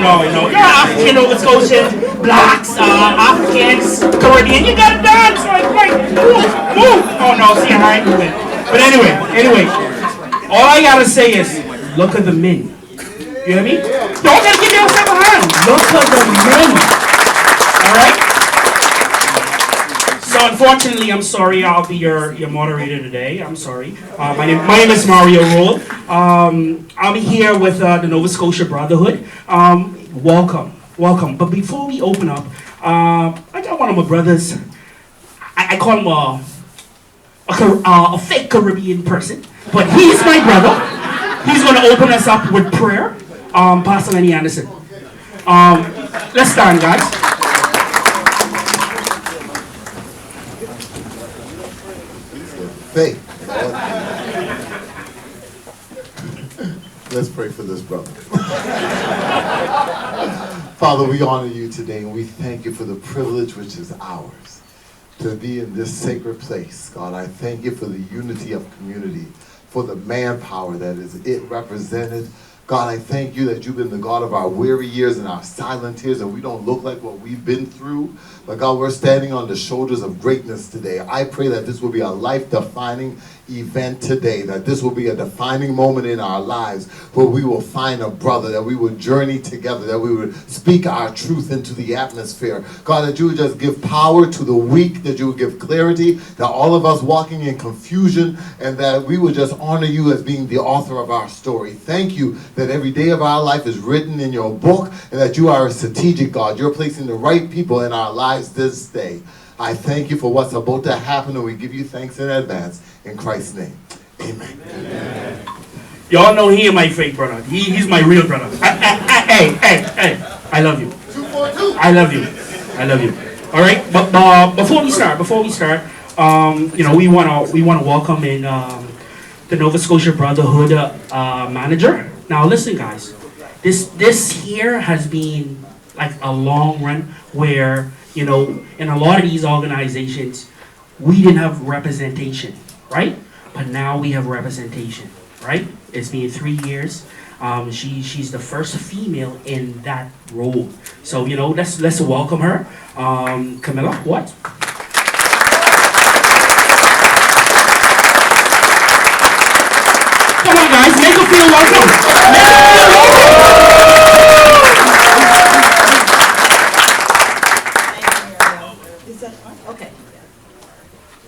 No. You're African, Nova Scotian, blacks, Africans, Caribbean. You gotta dance, like, move. Oh no, see, I ain't moving. But anyway, all I gotta say is, look at the men. You hear me? Don't gotta give yourself a hand. Look at the men. All right. So unfortunately, I'm sorry. I'll be your moderator today. I'm sorry. My name is Mario Roll. I'm here with the Nova Scotia Brotherhood. Welcome. But before we open up, I got one of my brothers. I call him a fake Caribbean person, but he's my brother. He's going to open us up with prayer. Pastor Lenny Anderson. Let's stand, guys. Faith. Let's pray for this brother. Father, we honor you today, and we thank you for the privilege which is ours to be in this sacred place. God, I thank you for the unity of community, for the manpower that is it represented. God, I thank you that you've been the God of our weary years and our silent tears, and we don't look like what we've been through. But God, we're standing on the shoulders of greatness today. I pray that this will be a life-defining event today, that this will be a defining moment in our lives where we will find a brother, that we would journey together, that we would speak our truth into the atmosphere. God, that you would just give power to the weak, that you would give clarity, that all of us walking in confusion, and that we would just honor you as being the author of our story. Thank you that every day of our life is written in your book, and that you are a strategic God. You're placing the right people in our lives this day. I thank you for what's about to happen, and we give you thanks in advance. In Christ's name, amen. Amen. Y'all know he is my fake brother. He's my real brother. Hey, I love you. 242. I love you. I love you. All right, but before we start, we wanna welcome in the Nova Scotia Brotherhood manager. Now listen, guys, this here has been like a long run where in a lot of these organizations we didn't have representation, right? But now we have representation, right? It's been 3 years. She's the first female in that role. So let's welcome her. Camilla, what? Come on, guys, make her feel welcome. Is that on? Okay.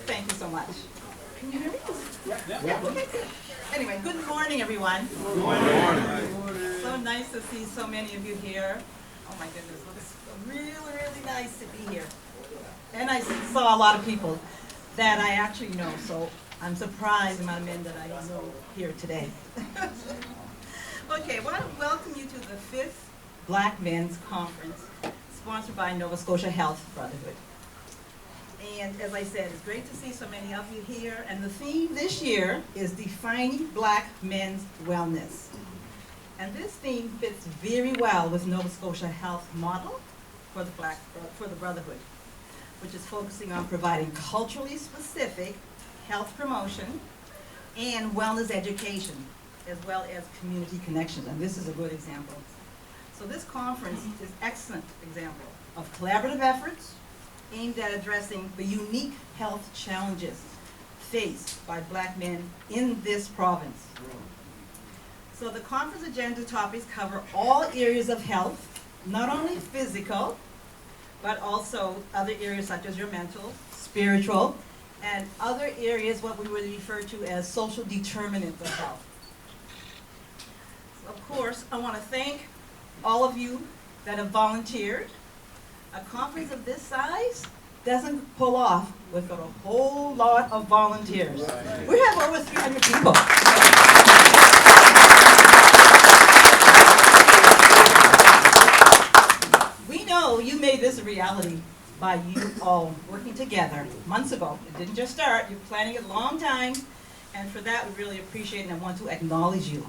Thank you so much. Can you hear me? Yeah. Okay, good. Anyway, good morning, everyone. Good morning. So nice to see so many of you here. Oh my goodness, it's really nice to be here. And I saw a lot of people that I actually know, so I'm surprised the amount of men that I know here today. Okay, I want to welcome you to the 5th Black Men's Conference, sponsored by Nova Scotia Health Brotherhood. And as I said, it's great to see so many of you here. And the theme this year is Defining Black Men's Wellness. And this theme fits very well with Nova Scotia Health model for the Brotherhood, which is focusing on providing culturally specific health promotion and wellness education, as well as community connections. And this is a good example. So this conference is an excellent example of collaborative efforts aimed at addressing the unique health challenges faced by Black men in this province. So the conference agenda topics cover all areas of health, not only physical, but also other areas such as your mental, spiritual, and other areas what we would refer to as social determinants of health. So of course, I want to thank all of you that have volunteered. A conference of this size doesn't pull off without a whole lot of volunteers. We have over 300 people. We know you made this a reality by you all working together months ago. It didn't just start, you're planning it a long time, and for that we really appreciate it and I want to acknowledge you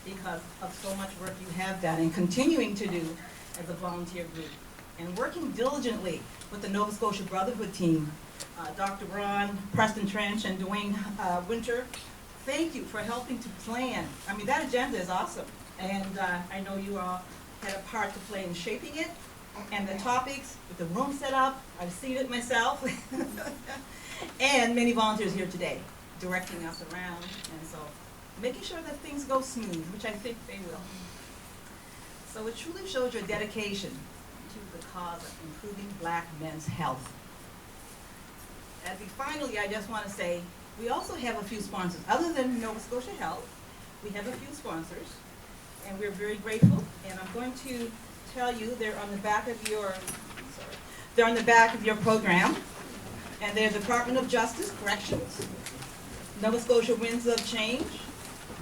because of so much work you have done and continuing to do as a volunteer group. And working diligently with the Nova Scotia Brotherhood team, Dr. Ron, Preston Trench, and Dwayne Winter, thank you for helping to plan. I mean, that agenda is awesome. And I know you all had a part to play in shaping it. And the topics, with the room set up, I've seen it myself. And many volunteers here today, directing us around. And so, making sure that things go smooth, which I think they will. So it truly shows your dedication to the cause of improving Black men's health. And finally, I just want to say, we also have a few sponsors. Other than Nova Scotia Health, we have a few sponsors, and we're very grateful. And I'm going to tell you, they're on the back of your program, and they're Department of Justice Corrections, Nova Scotia Winds of Change,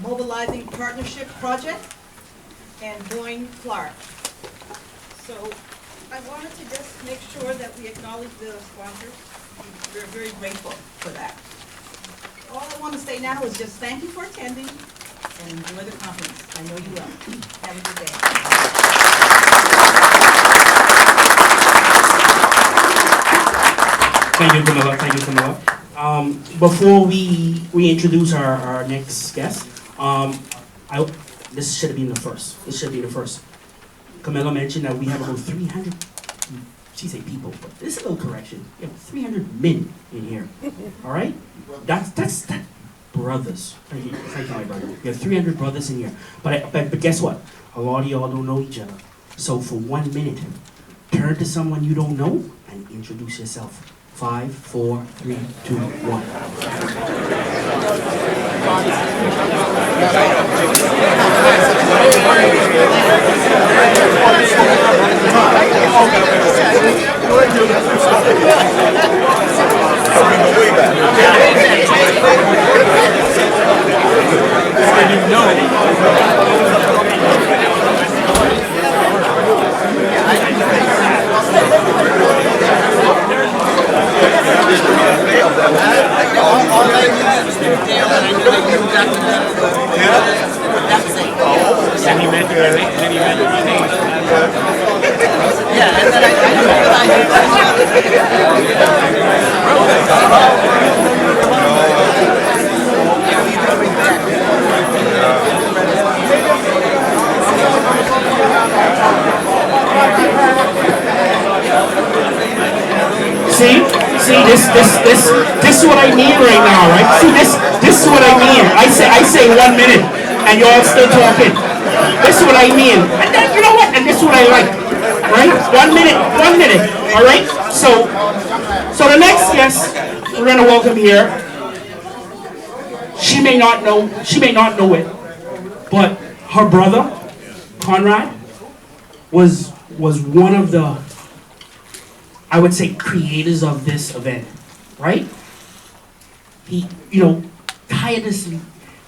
Mobilizing Partnership Project, and Boyne Clark. So I wanted to just make sure that we acknowledge the sponsors. We're very grateful for that. All I want to say now is just thank you for attending and enjoy the conference. I know you will. Have a good day. Thank you, Camilla. Thank you, Camilla. Before we introduce our next guest, This should have been the first. This should be the first. Camilla mentioned that we have about 300, she said people, but this is a little correction. We have 300 men in here, all right? That's brothers. Thank you, my brother. We have 300 brothers in here. But guess what? A lot of y'all don't know each other. So for 1 minute, turn to someone you don't know and introduce yourself. 5, 4, 3, 2, 1. This is what I mean right now, right? See, this is what I mean. I say 1 minute, and you're all still talking. This is what I mean. And then, you know what? And this is what I like, right? 1 minute, all right? So the next guest we're gonna welcome here, she may not know it, but her brother, Conrad, was one of the, I would say, creators of this event, right? He, tirelessly,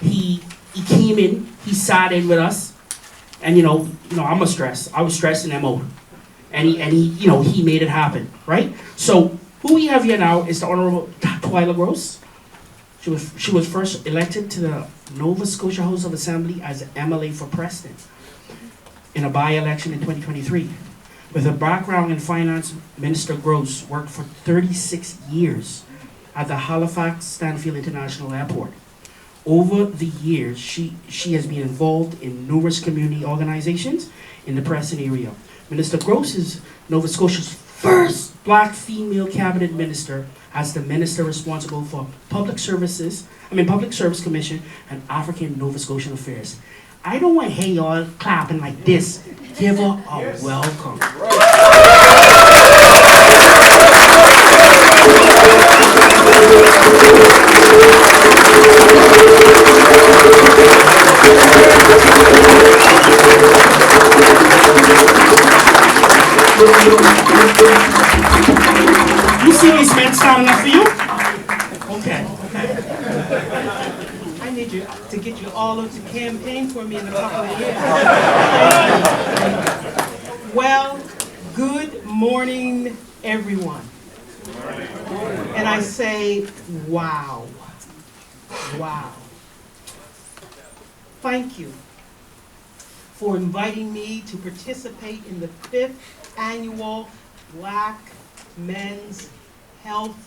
he came in, he sat in with us, and I was stressing him out, and he made it happen, right? So who we have here now is the Honorable Twyla Gross. She was first elected to the Nova Scotia House of Assembly as MLA for Preston in a by-election in 2023. With a background in finance, Minister Gross worked for 36 years at the Halifax Stanfield International Airport. Over the years, she has been involved in numerous community organizations in the Preston area. Minister Gross is Nova Scotia's first black female cabinet minister as the minister responsible for Public Service Commission and African Nova Scotian Affairs. I don't want to hear y'all clapping like this. Give her a welcome. You see these men standing up for you? Okay. I need you to get you all up to campaign for me in a couple of years. Well, good morning, everyone. And I say, wow. Wow. Thank you for inviting me to participate in the 5th annual Black Men's Health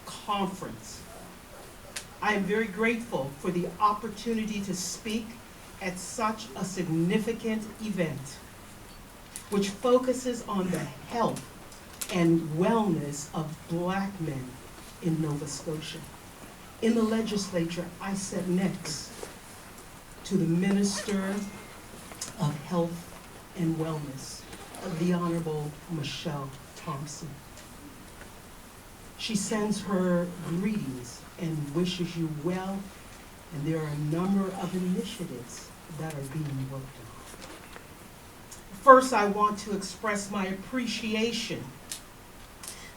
Conference. I am very grateful for the opportunity to speak at such a significant event, which focuses on the health and wellness of Black men in Nova Scotia. In the legislature, I sat next to the Minister of Health and Wellness, the Honorable Michelle Thompson. She sends her greetings and wishes you well, and there are a number of initiatives that are being worked on. First, I want to express my appreciation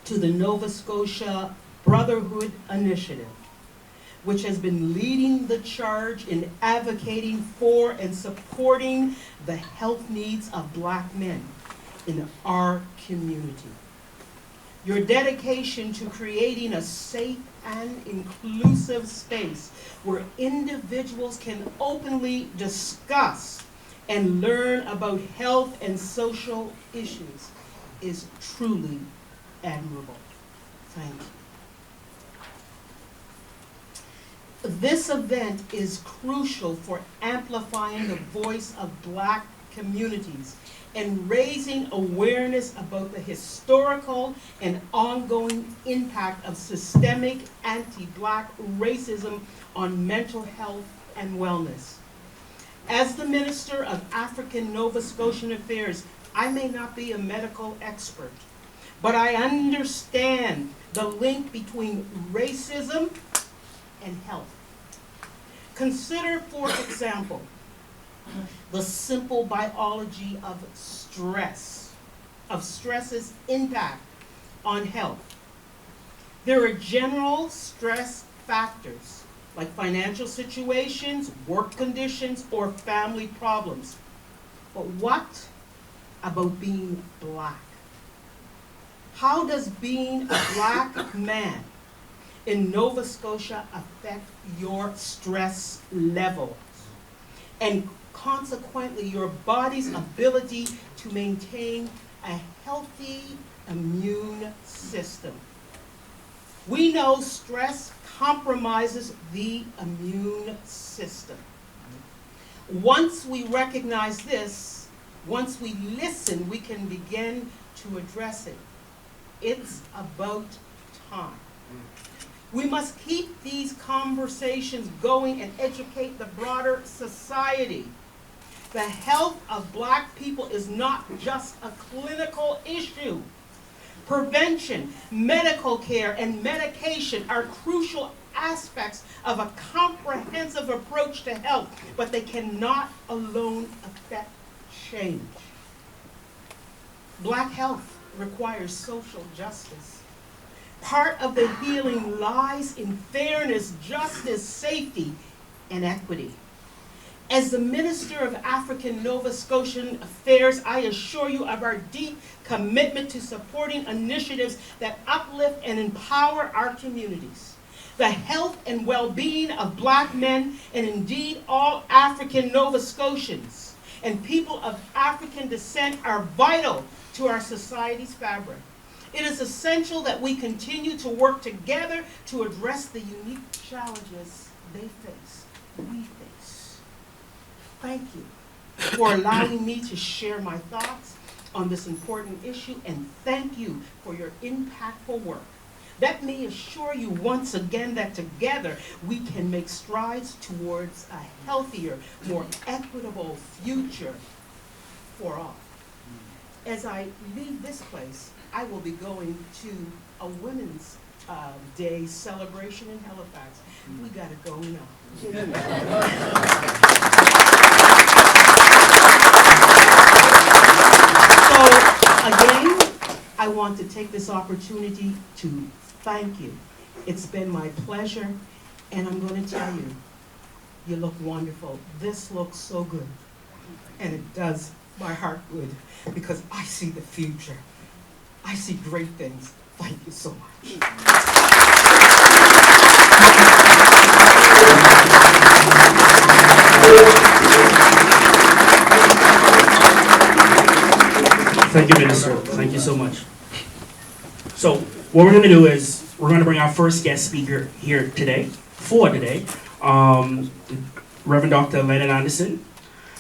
to the Nova Scotia Brotherhood Initiative, which has been leading the charge in advocating for and supporting the health needs of Black men in our community. Your dedication to creating a safe and inclusive space where individuals can openly discuss and learn about health and social issues is truly admirable. Thank you. This event is crucial for amplifying the voice of Black communities and raising awareness about the historical and ongoing impact of systemic anti-Black racism on mental health and wellness. As the Minister of African Nova Scotian Affairs, I may not be a medical expert, but I understand the link between racism and health. Consider, for example, the simple biology of stress's impact on health. There are general stress factors like financial situations, work conditions, or family problems. But what about being Black? How does being a Black man in Nova Scotia affect your stress levels and consequently your body's ability to maintain a healthy immune system? We know stress compromises the immune system. Once we recognize this, once we listen, we can begin to address it. It's about time. We must keep these conversations going and educate the broader society. The health of Black people is not just a clinical issue. Prevention, medical care, and medication are crucial aspects of a comprehensive approach to health, but they cannot alone affect change. Black health requires social justice. Part of the healing lies in fairness, justice, safety, and equity. As the Minister of African Nova Scotian Affairs, I assure you of our deep commitment to supporting initiatives that uplift and empower our communities. The health and well-being of Black men, and indeed all African Nova Scotians and people of African descent, are vital to our society's fabric. It is essential that we continue to work together to address the unique challenges they face, we face. Thank you for allowing me to share my thoughts on this important issue, and thank you for your impactful work. Let me assure you once again that together we can make strides towards a healthier, more equitable future for all. As I leave this place, I will be going to a Women's Day celebration in Halifax. We gotta go now. So again, I want to take this opportunity to thank you. It's been my pleasure, and I'm going to tell you, you look wonderful. This looks so good, and it does my heart good because I see the future. I see great things. Thank you so much. Thank you, Minister. Thank you so much. So what we're going to do is we're going to bring our first guest speaker here today, Reverend Dr. Leonard Anderson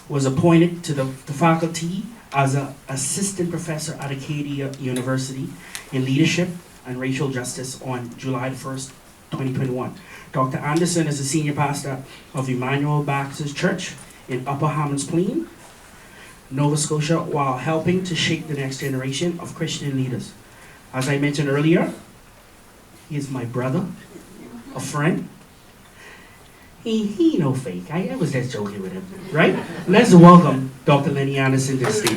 was appointed to the faculty as an assistant professor at Acadia University in leadership and racial justice on July 1st, 2021. Dr. Anderson is a senior pastor of Emmanuel Baptist Church in Upper Hammonds Plain, Nova Scotia, while helping to shape the next generation of Christian leaders. As I mentioned earlier, he is my brother, a friend. He no fake. I was just joking with him, right? Let's welcome Dr. Lenny Anderson to the stage.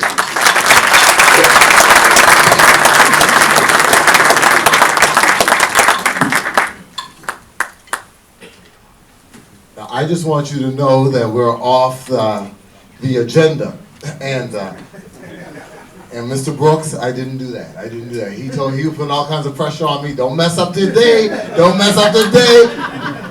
Now, I just want you to know that we're off the agenda, and Mr. Brooks, I didn't do that. He was putting all kinds of pressure on me. Don't mess up today. Don't mess up today.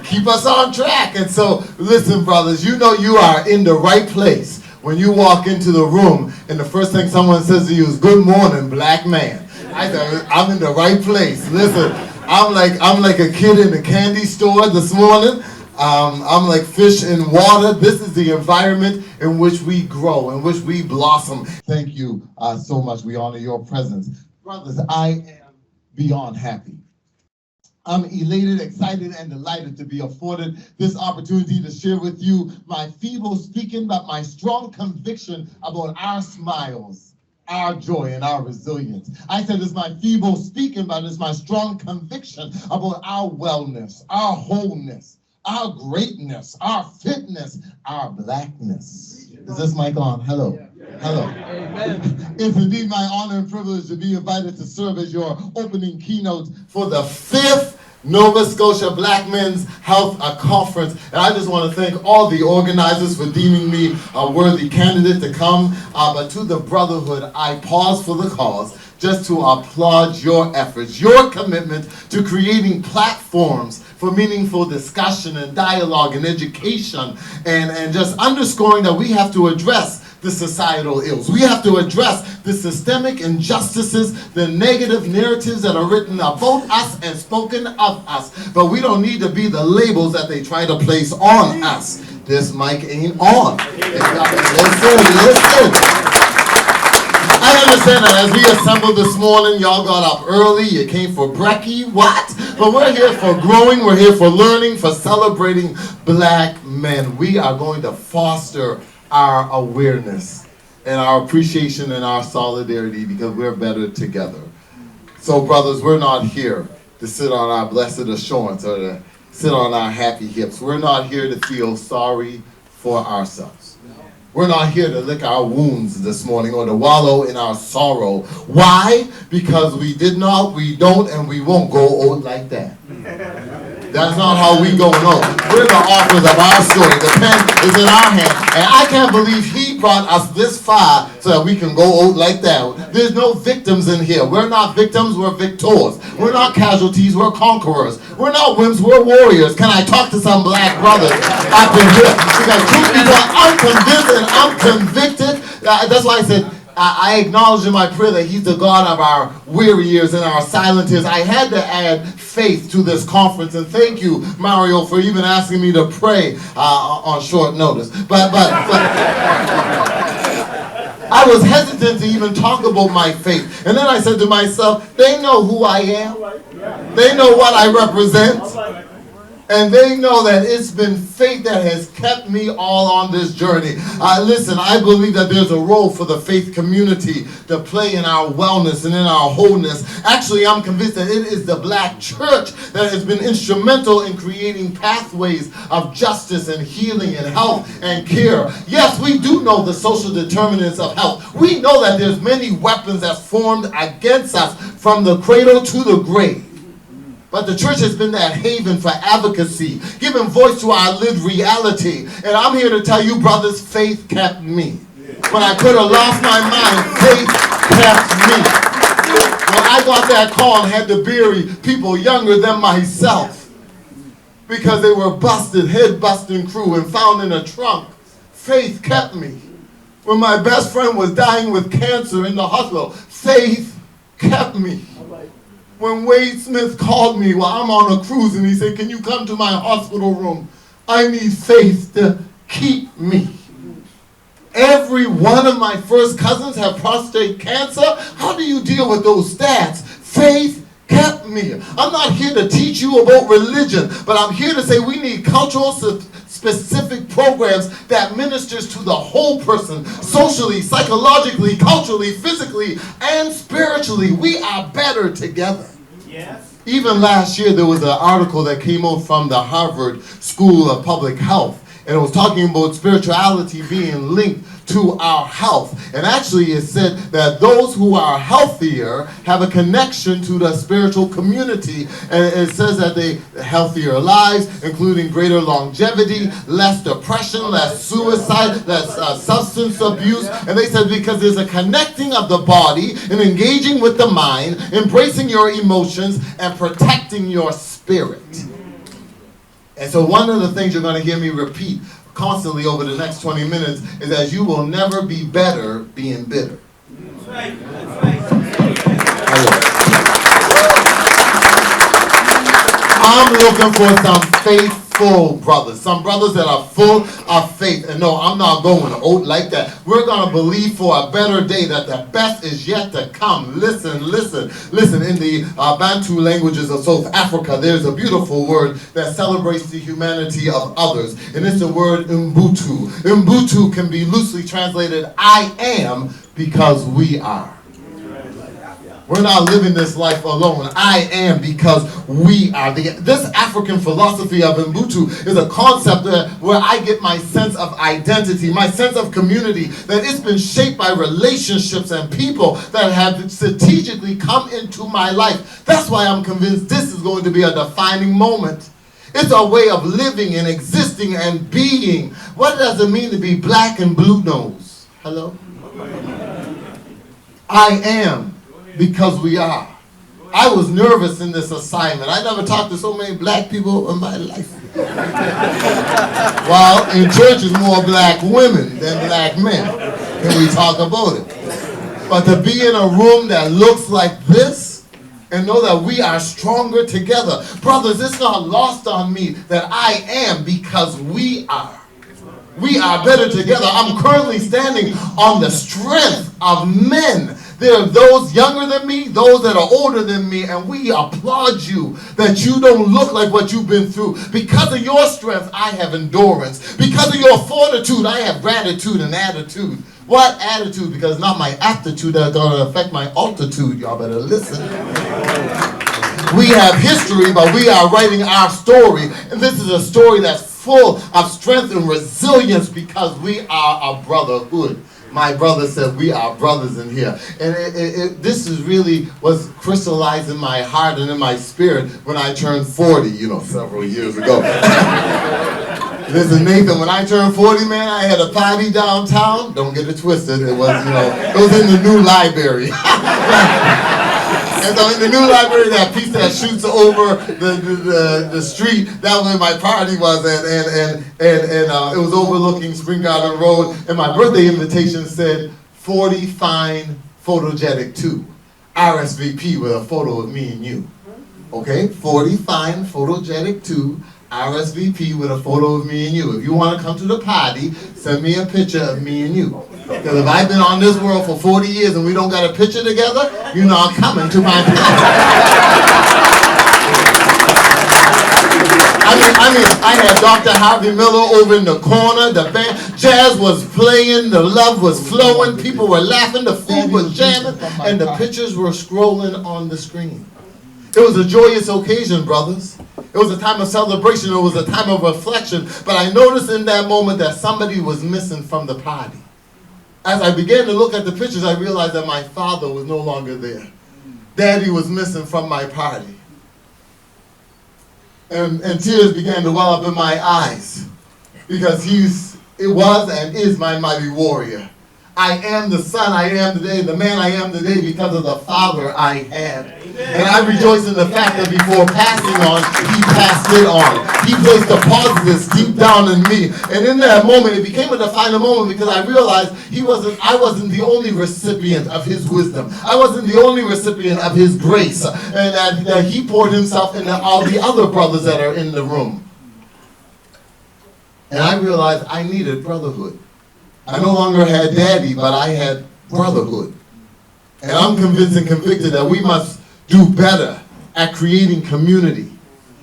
Keep us on track. And so, listen, brothers, you know you are in the right place when you walk into the room and the first thing someone says to you is, "Good morning, Black man." I said, I'm in the right place. Listen, I'm like a kid in the candy store this morning. I'm like fish in water. This is the environment in which we grow, in which we blossom. Thank you so much. We honor your presence. Brothers, I am beyond happy. I'm elated, excited, and delighted to be afforded this opportunity to share with you my feeble speaking, but my strong conviction about our smiles, our joy, and our resilience. I said it's my feeble speaking, but it's my strong conviction about our wellness, our wholeness, our greatness, our fitness, our blackness. Is this mic on? Hello. Hello. Amen. It's indeed my honor and privilege to be invited to serve as your opening keynote for the 5th Nova Scotia Black Men's Health Conference. And I just want to thank all the organizers for deeming me a worthy candidate to come. But to the Brotherhood, I pause for the cause just to applaud your efforts, your commitment to creating platforms for meaningful discussion and dialogue and education, and just underscoring that we have to address the societal ills. We have to address the systemic injustices, the negative narratives that are written about us and spoken of us. But we don't need to be the labels that they try to place on us. This mic ain't on. Listen. I understand that as we assembled this morning, y'all got up early, you came for brekkie, what? But we're here for growing, we're here for learning, for celebrating black men. We are going to foster our awareness and our appreciation and our solidarity because we're better together. So brothers, we're not here to sit on our blessed assurance or to sit on our happy hips. We're not here to feel sorry for ourselves. We're not here to lick our wounds this morning or to wallow in our sorrow. Why? Because we did not, we don't, and we won't go old like that. That's not how we go old. We're the authors of our story. The pen is in our hand. And I can't believe he brought us this far so that we can go old like that. There's no victims in here. We're not victims, we're victors. We're not casualties, we're conquerors. We're not wimps, we're warriors. Can I talk to some black brothers up in here? Because truth be told, I'm convinced and I'm convicted. That's why I said, I acknowledge in my prayer that he's the God of our weary years and our silent tears. I had to add faith to this conference, and thank you, Mario, for even asking me to pray on short notice. But I was hesitant to even talk about my faith. And then I said to myself, they know who I am. They know what I represent. And they know that it's been faith that has kept me all on this journey. Listen, I believe that there's a role for the faith community to play in our wellness and in our wholeness. Actually, I'm convinced that it is the black church that has been instrumental in creating pathways of justice and healing and health and care. Yes, we do know the social determinants of health. We know that there's many weapons that's formed against us from the cradle to the grave. But the church has been that haven for advocacy, giving voice to our lived reality. And I'm here to tell you, brothers, faith kept me. When I could have lost my mind, faith kept me. When I got that call and had to bury people younger than myself because they were busted, head-busting crew and found in a trunk, faith kept me. When my best friend was dying with cancer in the hospital, faith kept me. When Wade Smith called me while I'm on a cruise and he said, can you come to my hospital room? I need faith to keep me. Every one of my first cousins have prostate cancer. How do you deal with those stats? Faith kept me. I'm not here to teach you about religion, but I'm here to say we need cultural specific programs that ministers to the whole person, socially, psychologically, culturally, physically, and spiritually. We are better together. Yes. Even last year, there was an article that came out from the Harvard School of Public Health, and it was talking about spirituality being linked to our health. And actually it said that those who are healthier have a connection to the spiritual community. And it says that they healthier lives, including greater longevity, less depression, less suicide, less substance abuse. And they said because there's a connecting of the body and engaging with the mind, embracing your emotions, and protecting your spirit. And so one of the things you're going to hear me repeat constantly over the next 20 minutes is that you will never be better being bitter. That's right. That's right. I'm looking for some faith full brothers. Some brothers that are full of faith. And no, I'm not going to like that. We're going to believe for a better day that the best is yet to come. Listen, listen, listen. In the Bantu languages of South Africa, there's a beautiful word that celebrates the humanity of others. And it's the word Ubuntu. Ubuntu can be loosely translated, I am because we are. We're not living this life alone. I am because we are. This African philosophy of Ubuntu is a concept where I get my sense of identity, my sense of community, that it's been shaped by relationships and people that have strategically come into my life. That's why I'm convinced this is going to be a defining moment. It's a way of living and existing and being. What does it mean to be black and blue nose? Hello? I am because we are. I was nervous in this assignment. I never talked to so many black people in my life. Well, in church is more black women than black men. Can we talk about it? But to be in a room that looks like this and know that we are stronger together. Brothers, it's not lost on me that I am because we are. We are better together. I'm currently standing on the strength of men. There are those younger than me, those that are older than me, and we applaud you that you don't look like what you've been through. Because of your strength, I have endurance. Because of your fortitude, I have gratitude and attitude. What attitude? Because not my aptitude that's going to affect my altitude. Y'all better listen. We have history, but we are writing our story. And this is a story that's full of strength and resilience because we are a brotherhood. My brother said we are brothers in here. And this is really was crystallized in my heart and in my spirit when I turned 40, several years ago. Listen, Nathan, when I turned 40, man, I had a party downtown. Don't get it twisted. It was, it was in the new library. And so in the new library, that piece that shoots over the street, that was where my party was at, and it was overlooking Spring Garden Road, and my birthday invitation said, 40 fine photogenic 2, RSVP with a photo of me and you. Okay, 40 fine photogenic 2, RSVP with a photo of me and you. If you want to come to the party, send me a picture of me and you. Because if I've been on this world for 40 years and we don't got a picture together, you're not coming to my party. I had Dr. Harvey Miller over in the corner, the band, jazz was playing, the love was flowing, people were laughing, the food was jamming, and the pictures were scrolling on the screen. It was a joyous occasion, brothers. It was a time of celebration, it was a time of reflection, but I noticed in that moment that somebody was missing from the party. As I began to look at the pictures, I realized that my father was no longer there. Daddy was missing from my party. And tears began to well up in my eyes because it was and is my mighty warrior. I am the son I am today, the man I am today because of the father I had. And I rejoice in the fact that before passing on, he passed it on. He placed the positives deep down in me. And in that moment, it became a defining moment because I realized I wasn't the only recipient of his wisdom. I wasn't the only recipient of his grace. And that he poured himself into all the other brothers that are in the room. And I realized I needed brotherhood. I no longer had daddy, but I had brotherhood. And I'm convinced and convicted that we must do better at creating community,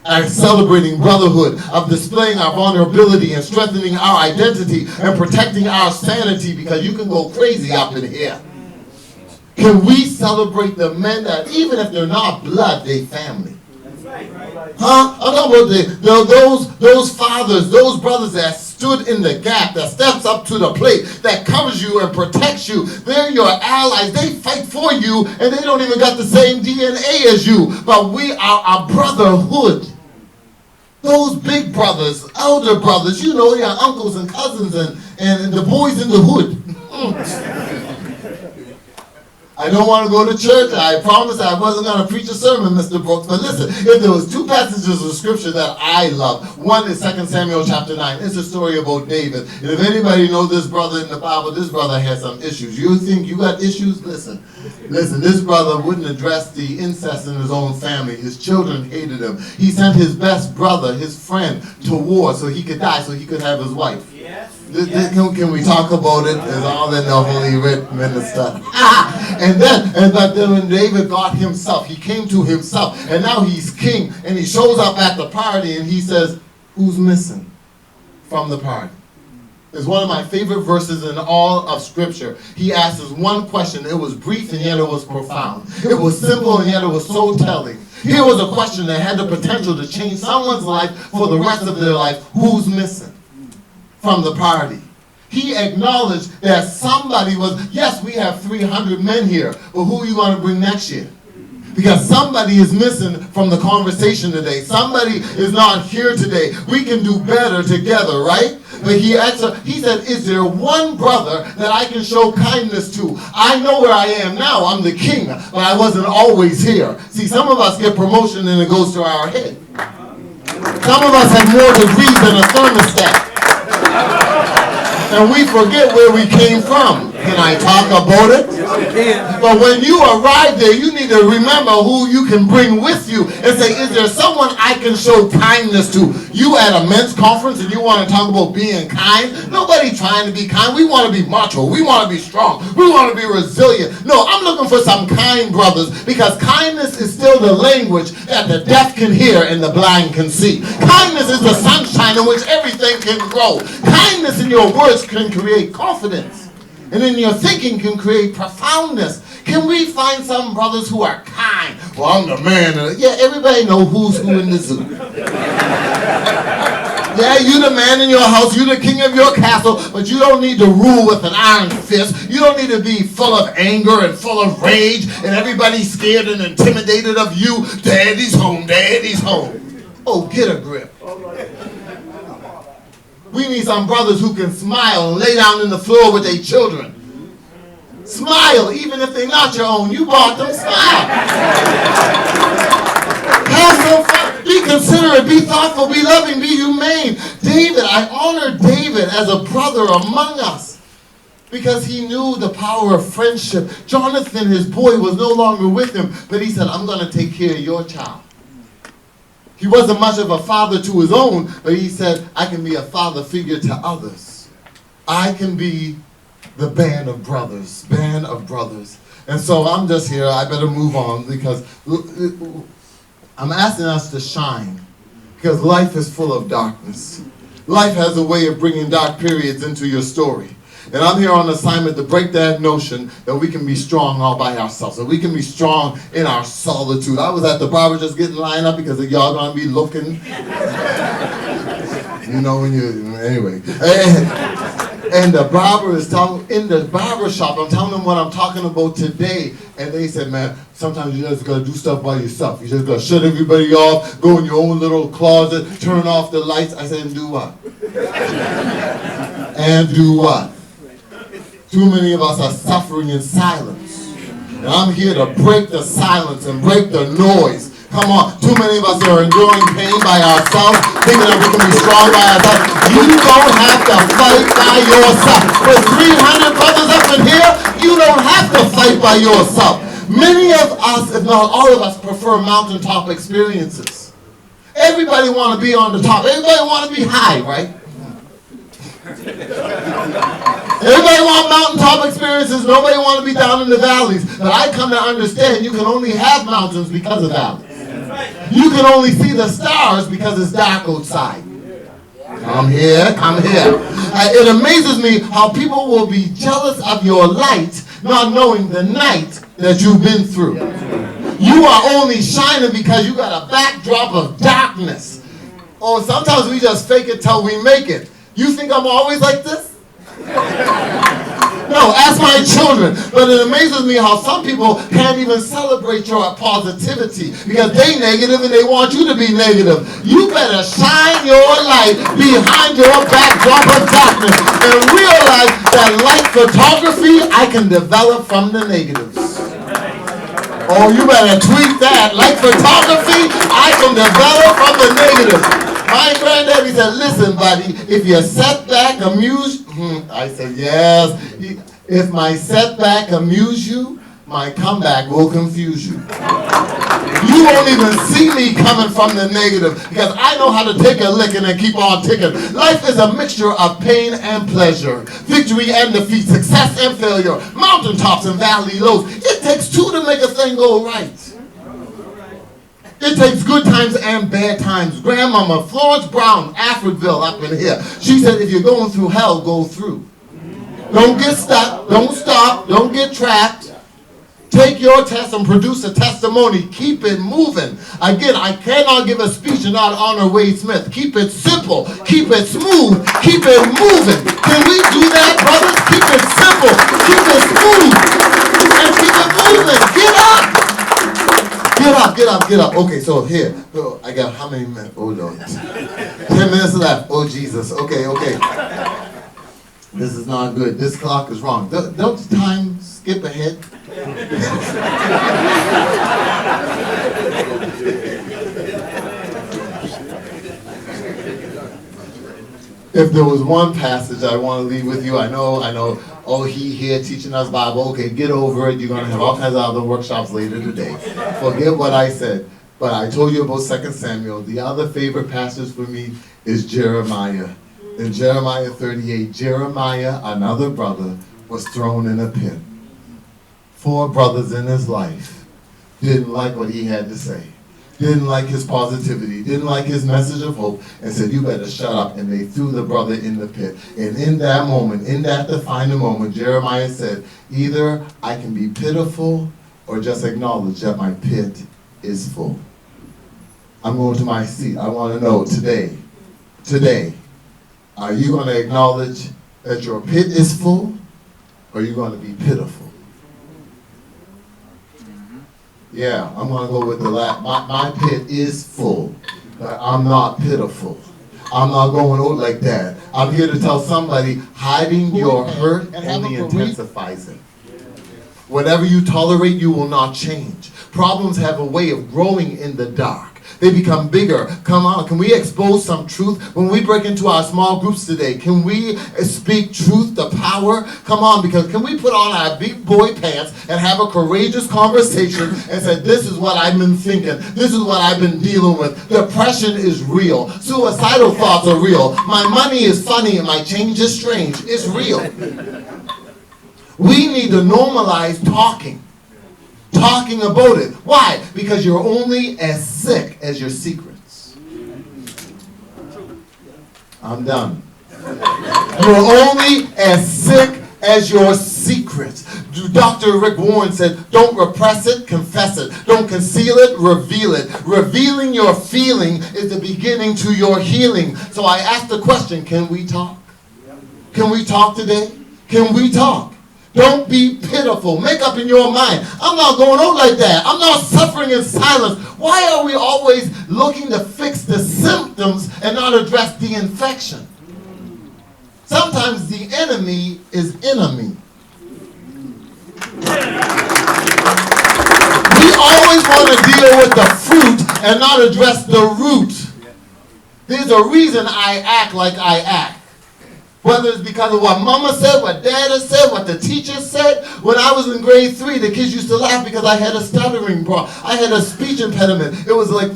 at celebrating brotherhood, of displaying our vulnerability and strengthening our identity and protecting our sanity because you can go crazy up in here. Can we celebrate the men that even if they're not blood, they family? Huh? I'm talking about those fathers, those brothers that stood in the gap, that steps up to the plate, that covers you and protects you. They're your allies. They fight for you, and they don't even got the same DNA as you. But we are a brotherhood. Those big brothers, elder brothers, your uncles and cousins and the boys in the hood. I don't want to go to church. I promised I wasn't going to preach a sermon, Mr. Brooks. But listen, if there was two passages of scripture that I love, one is 2 Samuel chapter 9. It's a story about David. And if anybody knows this brother in the Bible, this brother has some issues. You think you got issues? Listen, this brother wouldn't address the incest in his own family. His children hated him. He sent his best brother, his friend, to war so he could die, so he could have his wife. Can we talk about it? It's all in the Holy Writ, minister. But then when David got himself, he came to himself, and now he's king, and he shows up at the party, and he says, who's missing from the party? It's one of my favorite verses in all of Scripture. He asks us one question. It was brief, and yet it was profound. It was simple, and yet it was so telling. Here was a question that had the potential to change someone's life for the rest of their life. Who's missing from the party? He acknowledged that somebody was, yes, we have 300 men here, but who are you going to bring next year? Because somebody is missing from the conversation today. Somebody is not here today. We can do better together, right? But he said, is there one brother that I can show kindness to? I know where I am now. I'm the king, but I wasn't always here. See, some of us get promotion and it goes to our head. Some of us have more degrees than a thermostat. And we forget where we came from. Can I talk about it? But when you arrive there, you need to remember who you can bring with you and say, is there someone I can show kindness to? You at a men's conference and you want to talk about being kind? Nobody trying to be kind. We want to be macho. We want to be strong. We want to be resilient. No, I'm looking for some kind brothers, because kindness is still the language that the deaf can hear and the blind can see. Kindness is the sunshine in which everything can grow. Kindness in your words can create confidence. And in your thinking can create profoundness. Can we find some brothers who are kind? Well, I'm the man. Yeah, everybody knows who's who in the zoo. Yeah, you the man in your house. You the king of your castle. But you don't need to rule with an iron fist. You don't need to be full of anger and full of rage. And everybody's scared and intimidated of you. Daddy's home. Daddy's home. Oh, get a grip. We need some brothers who can smile and lay down in the floor with their children. Smile, even if they're not your own. You bought them, smile. Have some fun. Be considerate, be thoughtful, be loving, be humane. David, I honor David as a brother among us because he knew the power of friendship. Jonathan, his boy, was no longer with him, but he said, I'm going to take care of your child. He wasn't much of a father to his own, but he said, I can be a father figure to others. I can be the band of brothers. And so I'm just here. I better move on because I'm asking us to shine, because life is full of darkness. Life has a way of bringing dark periods into your story. And I'm here on assignment to break that notion that we can be strong all by ourselves, that we can be strong in our solitude. I was at the barber just getting lined up because y'all gonna be looking. You know, when you, anyway. And the barber is telling, in the barber shop, I'm telling them what I'm talking about today. And they said, man, sometimes you just gotta do stuff by yourself. You just gotta shut everybody off, go in your own little closet, turn off the lights. I said, and do what? And do what? Too many of us are suffering in silence. And I'm here to break the silence and break the noise. Come on, too many of us are enduring pain by ourselves, thinking that we can be strong by ourselves. You don't have to fight by yourself. With 300 brothers up in here, you don't have to fight by yourself. Many of us, if not all of us, prefer mountaintop experiences. Everybody want to be on the top. Everybody want to be high, right? Everybody want mountaintop experiences. Nobody want to be down in the valleys. But I come to understand you can only have mountains because of valleys. You can only see the stars because it's dark outside. Come here. It amazes me how people will be jealous of your light, not knowing the night that you've been through. You are only shining because you got a backdrop of darkness. Oh, sometimes we just fake it till we make it. You think I'm always like this? No, ask my children. But it amazes me how some people can't even celebrate your positivity because they negative and they want you to be negative. You better shine your light behind your backdrop of darkness and realize that like photography, I can develop from the negatives. Oh, you better tweet that. Like photography, I can develop from the negative. My granddaddy said, listen, buddy, if your setback amuse, I said, yes. If my setback amuse you, my comeback will confuse you. You won't even see me coming from the negative because I know how to take a licking and keep on ticking. Life is a mixture of pain and pleasure, victory and defeat, success and failure, mountaintops and valley lows. It takes two to make a thing go right. It takes good times and bad times. Grandmama Florence Brown, Africville up in here, she said if you're going through hell, go through. Don't get stuck, don't stop, don't get trapped. Take your test and produce a testimony. Keep it moving. Again, I cannot give a speech and not honor Wade Smith. Keep it simple. Keep it smooth. Keep it moving. Can we do that, brothers? Keep it simple. Keep it smooth. And keep it moving. Get up. Get up, get up, get up. Okay, so here. So I got how many minutes? Oh, Lord. 10 minutes left. Oh, Jesus. Okay, okay. This is not good. This clock is wrong. Don't time skip ahead? If there was one passage I want to leave with you, I know, oh, he here teaching us Bible. Okay, get over it. You're going to have all kinds of other workshops later today. Forget what I said. But I told you about 2 Samuel. The other favorite passage for me is Jeremiah. In Jeremiah 38, Jeremiah, another brother, was thrown in a pit. 4 brothers in his life didn't like what he had to say, didn't like his positivity, didn't like his message of hope, and said, you better shut up. And they threw the brother in the pit. And in that moment, in that defining moment, Jeremiah said, either I can be pitiful or just acknowledge that my pit is full. I'm going to my seat. I want to know today, are you going to acknowledge that your pit is full, or are you going to be pitiful? Yeah, I'm going to go with the last. My pit is full, but I'm not pitiful. I'm not going out like that. I'm here to tell somebody hiding your hurt only intensifies it. Whatever you tolerate, you will not change. Problems have a way of growing in the dark. They become bigger. Come on, can we expose some truth? When we break into our small groups today, can we speak truth to power? Come on, because can we put on our big boy pants and have a courageous conversation and say, this is what I've been thinking. This is what I've been dealing with. Depression is real. Suicidal thoughts are real. My money is funny and my change is strange. It's real. We need to normalize talking about it. Why? Because you're only as sick as your secrets. I'm done. You're only as sick as your secrets. Dr. Rick Warren said, don't repress it, confess it. Don't conceal it, reveal it. Revealing your feeling is the beginning to your healing. So I asked the question, can we talk? Can we talk today? Can we talk? Don't be pitiful. Make up in your mind, I'm not going out like that. I'm not suffering in silence. Why are we always looking to fix the symptoms and not address the infection? Sometimes the enemy is enemy. We always want to deal with the fruit and not address the root. There's a reason I act like I act. Whether it's because of what mama said, what dad said, what the teacher said. When I was in grade 3, the kids used to laugh because I had a stuttering problem. I had a speech impediment. It was like,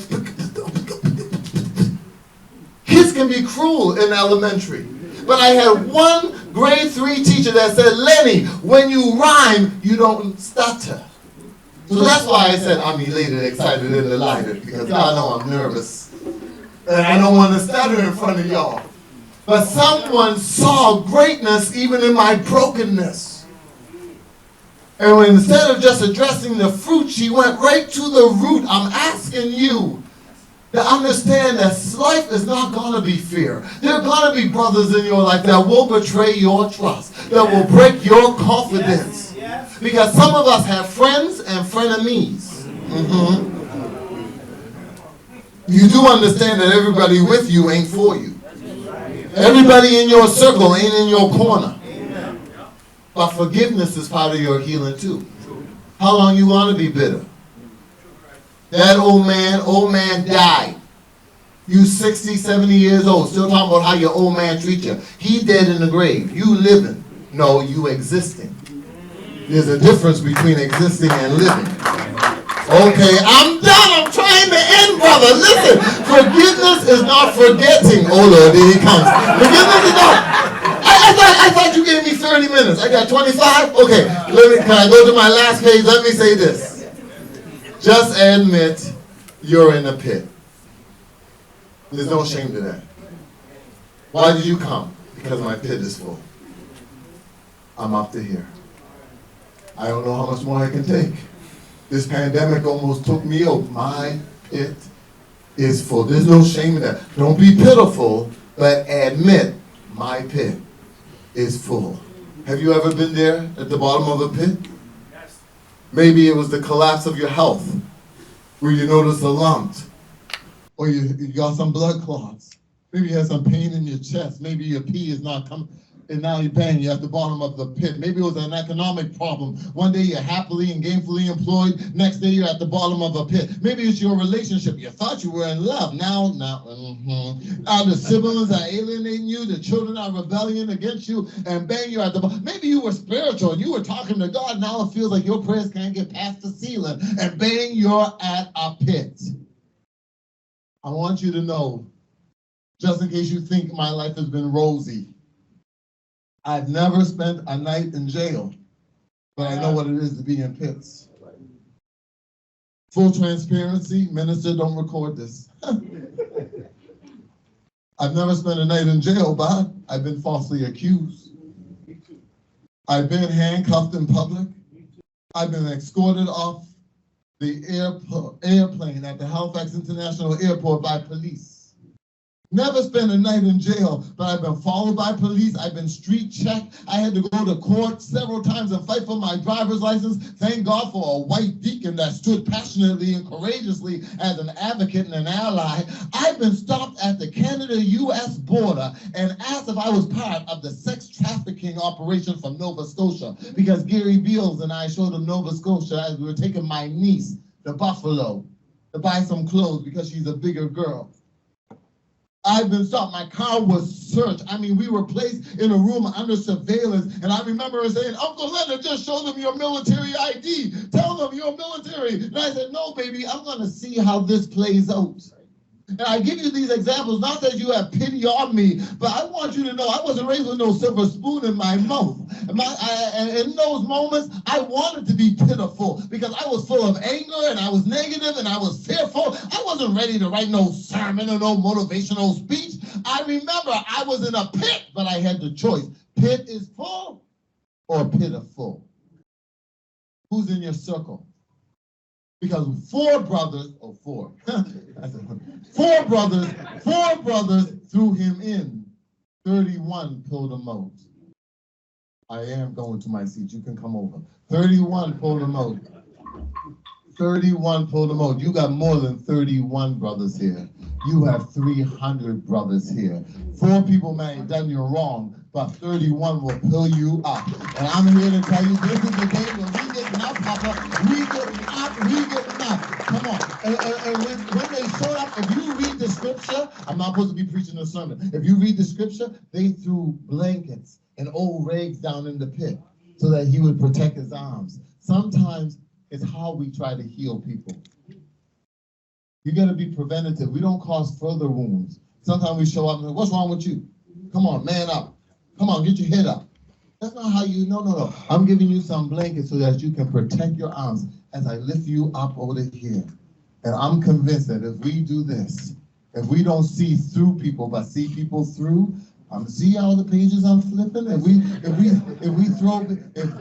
kids can be cruel in elementary. But I had one grade 3 teacher that said, Lenny, when you rhyme, you don't stutter. So that's why I said I'm elated, excited, and delighted, because y'all know I'm nervous. And I don't want to stutter in front of y'all. But someone saw greatness even in my brokenness. And when, instead of just addressing the fruit, she went right to the root. I'm asking you to understand that life is not going to be fair. There are going to be brothers in your life that will betray your trust, that will break your confidence. Because some of us have friends and frenemies. You do understand that everybody with you ain't for you. Everybody in your circle ain't in your corner. But forgiveness is part of your healing too. How long you want to be bitter? That old man died. You 60, 70 years old, still talking about how your old man treats you. He dead in the grave. You living. No, you existing. There's a difference between existing and living. Okay, I'm done. I'm trying to end, brother. Listen, forgiveness is not forgetting. Oh, Lord, here he comes. Forgiveness is not. I thought you gave me 30 minutes. I got 25? Okay, can I go to my last page? Let me say this. Just admit you're in a pit. There's no shame to that. Why did you come? Because my pit is full. I'm up to here. I don't know how much more I can take. This pandemic almost took me out. My pit is full. There's no shame in that. Don't be pitiful, but admit my pit is full. Have you ever been there at the bottom of a pit? Yes. Maybe it was the collapse of your health, where you noticed a lump, or you got some blood clots. Maybe you had some pain in your chest. Maybe your pee is not coming, and now you're paying you at the bottom of the pit. Maybe it was an economic problem. One day you're happily and gainfully employed. Next day you're at the bottom of a pit. Maybe it's your relationship. You thought you were in love. Now the siblings are alienating you. The children are rebelling against you. And bang, you're at the bottom. Maybe you were spiritual. You were talking to God. Now it feels like your prayers can't get past the ceiling. And bang, you're at a pit. I want you to know, just in case you think my life has been rosy, I've never spent a night in jail, but I know what it is to be in pits. Full transparency, minister, don't record this. I've never spent a night in jail, but I've been falsely accused. I've been handcuffed in public. I've been escorted off the airplane at the Halifax International Airport by police. Never spent a night in jail, but I've been followed by police. I've been street checked. I had to go to court several times and fight for my driver's license. Thank God for a white deacon that stood passionately and courageously as an advocate and an ally. I've been stopped at the Canada-U.S. border and asked if I was part of the sex trafficking operation from Nova Scotia, because Gary Beals and I showed him Nova Scotia as we were taking my niece to Buffalo to buy some clothes because she's a bigger girl. I've been stopped. My car was searched. I mean, we were placed in a room under surveillance. And I remember saying, Uncle Leonard, just show them your military ID. Tell them you're military. And I said, no, baby, I'm going to see how this plays out. And I give you these examples, not that you have pity on me, but I want you to know I wasn't raised with no silver spoon in my mouth. And in those moments, I wanted to be pitiful because I was full of anger and I was negative and I was fearful. I wasn't ready to write no sermon or no motivational speech. I remember I was in a pit, but I had the choice. Pit is full or pitiful. Who's in your circle? Because four brothers threw him in. 31 pulled him out. I am going to my seat. You can come over. 31 pulled him out. 31 pulled him out. You got more than 31 brothers here. You have 300 brothers here. 4 people may have done you wrong, but 31 will pull you up. And I'm here to tell you, this is the day when we get up, Papa. We get up. Come on. And when they showed up, if you read the scripture, I'm not supposed to be preaching a sermon. If you read the scripture, they threw blankets and old rags down in the pit so that he would protect his arms. Sometimes it's how we try to heal people. You got to be preventative. We don't cause further wounds. Sometimes we show up and say, what's wrong with you? Come on, man up. Come on, get your head up. That's not how you, no. I'm giving you some blankets so that you can protect your arms as I lift you up over here. And I'm convinced that if we do this, if we don't see through people, but see people through, see all the pages I'm flipping? If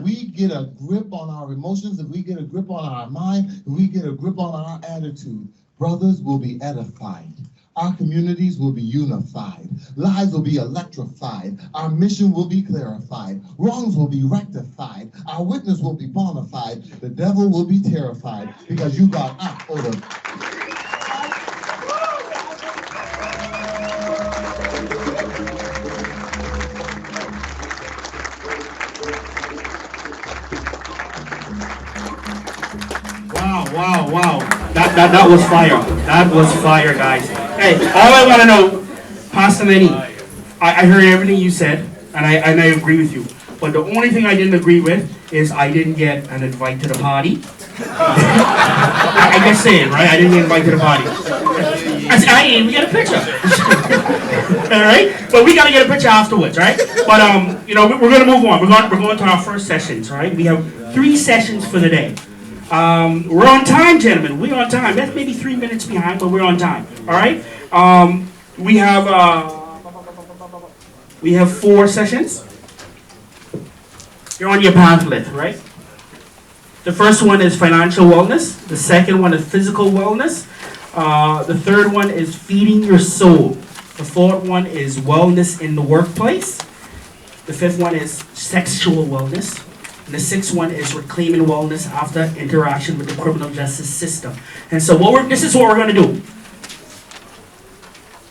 we get a grip on our emotions, if we get a grip on our mind, if we get a grip on our attitude, brothers will be edified. Our communities will be unified. Lives will be electrified. Our mission will be clarified. Wrongs will be rectified. Our witness will be bona fide. The devil will be terrified because you got up over. Wow. That was fire. That was fire, guys. Hey, all I want to know, Pastor Lenny, I heard everything you said, and I agree with you. But the only thing I didn't agree with is I didn't get an invite to the party. I just saying, right? I didn't get invited to the party. I didn't even get a picture. All right, but we gotta get a picture afterwards, right? But we're gonna move on. We're going to our first sessions, right? We have 3 sessions for the day. We're on time, gentlemen. We're on time. That's maybe 3 minutes behind, but we're on time. All right. We have 4 sessions. You're on your pamphlet, right? The first one is financial wellness. The second one is physical wellness. The third one is feeding your soul. The fourth one is wellness in the workplace. The fifth one is sexual wellness. And the sixth one is reclaiming wellness after interaction with the criminal justice system. And so this is what we're going to do.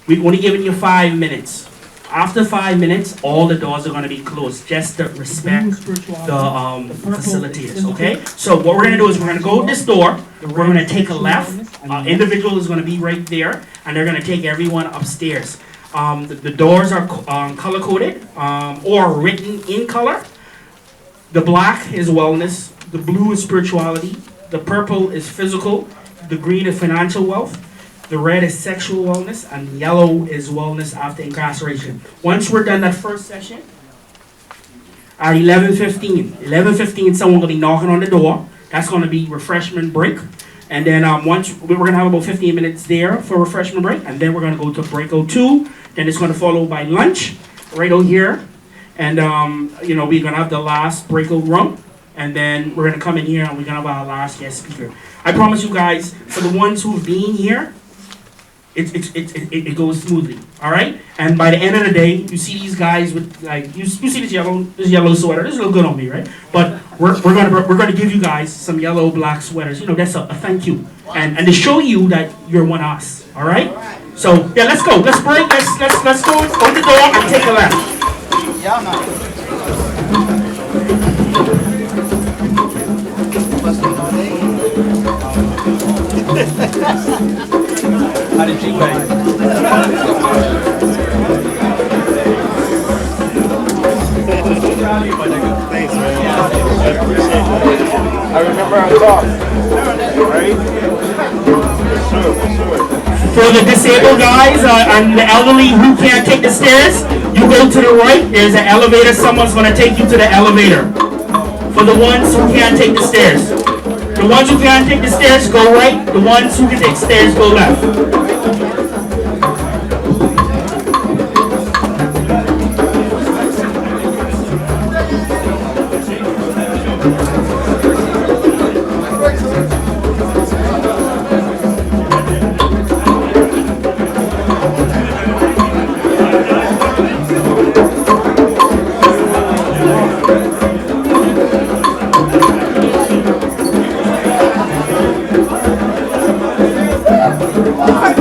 We've only given you 5 minutes. After 5 minutes, all the doors are going to be closed, just to respect the facilitators, okay? So what we're going to do is we're going to go this door, we're going to take a left, individual is going to be right there, and they're going to take everyone upstairs. The doors are color-coded or written in color. The black is wellness, the blue is spirituality, the purple is physical, the green is financial wealth, the red is sexual wellness, and the yellow is wellness after incarceration. Once we're done that first session, at 11:15, someone will be knocking on the door. That's going to be refreshment break. And then once we're going to have about 15 minutes there for refreshment break, and then we're going to go to breakout 2. Then it's going to follow by lunch right over here. And we're going to have the last breakout room. And then we're going to come in here and we're going to have our last guest speaker. I promise you guys, for the ones who've been here, it goes smoothly, all right? And by the end of the day, you see these guys with you see this yellow sweater. This look good on me, right? But we're gonna give you guys some yellow black sweaters. That's a thank you, and to show you that you're one of us, all right? So yeah, let's go. Let's break. Let's go open the door and take a left. Yeah, man. How did you weigh? Thanks, man. I remember our talk, right? Sure. For the disabled guys and the elderly who can't take the stairs, you go to the right. There's an elevator. Someone's going to take you to the elevator. For the ones who can't take the stairs. The ones who can't take the stairs, go right. The ones who can take stairs, go left. Bye.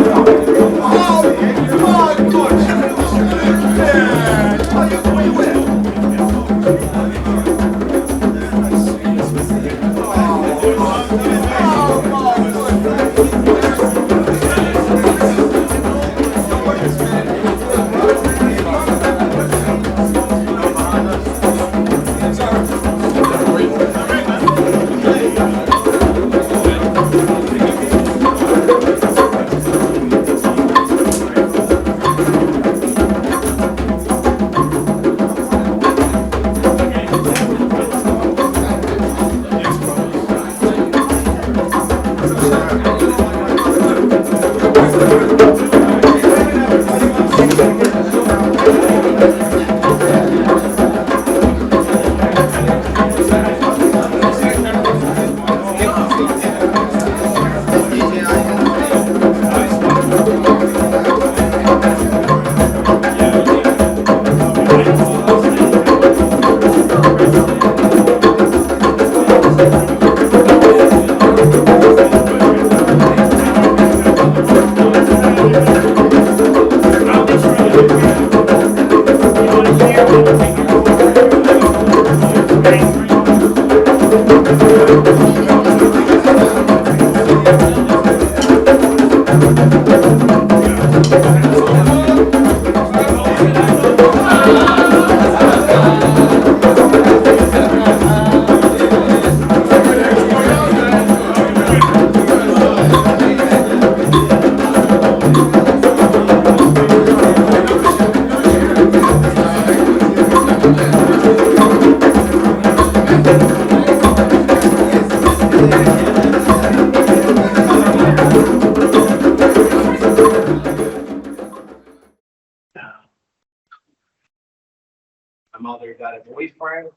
mother got a boyfriend,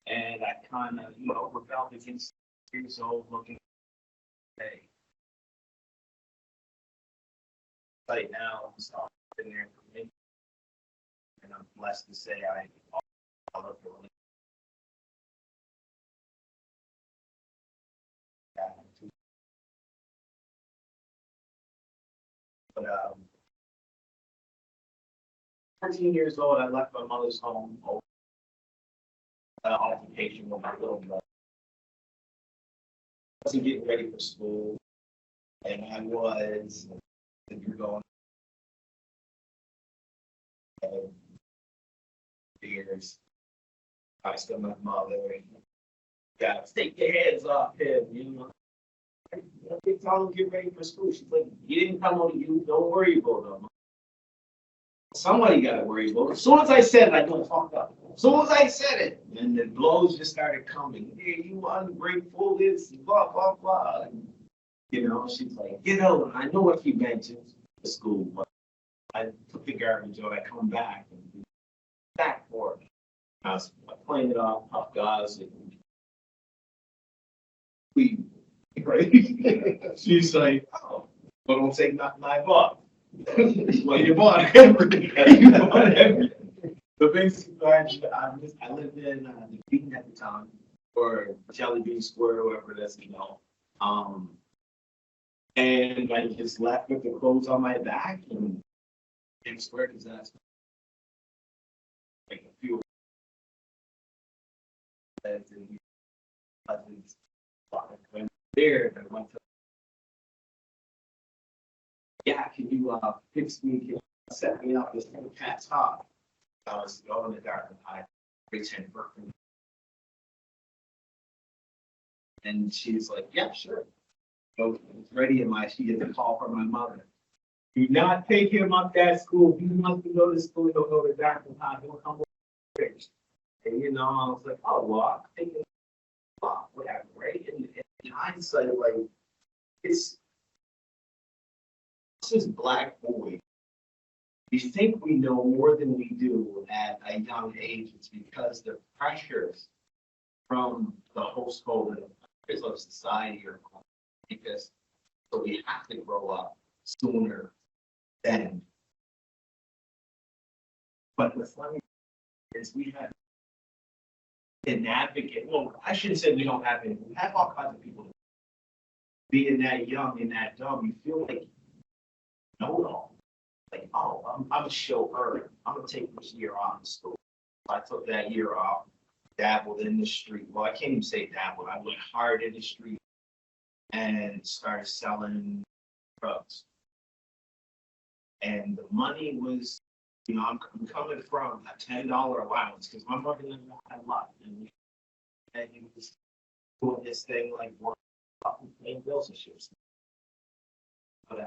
and I kind of, rebelled against years old looking. Hey, right now, it's all been there for me, and I'm blessed to say I love the relationship. But 14 years old, I left my mother's home over an altercation with my little brother. I wasn't getting ready for school, and I was, and you're going, years. I still my mother, and gotta take your hands off him. Every time get ready for school, she's like, you didn't come on you, don't worry about them. Somebody got to worry about it. As soon as I said it, I don't fuck up. As soon as I said it, and the blows just started coming. Hey, you ungrateful, this, blah, blah, blah. And, she's like, I know what you mentioned to school, but I took the garbage out, I come back and back for it. I was playing it off, tough guys, and we, right? She's like, oh, well, don't say nothing I bought. Well, you bought everything. You bought everything. The basic I lived in the Beacon at the time, or Jelly Bean Square, whoever it is, and I just left with the clothes on my back and in Square because that's like a few. And when there, I went to. Yeah, can you fix me? Can you set me up this cat's top? I was going in the dark and I pretend working. And she's like, yeah, sure. So it's ready in she gets a call from my mother. Do not take him up that school. He must go to school, he'll go to dark and hot, he'll come over. And I was like, oh well, I'll take him off, whatever, right? And in hindsight, like it's this black boy. We think we know more than we do at a young age. It's because the pressures from the household and the pressures of society are because so we have to grow up sooner than. But the funny is we have an advocate. Well, I shouldn't say we don't have it. We have all kinds of people. Being that young and that dumb, you feel like know it all. Like, oh, I'm gonna show her. I'm gonna take this year off of school. I took that year off, dabbled in the street. Well, I can't even say dabbled. I went hard in the street and started selling drugs. And the money was, I'm coming from a $10 allowance because my mother never had a lot. And he was doing this thing like working paying bills and shit. But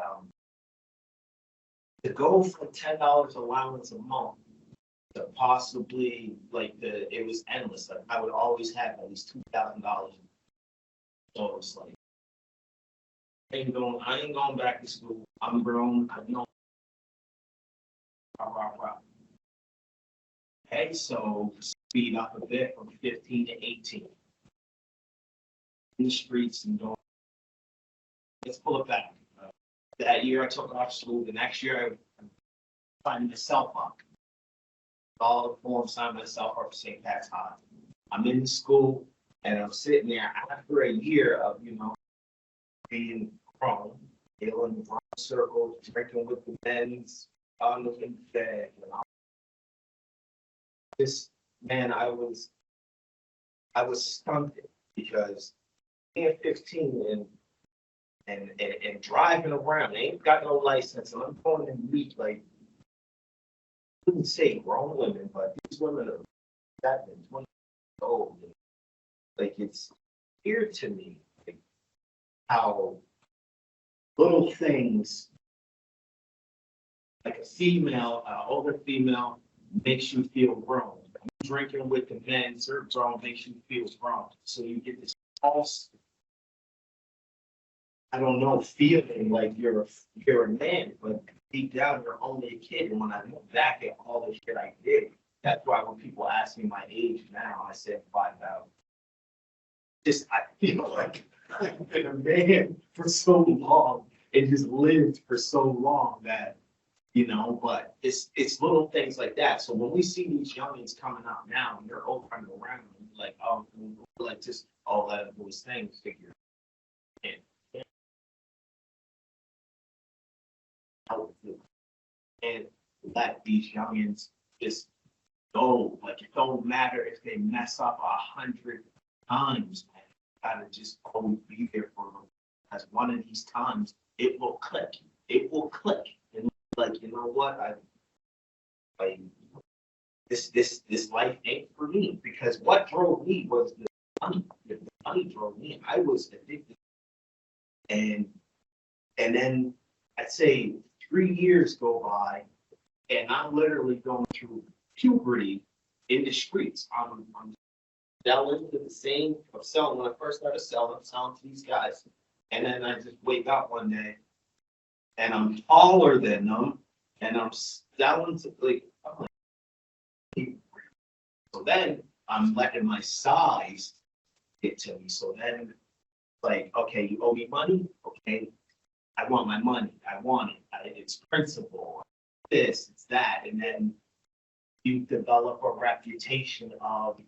to go from $10 allowance a month to possibly it was endless. Like I would always have at least $2,000. So it was like I ain't going back to school. I'm grown. I know. Okay, so speed up a bit from 15 to 18. In the streets and going. Let's pull it back. That year I took off school. The next year I signed myself up. All the forms signed myself up for St. Pat's High. I'm in school and I'm sitting there after a year of, being grown, dealing with wrong circles, drinking with the men's, looking fed. This man, I was stunted because being 15 and driving around. They ain't got no license, and I'm going in meet like I wouldn't say grown women, but these women are 20 years old. Like it's clear to me how little things like a female, older female, makes you feel grown. Drinking with the men, certain song makes you feel grown. So you get this false, I don't know, feeling like you're a man, but deep down you're only a kid. And when I look back at all the shit I did, That's why when people ask me my age now, I say 5,000. Just, I feel like I've been a man for so long and just lived for so long that, but it's little things like that. So when we see these youngins coming out now and they're all running around, like, oh, like just all that those things figure. And let these youngins just go. Like, it don't matter if they mess up 100 times, man. You gotta just always be there for them. As one of these times, it will click. It will click. And like, you know what? This life ain't for me, because what drove me was the money. The money drove me. I was addicted. And then I'd say 3 years go by, and I'm literally going through puberty in the streets. I'm selling to the same, I'm selling, when I first started selling, I'm selling to these guys. And then I just wake up one day and I'm taller than them and I'm selling to I'm like, so then I'm letting my size get to me. So then like, okay, you owe me money? Okay, I want my money. I want it. It's principle. This, it's that. And then you develop a reputation of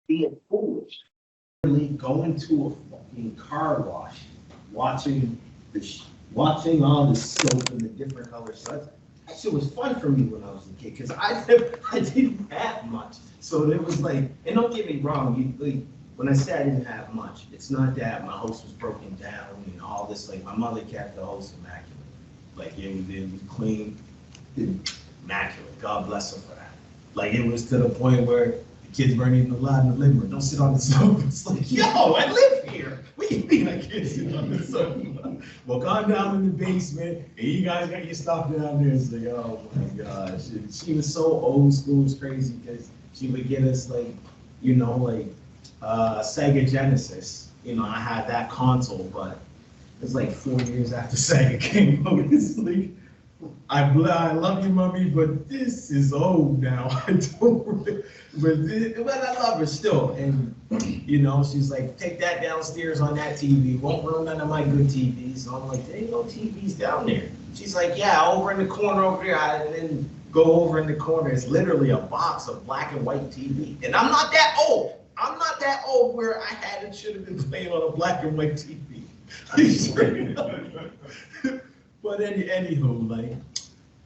being foolish. Really going to a fucking car wash, watching all the soap and the different color suds. That shit was fun for me when I was a kid, because I didn't have much. So it was like, and don't get me wrong, when I say I didn't have much, it's not that my house was broken down and all this. Like, my mother kept the house immaculate. Like, it was clean, immaculate. God bless her for that. Like, it was to the point where the kids weren't even allowed in the living room. Don't sit on the sofa. It's like, yo, I live here. What do you mean I can't sit on the sofa? Well, come down in the basement, and you guys got your stuff down there. It's like, oh my gosh. She was so old school, it's crazy, because she would get us Sega Genesis. I had that console, but it's like 4 years after Sega came out. It's like, I love you, mommy, but this is old now. I don't, but I love her still. And, she's like, take that downstairs on that TV. Won't ruin none of my good TVs. So I'm like, there ain't no TVs down there. She's like, yeah, over in the corner over here. And then go over in the corner. It's literally a box of black and white TV. And I'm not that old. I'm not that old where I should have been playing on a black and white TV. But anywho,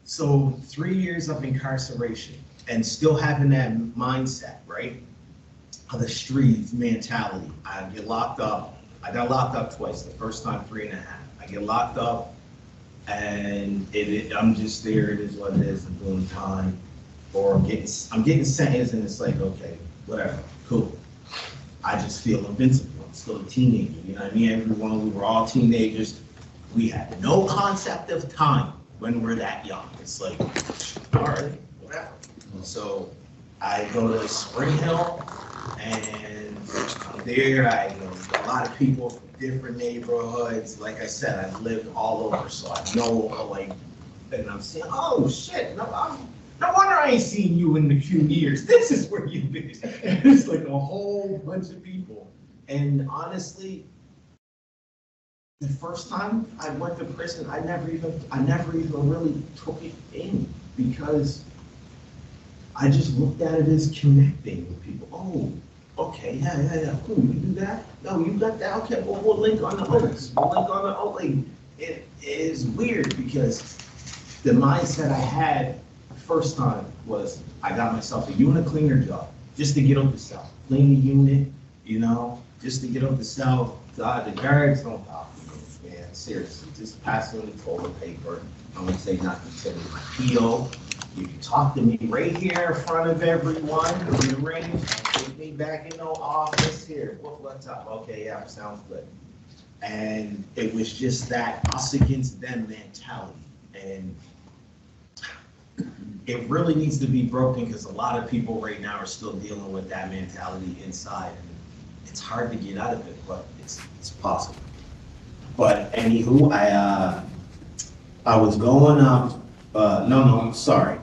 so 3 years of incarceration and still having that mindset, right? Of the streets mentality. I get locked up. I got locked up twice. The first time 3.5. I get locked up, and I'm just there. It is what it is. I'm doing time, or I'm getting sentenced, and it's like, okay, whatever, cool. I just feel invincible. I'm still a teenager. You know what I mean? We were all teenagers. We had no concept of time when we're that young. It's like, all right, whatever. So I go to Spring Hill, and I'm there. I know a lot of people from different neighborhoods. Like I said, I've lived all over, so I know, and I'm saying, oh shit, no wonder I ain't seen you in a few years. This is where you've been. And it's like a whole bunch of people. And honestly, the first time I went to prison, I never even really took it in, because I just looked at it as connecting with people. Oh, okay, yeah, cool, you do that? No, you got that? Okay, well, we'll link on the oats. It is weird, because the mindset I had the first time was I got myself a unit cleaner job just to get up the cell. Clean the unit, just to get up the cell. The guards don't talk to me, man, seriously. Just pass them the toilet paper. I'm gonna say not to tell me my PO. You can talk to me right here in front of everyone. You arrange, take me back in the office here. What's up? Okay, yeah, sounds good. And it was just that us against them mentality. And it really needs to be broken, because a lot of people right now are still dealing with that mentality inside. And it's hard to get out of it, but it's possible. But anywho, I was going up. Sorry.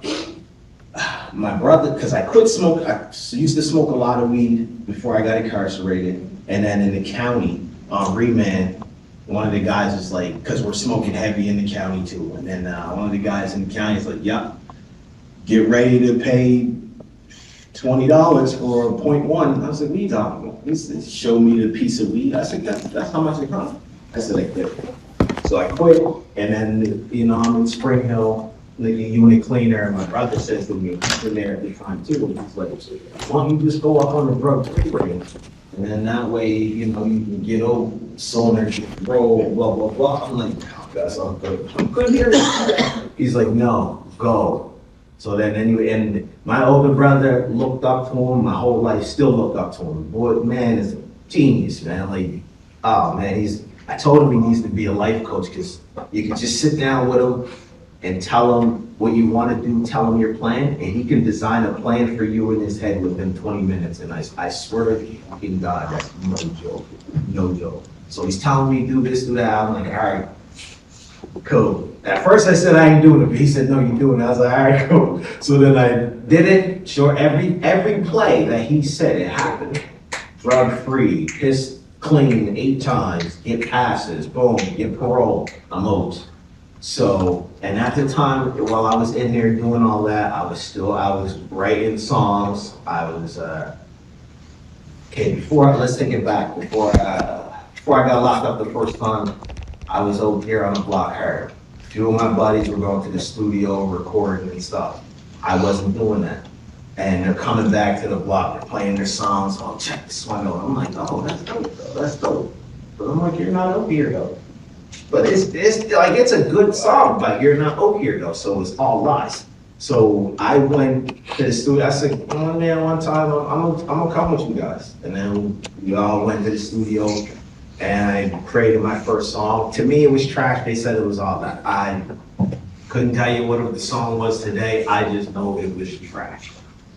my brother, because I quit smoking, I used to smoke a lot of weed before I got incarcerated. And then in the county, on remand, one of the guys was like, because we're smoking heavy in the county too. And then one of the guys in the county is like, yep, get ready to pay $20 for a .1. I was like, what are you talking about? He said, show me the piece of weed. I said, that's how much it cost. I said, I quit. So I quit, and then, you know, I'm in Spring Hill, like a unit cleaner, and my brother says to me, he's in there at the time too, and he's like, why don't you just go up on the drug program? And then that way, you know, you can get over, sonar, roll, blah, blah, blah. I'm like, oh, that's all good. I'm good here. He's like, no, go. So then anyway, and my older brother looked up to him, my whole life still looked up to him. Boy, man is a genius, man. Like, oh man, I told him he needs to be a life coach, because you can just sit down with him and tell him what you want to do, tell him your plan, and he can design a plan for you in his head within 20 minutes. And I swear to fucking God, that's no joke, no joke. So he's telling me do this, do that. I'm like, all right, cool. At first I said I ain't doing it, but he said, no, you're doing it. I was like, all right, cool. So then I did it. Sure, every play that he said, it happened. Drug free, piss clean 8 times, get passes, boom, get parole, I'm out. So, and at the time, while I was in there doing all that, I was writing songs. I was, let's take it back. Before I got locked up the first time, I was over here on the block hard. A few of my buddies were going to the studio, recording and stuff. I wasn't doing that. And they're coming back to the block, they're playing their songs. Oh, check this one out. I'm like, oh, that's dope, though. That's dope. But I'm like, you're not up here, though. But it's a good song, but you're not up here, though. So it's all lies. So I went to the studio. I said, oh, man, one time I'm gonna come with you guys. And then we all went to the studio, and I created my first song. To me, it was trash. They said it was all that. I couldn't tell you what the song was today. I just know it was trash.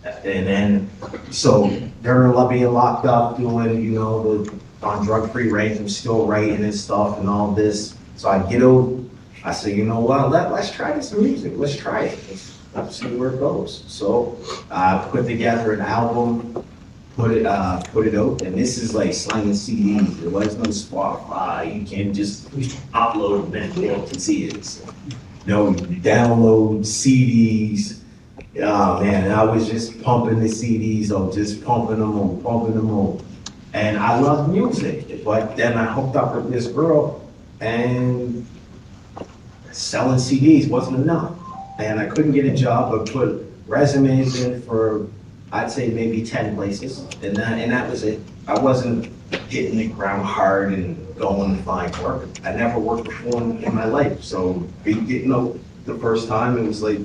And then, so during being locked up, doing, you know, on drug-free range, I'm still writing and stuff and all this. So I get out, I say, you know what, let's try this music, let's try it. Let's see where it goes. So I put together an album, put it out, and this is like slanging CDs. There was no Spotify, you can't just upload them to see it. So, no, download CDs. Oh man, I was just pumping the CDs up, just pumping them on. And I love music, but then I hooked up with this girl, and selling CDs wasn't enough. And I couldn't get a job, but put resumes in for, I'd say maybe 10 places, and that was it. I wasn't hitting the ground hard and going to find work. I never worked before in my life, so getting out the first time, it was like,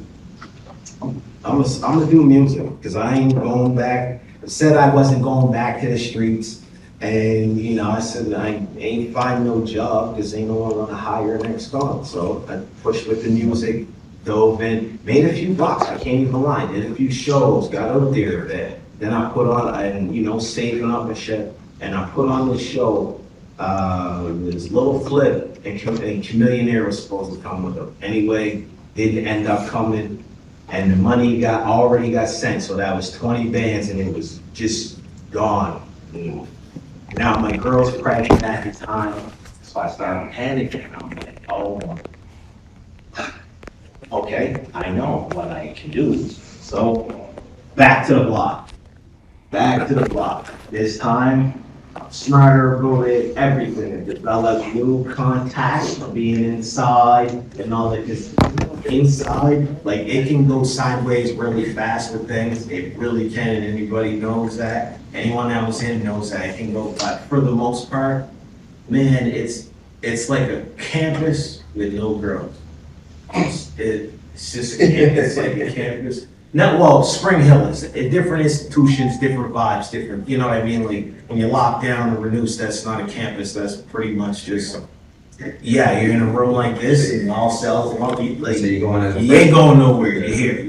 I'm gonna do music, because I ain't going back. I said I wasn't going back to the streets, and you know, I said I ain't find no job because ain't no one gonna hire next con. So I pushed with the music, dove in, made a few bucks. I can't even lie. Did a few shows, got out there. Then I put on, and you know, saving up and shit, and I put on this show. This little flip, and Chameleonaire was supposed to come with them. Anyway, didn't end up coming. And the money already got sent, so that was 20 bands, and it was just gone. Now my girl's pregnant at the time, so I started panicking. I'm like, oh, okay, I know what I can do. So back to the block. This time, I'm smarter about it, everything. Develop new contacts, being inside and all that. Just inside, like it can go sideways really fast with things. It really can, and anybody knows that. Anyone that was in knows that it can go, but for the most part, man, it's like a campus with no girls. It's just a campus, like a campus. No, well, Spring Hill is different institutions, different vibes, different, you know what I mean? Like when you lock down and reduce, that's not a campus, that's pretty much just, yeah, you're in a room like this and all cells, like, so you ain't going nowhere, you're here.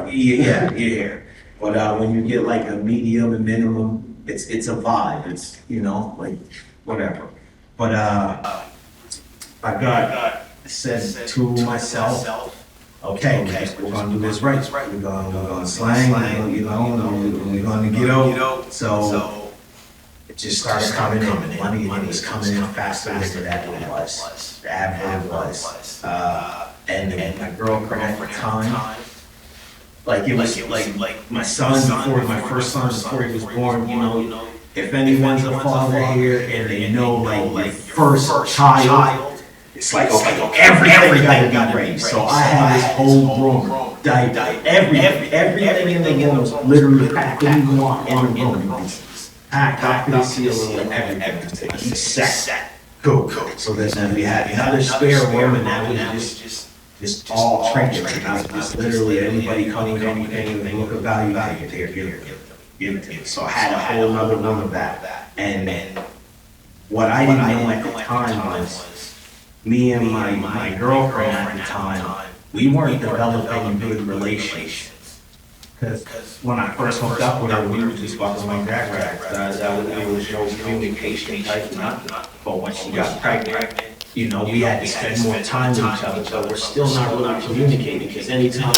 Yeah, you're here. But when you get like a medium and minimum, it's a vibe, it's, you know, like, whatever. But I said to myself, okay, we're gonna do this right. We're gonna slang, we're gonna get out. So it just started coming in. Money was coming in faster than that it was. Ever was. And then my girlfriend at the time, like it was like my son before, my first son before he was born, if anyone's a father here and they know like your first child, it's like, okay, everything gotta be ready. So I had this whole room, everything in the room was literally packed in the room. Packed up to the ceiling and everything. He sat. Cool. So then we had another spare room and that was just all trinkets. And I was just literally anybody coming in, anything, they look at value, give it to me. So I had a whole other room of that. And what I didn't know at the time was me and my girlfriend at the time, we weren't developing good relations. Because when I first hooked up with her, we were just fucking like that. There was no communication type, nothing. But when she got pregnant, we had to spend more time with each other, but we're still not really communicating. Because anytime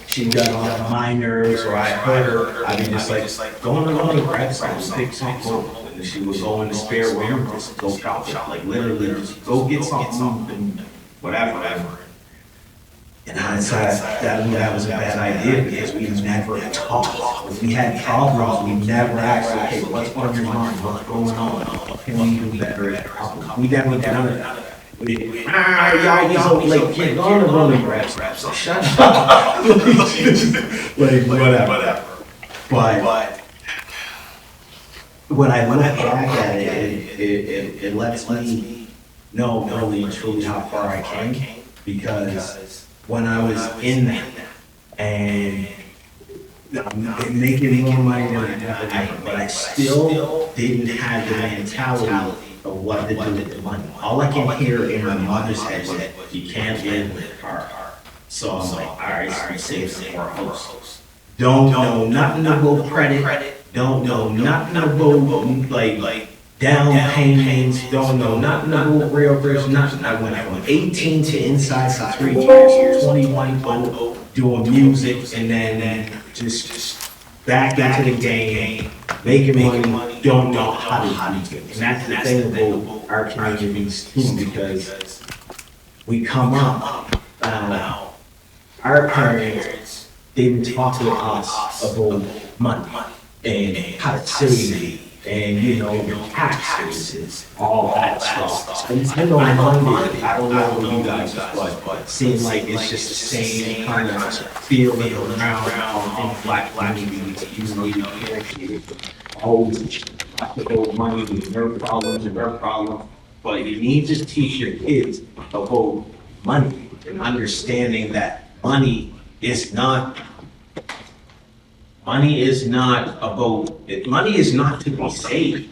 she got on my nerves or I hurt her, I'd be just like, go and grab something, pick something up. And she would go in the spare room, just go shop it. Like literally, just go get something and whatever. And I decided that was a bad idea because we never talked. When we had problems, we never asked, okay, what's on your mind? What's going on? What can we do better at problems? We never done that. Y'all like, kid, go on the road and grab some. Shut up. Like, whatever. But when I look back at it lets me know really and truly how far I came because when I was in that and making more money than I ever made, but I still didn't have the mentality of what to do with the money. All I can hear in my mother's head was, you can't live with her. So I'm like, all right, so I'm saving for a house. Don't know nothing about credit. Don't know nothing about like down payments. Don't know nothing about realtors. Nothing. I went from 18 to inside for 3 years, 21 doing music, and then just back into the game, making money. Don't know how to do it. And that's the thing about our communities too, because we come up. Our parents didn't talk to us about money and how to save and your taxes, all that stuff. And I know Monday, I don't know what you guys, but it seems like it's just the same kind of feeling around in black communities. You can't always talk about money and their problems, but you need to teach your kids about money and understanding that money is not to be saved.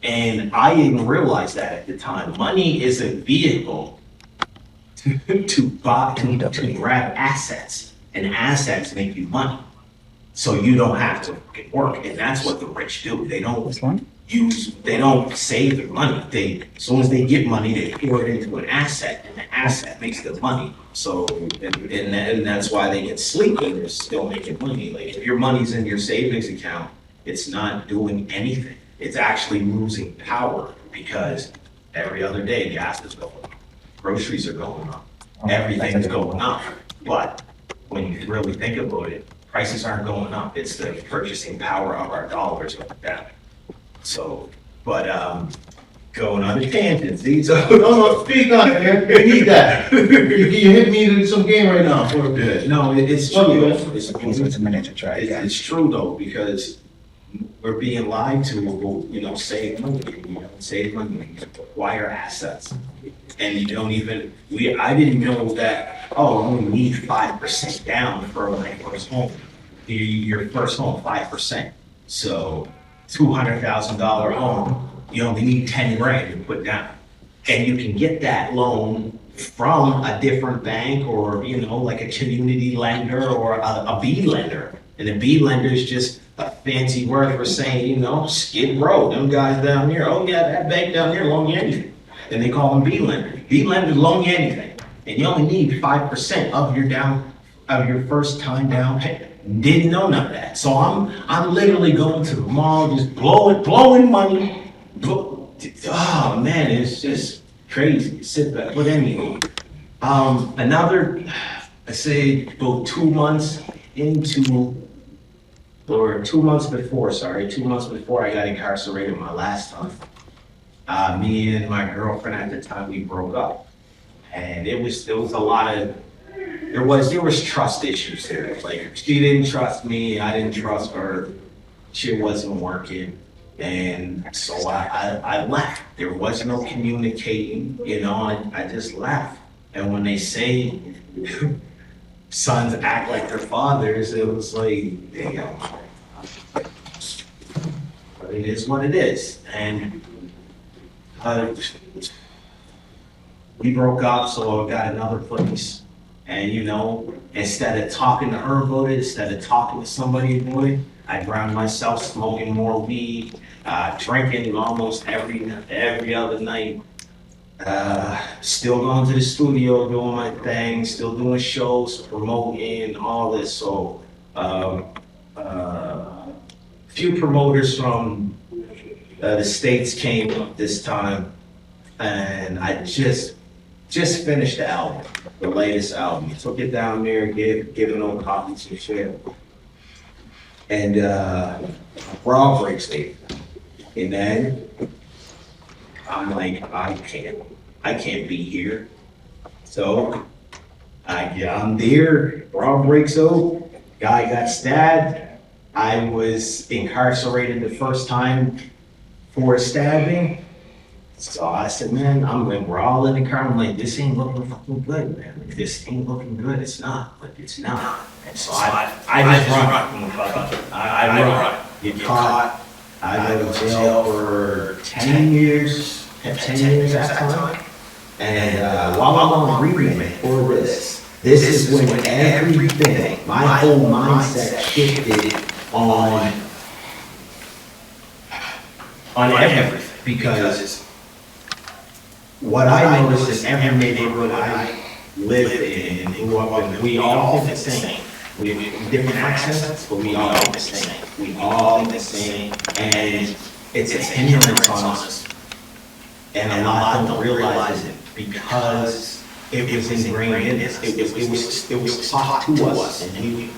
And I didn't realize that at the time. Money is a vehicle to grab assets, and assets make you money. So you don't have to work, and that's what the rich do. They don't save their money. As soon as they get money, they pour it into an asset, and the asset makes them money. So, and that's why they get sleepy, they're still making money. Like if your money's in your savings account, it's not doing anything. It's actually losing power because every other day gas is going up, groceries are going up, everything's going up. But when you really think about it, prices aren't going up. It's the purchasing power of our dollars going down. So, but going on the tangents. No, speak up, man. We need that. You hit me to some game right now. No, it's true. It's a minute to try. It's true though, because we're being lied to about, save money, acquire assets. And you don't even, I didn't know that, I only need 5% down for my first home. Your first home, 5%. So $200,000 home, you only need 10 grand to put down. And you can get that loan from a different bank or, like a community lender or a B lender. And a B lender is just a fancy word for saying, Skid Row, them guys down there, oh yeah, that bank down there loan you anything. And they call them B lenders. B lenders loan you anything. and you only need 5% of your first time down payment. Didn't know none of that. So I'm literally going to the mall, just blowing money. Oh man, it's just crazy. Sit back. But anyway, I say about 2 months into, or 2 months before, 2 months before I got incarcerated my last time. Me and my girlfriend at the time, we broke up. And there was a lot of, there was trust issues there. Like, she didn't trust me, I didn't trust her. She wasn't working. And so I left. There was no communicating, I just left. And when they say sons act like their fathers, it was like, damn. But it is what it is. And we broke up, so I got another place. And instead of talking to her about it, instead of talking to somebody about it, I drowned myself smoking more weed, drinking almost every other night. Still going to the studio, doing my thing, still doing shows, promoting, all this. So, few promoters from the States came up this time, and I just finished the album, the latest album. Took it down there, giving them copies and shit. And Raw breaks me. And then I'm like, I can't be here. So I'm there, Raw breaks out, guy got stabbed. I was incarcerated the first time for stabbing. So I said, man, we're all in the car. I'm like, this ain't looking fucking good, man. If this ain't looking good, it's not, but it's not. And so I just run. I run. Get caught. I go to jail for 10 years, 10 years that time. And while I'm on remand for this is when everything, my whole mindset shifted on everything. Because what I noticed is every neighborhood I lived in and grew up in, we all think the same. We have different accents, but we all think the same. We all think the same, and it's a hindrance on us. And a lot don't realize it because it was ingrained in us. It was taught to us, and you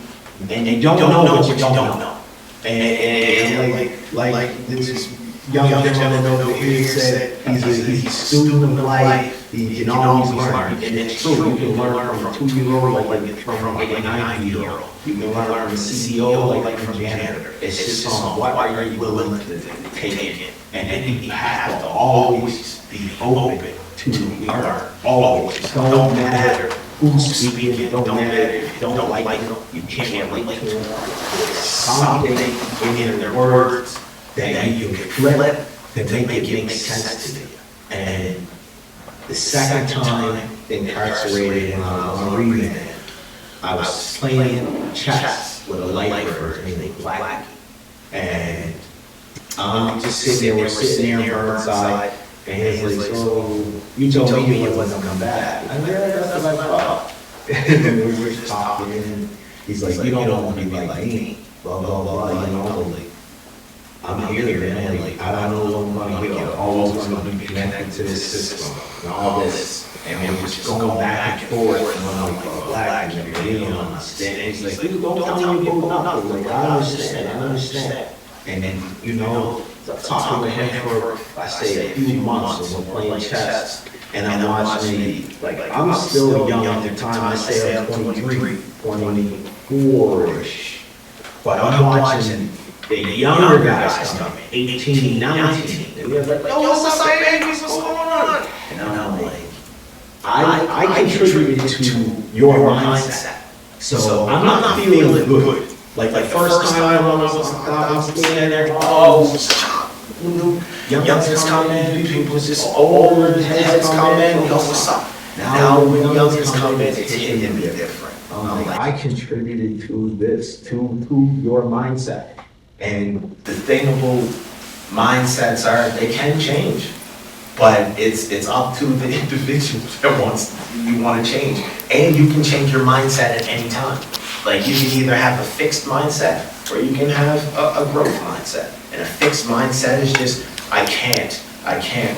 don't know what you don't know. And like this young gentleman over here said, he's a student of life. He can always learn, and it's true. You can learn from a 2-year-old like from a 9-year-old. You can learn from a CEO like from a janitor. It's just on what are you willing to take in, and you have to always be open to learn. Always. Don't matter who's speaking. Don't matter if you don't like them. You can't relate to them. There's something in their words that you can flip that make it make sense to you. And the second time incarcerated when I was on remand, I was playing chess with a lifer named Blackie. And I'm just sitting there, we're sitting there on Burnside, and he's like, so you told me you wasn't gonna come back. I said, yeah, that's what I thought. And we were just talking, and he's like, you don't want to be like me, blah, blah, blah, like, I'm here, man, like, I don't know what I'm gonna get, always gonna be connected to this system, and all this, and we're just going back and forth, and I'm like, Black, and you don't understand, and he's like, dude, don't tell me about nothing, like, I understand, and then, talking with him for, I say, a few months, and we're playing chess, and I'm watching, like, I'm still young at the time, I say I'm 23, 24-ish, but I'm watching the younger guys come in, 18, 19, and they're like, yo, what's up, baby, what's going on? And I'm like, I contributed to your mindset, so I'm not feeling good. Like the first time I was standing there, youngsters come in, people just older heads come in, what's up? Now when youngsters come in, it's hitting me different. I'm like, I contributed to this, to your mindset. And the thing about mindsets are, they can change. But it's up to the individual that you want to change. And you can change your mindset at any time. Like you can either have a fixed mindset or you can have a growth mindset. And a fixed mindset is just, I can't,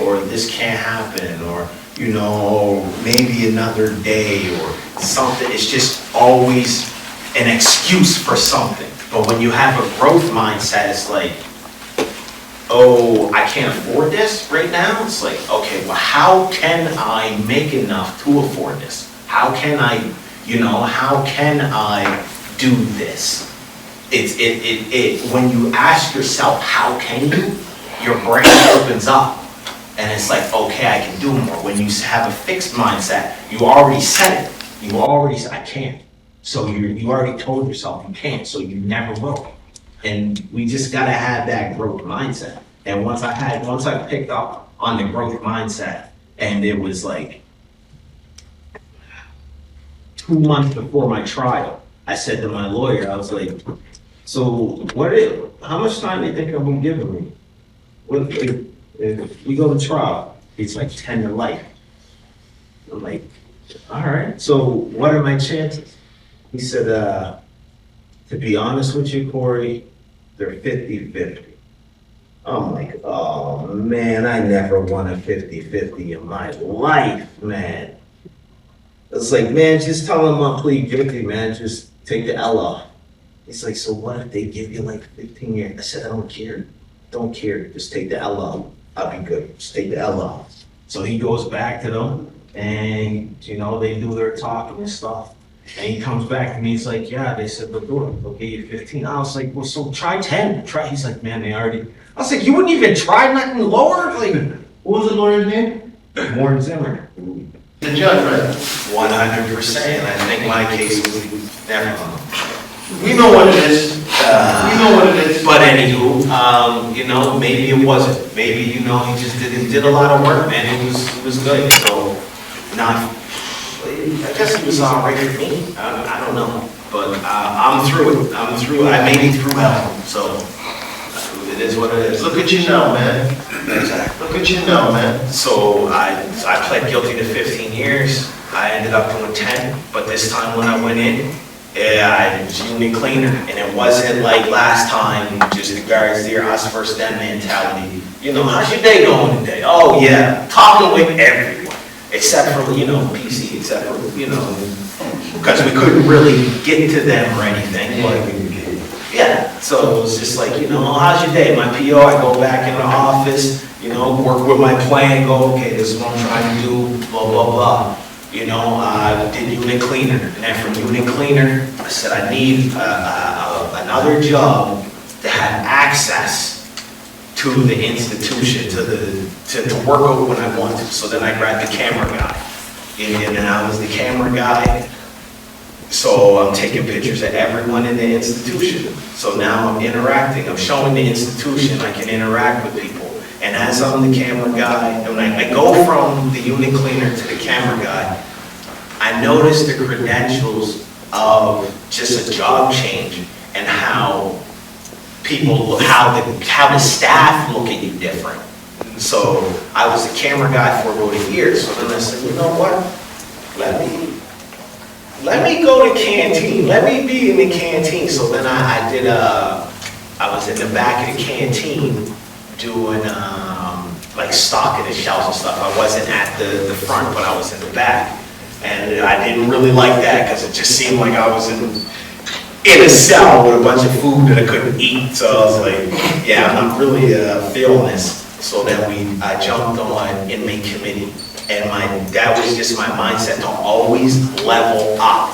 or this can't happen, or, you know, maybe another day or something. It's just always an excuse for something. But when you have a growth mindset, it's like, oh, I can't afford this right now. It's like, okay, well, how can I make enough to afford this? How can I, how can I do this? When you ask yourself, how can you, your brain opens up. And it's like, okay, I can do more. When you have a fixed mindset, you already said it. You already said, I can't. So you already told yourself you can't, so you never will. And we just gotta have that growth mindset. And once I picked up on the growth mindset, and it was like 2 months before my trial, I said to my lawyer, I was like, so how much time do you think I'm gonna give me? What if we go to trial? It's like 10 to life. I'm like, all right, so what are my chances? He said, to be honest with you, Corey, they're 50-50. I'm like, oh man, I never won a 50-50 in my life, man. It's like, man, just tell them I'll plead guilty, man. Just take the L off. He's like, so what if they give you like 15 years? I said, I don't care. Don't care. Just take the L off. I'll be good. Just take the L off. So he goes back to them and, they do their talking and stuff. And he comes back to me, he's like, yeah, they said, they'll give you 15. I was like, well, so try 10. He's like, man, they already. I was like, you wouldn't even try nothing lower? Like, What was the lawyer's name? Warren Zimmer. The judge, right? 100%. I think my case would never. We know what it is. We know what it is. But anywho, maybe it wasn't. Maybe, he just did a lot of work, man. It was good. So, I guess it was all right for me. I don't know. But I'm through it. I made it through hell. So, it is what it is. Look at you now, man. Exactly. Look at you now, man. So I pled guilty to 15 years. I ended up doing 10, but this time when I went in, I was unit cleaner, and it wasn't like last time, just the guards there, us first them mentality. How's your day going today? Oh yeah, talking with everyone, except for, PC, except for, because we couldn't really get to them or anything. Yeah, so it was just like, how's your day? My PO, I go back in the office, work with my plan, go, okay, this is what I'm trying to do, blah, blah, blah. I did unit cleaner, and then from unit cleaner, I said I need another job to have access to the institution, to work over when I want to. So then I grabbed the camera guy, and then I was the camera guy. So I'm taking pictures of everyone in the institution. So now I'm interacting. I'm showing the institution I can interact with people. And as I'm the camera guy, and when I go from the unit cleaner to the camera guy, I notice the credentials of just a job change and how people, how the staff look at you different. So I was the camera guy for about a year. So then I said, you know what? Let me go to canteen. Let me be in the canteen. So then I was in the back of the canteen doing like stocking the shelves and stuff. I wasn't at the front, but I was in the back. And I didn't really like that because it just seemed like I was in a cell with a bunch of food that I couldn't eat. So I was like, yeah, I'm not really feeling this. So then I jumped on inmate committee. And that was just my mindset to always level up.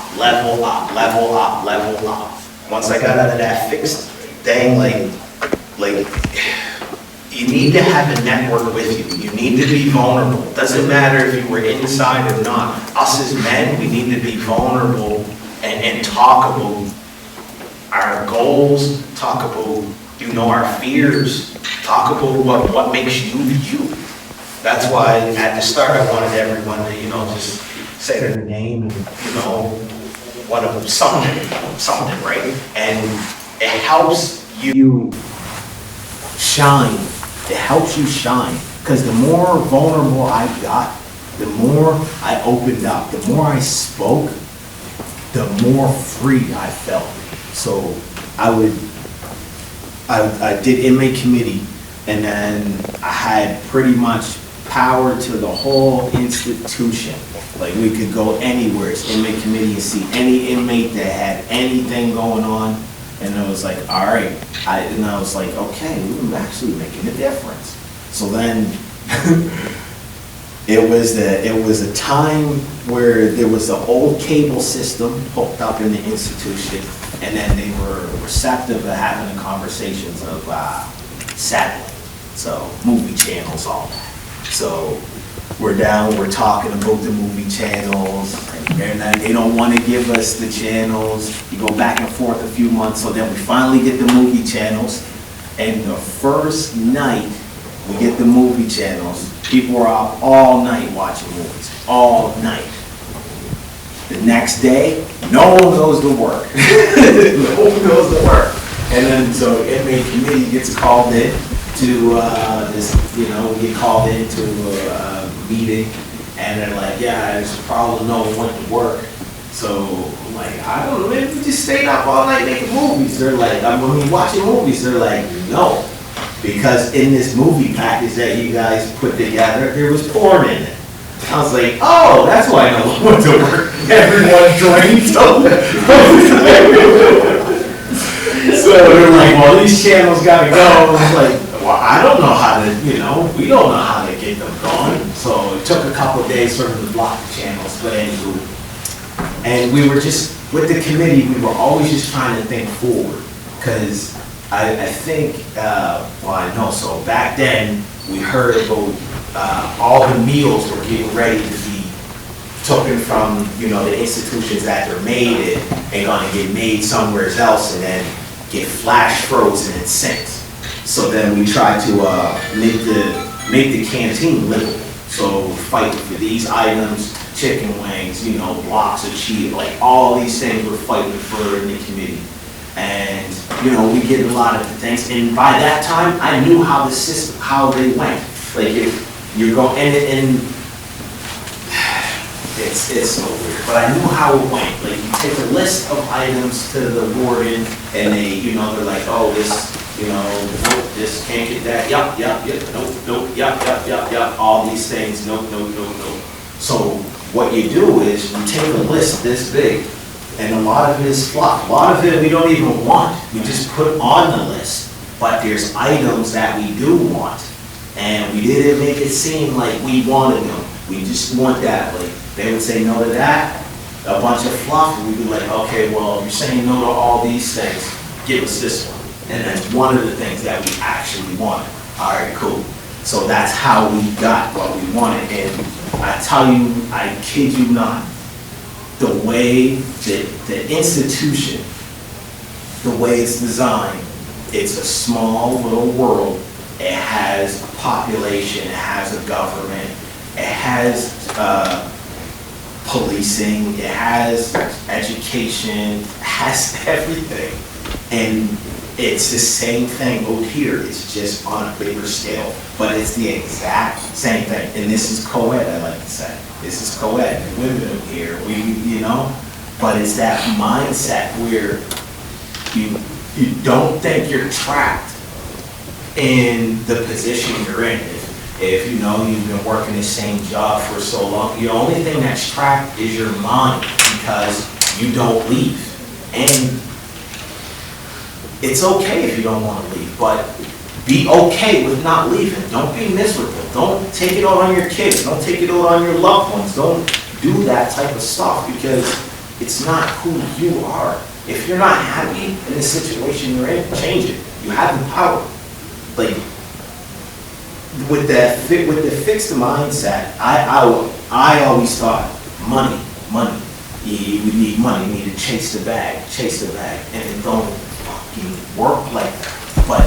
Once I got out of that fixed thing, like you need to have a network with you. You need to be vulnerable. It doesn't matter if you were inside or not. Us as men, we need to be vulnerable and talk about our goals, talk about, our fears, talk about what makes you you. That's why at the start I wanted everyone to, just say their name, something, right? And it helps you shine. It helps you shine Because the more vulnerable I got, the more I opened up, the more I spoke, the more free I felt. So I did inmate committee, and then I had pretty much power to the whole institution. Like, we could go anywhere, it's inmate committee, and see any inmate that had anything going on, and I was like, all right. And I was like, okay, we're actually making a difference. So then, it was a time where there was the old cable system hooked up in the institution, and then they were receptive to having the conversations of satellite, so movie channels, all that. So we're talking about the movie channels, and then they don't want to give us the channels. You go back and forth a few months, so then we finally get the movie channels, and the first night we get the movie channels, people are out all night watching movies, all night. The next day, no one goes to work. No one goes to work. And then, so inmate committee gets called in to we get called into a meeting, and they're like, yeah, there's a problem, no one went to work. So I'm like, I don't know, maybe we just stayed up all night making movies. They're like, watching movies. They're like, no. Because in this movie package that you guys put together, there was porn in it. I was like, oh, that's why no one went to work. Everyone drank. So they're like, well, these channels gotta go. I was like, well, I don't know how to, we don't know how to get them going. So it took a couple of days for them to block the channels, but anyway. And we were just, with the committee, we were always just trying to think forward. Because I think, so back then, we heard about all the meals were getting ready to be taken from, the institutions that they're made in, and gonna get made somewhere else and then get flash frozen and sent. So then we tried to make the canteen livable. So fight for these items, chicken wings, blocks of cheese, like all these things we're fighting for in the committee. And, we get a lot of the things. And by that time, I knew how the system, how they went. Like, if you're going, and it's so weird, but I knew how it went. Like, you take a list of items to the warden, and they, they're like, oh, this, nope, this can't get that, yup, nope, yup, all these things, nope. So what you do is you take a list this big, and a lot of it is fluff. A lot of it we don't even want. We just put on the list. But there's items that we do want. And we didn't make it seem like we wanted them. We just want that. Like, they would say no to that, a bunch of fluff, and we'd be like, okay, well, you're saying no to all these things, give us this one. And that's one of the things that we actually wanted. All right, cool. So that's how we got what we wanted. And I tell you, I kid you not, the way that the institution, the way it's designed, it's a small little world. It has a population, it has a government, it has policing, it has education, it has everything. And it's the same thing out here, it's just on a bigger scale, but it's the exact same thing. And this is co-ed, I like to say. This is co-ed, women here, but it's that mindset where you don't think you're trapped in the position you're in. If you've been working the same job for so long, the only thing that's trapped is your mind, because you don't leave. And it's okay if you don't want to leave, but be okay with not leaving. Don't be miserable. Don't take it out on your kids. Don't take it out on your loved ones. Don't do that type of stuff, because it's not who you are. If you're not happy in the situation you're in, change it. You have the power. Like, with the fixed mindset, I always thought money. You need money. You need to chase the bag, and it don't fucking work like that. But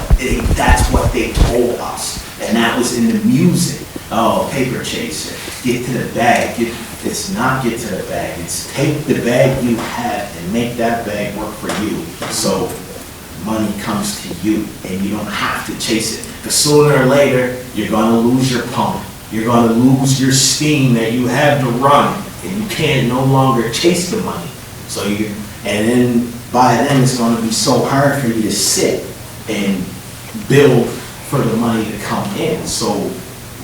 that's what they told us, and that was in the music. Oh, paper chaser, get to the bag. It's not get to the bag. It's take the bag you have and make that bag work for you. So money comes to you, and you don't have to chase it. the sooner or later, you're gonna lose your pump. You're gonna lose your steam that you have to run, and you can no longer chase the money. And then by then, it's gonna be so hard for you to sit and build for the money to come in. So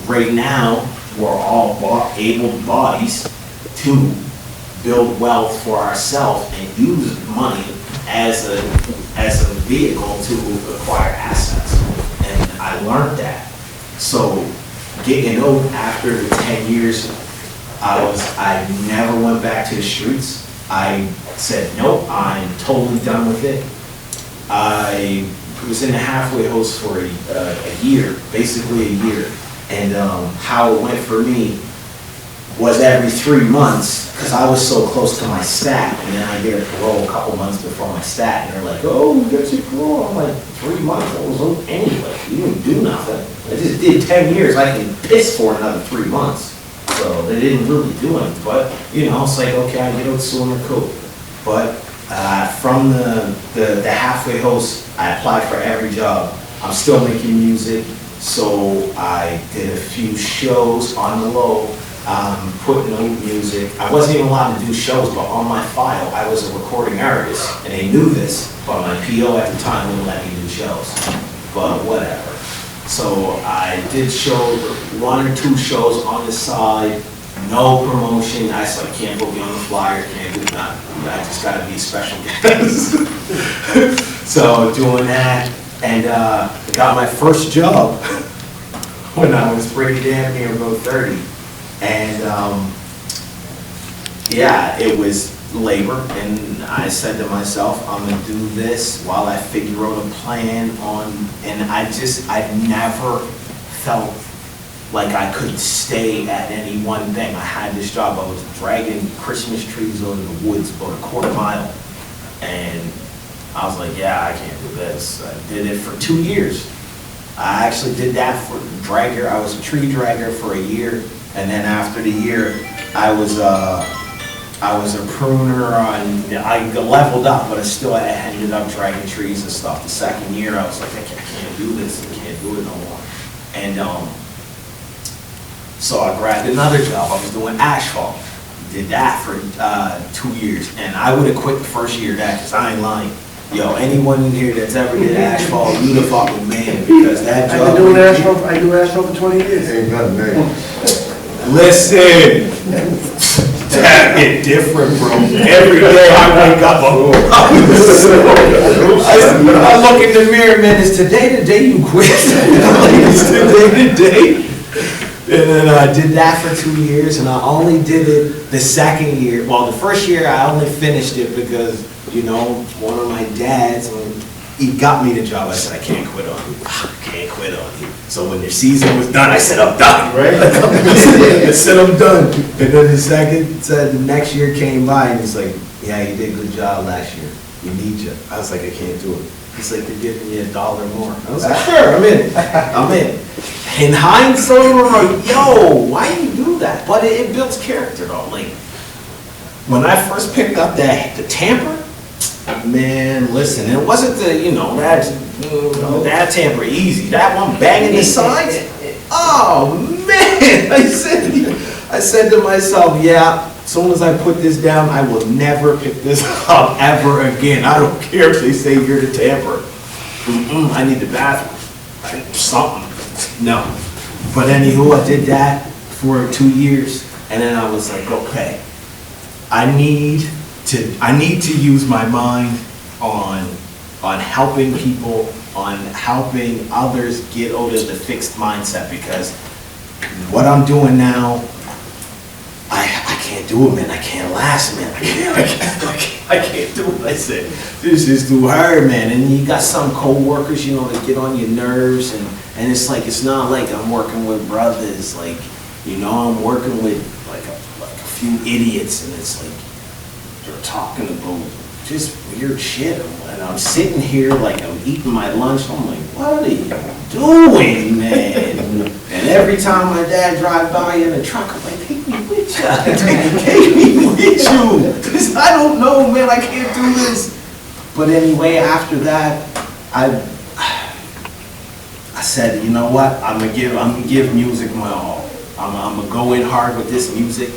right now, we're all able bodies to build wealth for ourselves and use money as a vehicle to acquire assets. And I learned that. So getting old after the 10 years, I never went back to the streets. I said, nope, I'm totally done with it. I was in the halfway house for a year, basically a year. And how it went for me was every 3 months, because I was so close to my stat, and then I get a parole a couple months before my stat, and they're like, oh, you got your parole. I'm like, 3 months, I was on anyway. You didn't do nothing. I just did 10 years. I can piss for another 3 months. So they didn't really do anything. But, you know, it's like, okay, I get out sooner, cool. But from the halfway house, I applied for every job. I'm still making music. So I did a few shows on the low, putting out music. I wasn't even allowed to do shows, but on my file, I was a recording artist, and they knew this, but my PO at the time wouldn't let me do shows, but whatever. So I did show 1 or 2 shows on the side, no promotion. I said, I can't put me on the flyer, can't do that. I just gotta be a special guest. So doing that, and got my first job when I was pretty damn near about 30. And yeah, it was labor, and I said to myself, I'm gonna do this while I figure out a plan on, and I've never felt like I could stay at any one thing. I had this job, I was dragging Christmas trees over the woods about a quarter mile, and I was like, yeah, I can't do this. I did it for 2 years. I actually did that for dragger. I was a tree dragger for a year, and then after the year, I was a pruner. I leveled up, but I ended up dragging trees and stuff. The second year, I was like, I can't do this. I can't do it no more. And so I grabbed another job. I was doing asphalt. Did that for 2 years, and I would have quit the first year of that, because I ain't lying. Yo, anyone in here that's ever did asphalt, you the fucking man, because that job. I do asphalt for 20 years. Ain't nothing, man. Listen, that get different, bro. Every day I wake up, I look in the mirror, man, is today the day you quit? Is today the day? And then I did that for 2 years, and I only did it the second year. Well, the first year I only finished it because, you know, one of my dads, he got me the job. I said, I can't quit on you. I can't quit on you. So when the season was done, I said, I'm done, right? I said, I'm done. And then the next year came by, and he's like, yeah, you did a good job last year. We need you. I was like, I can't do it. He's like, they're giving me $1 more. I was like, sure, I'm in. I'm in. In hindsight, we're like, yo, why do you do that? But it builds character, though. Like, when I first picked up the tamper, man, listen, it wasn't that tamper easy. That one banging the sides. Oh man, I said to myself, yeah, as soon as I put this down, I will never pick this up ever again. I don't care if they say you're the tamper. I need the bathroom. Something. No. But anywho, I did that for 2 years, and then I was like, okay, I need to use my mind on helping people, on helping others get out of the fixed mindset, because what I'm doing now, I can't do it, man. I can't last, man. I can't do it. I said, this is too hard, man. And you got some co-workers, you know, that get on your nerves, and it's like, it's not like I'm working with brothers, like, you know, I'm working with like a few idiots, and it's like, they're talking about just weird shit, and I'm sitting here like I'm eating my lunch. I'm like, what are you doing, man? And every time my dad drives by in the truck, I'm like, take me with you. Take me with you. Because I don't know, man, I can't do this. But anyway, after that, I said, you know what? I'm gonna give music my all. I'm gonna go in hard with this music.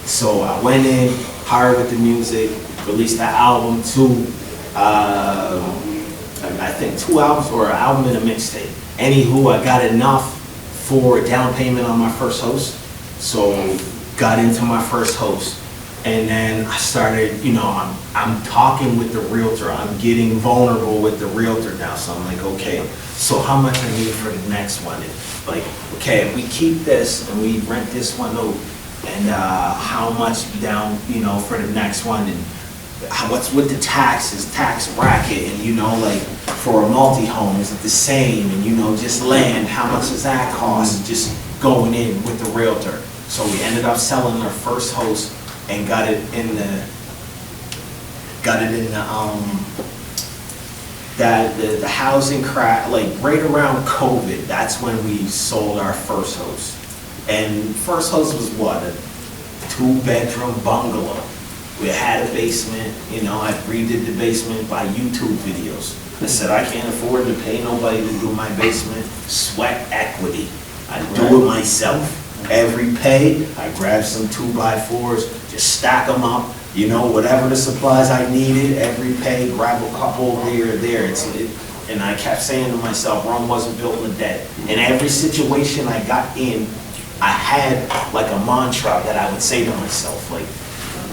So I went in hard with the music, released the album, I think 2 albums or an album and a mixtape. Anywho, I got enough for a down payment on my first house. So got into my first house. And then I started, you know, I'm talking with the realtor. I'm getting vulnerable with the realtor now. So I'm like, okay, so how much I need for the next one? And like, okay, if we keep this and we rent this one out, and how much down, you know, for the next one, and what's with the taxes, tax bracket, and you know, like for a multi-home, is it the same? And you know, just land, how much does that cost? Just going in with the realtor. So we ended up selling our first house and got it in the the housing crash, like right around COVID. That's when we sold our first house. And first house was what, a 2-bedroom bungalow. We had a basement, you know, I redid the basement by YouTube videos. I said, I can't afford to pay nobody to do my basement. Sweat equity. I do it myself. Every pay, I grab some 2x4s, just stack them up, you know, whatever the supplies I needed, every pay, grab a couple here or there. And I kept saying to myself, Rome wasn't built in a day. In every situation I got in, I had like a mantra that I would say to myself, like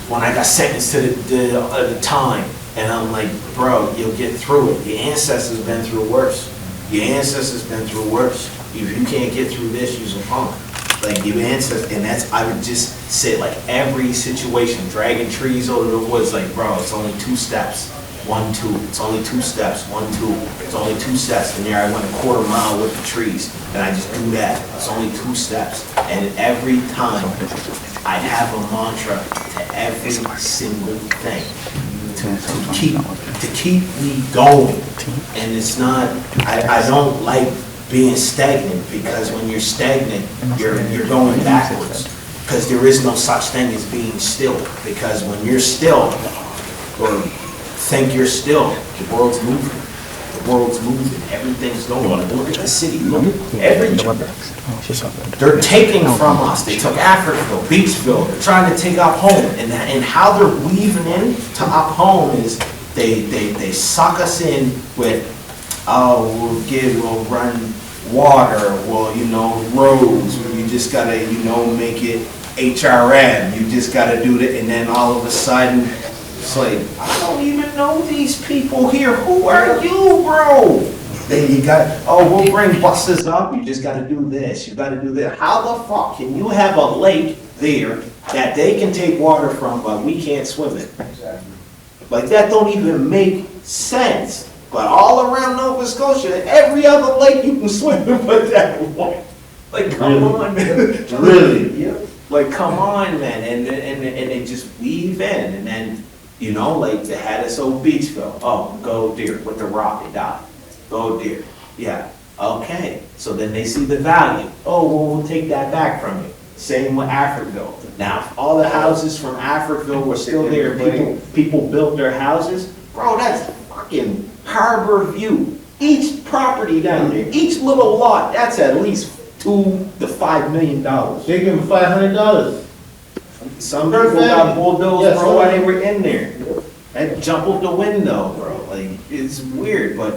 when I got sentenced to the time, and I'm like, bro, you'll get through it. Your ancestors been through worse. Your ancestors been through worse. If you can't get through this, you's a punk. Like your ancestors, and that's, I would just say like every situation, dragging trees over the woods, like bro, it's only 2 steps. 1, 2, it's only 2 steps, 1, 2, it's only 2 steps. And there I went a quarter mile with the trees, and I just do that. It's only 2 steps. And every time I have a mantra to every single thing to keep me going. And it's not, I don't like being stagnant, because when you're stagnant, you're going backwards. Because there is no such thing as being still. Because when you're still, or think you're still, the world's moving. The world's moving. Everything's going. Look at the city. Look at everything. They're taking from us. They took Africville, Beachville. They're trying to take up home. And how they're weaving in to up home is they suck us in with, oh, we'll run water, well, you know, roads. You just gotta, you know, make it HRM. You just gotta do that. And then all of a sudden, it's like, I don't even know these people here. Who are you, bro? Then you got, oh, we'll bring buses up. You just got to do this. You got to do that. How the fuck can you have a lake there that they can take water from, but we can't swim in? Exactly. Like that don't even make sense. But all around Nova Scotia, every other lake you can swim in, but that one. Like, come on, man. Really? Yeah. Like, come on, man. And they just weave in, and then, you know, like they had us old Beachville. Oh, go deer with the rocket dot. Go deer. Yeah. Okay. So then they see the value. Oh, well, we'll take that back from you. Same with Africville. Now, if all the houses from Africville were still there, people built their houses, bro, that's fucking Harbor View. Each property down there, each little lot, that's at least $2 to $5 million. They give them $500. Some people got bulldozed, bro, while they were in there. And jump out the window, bro. Like, it's weird, but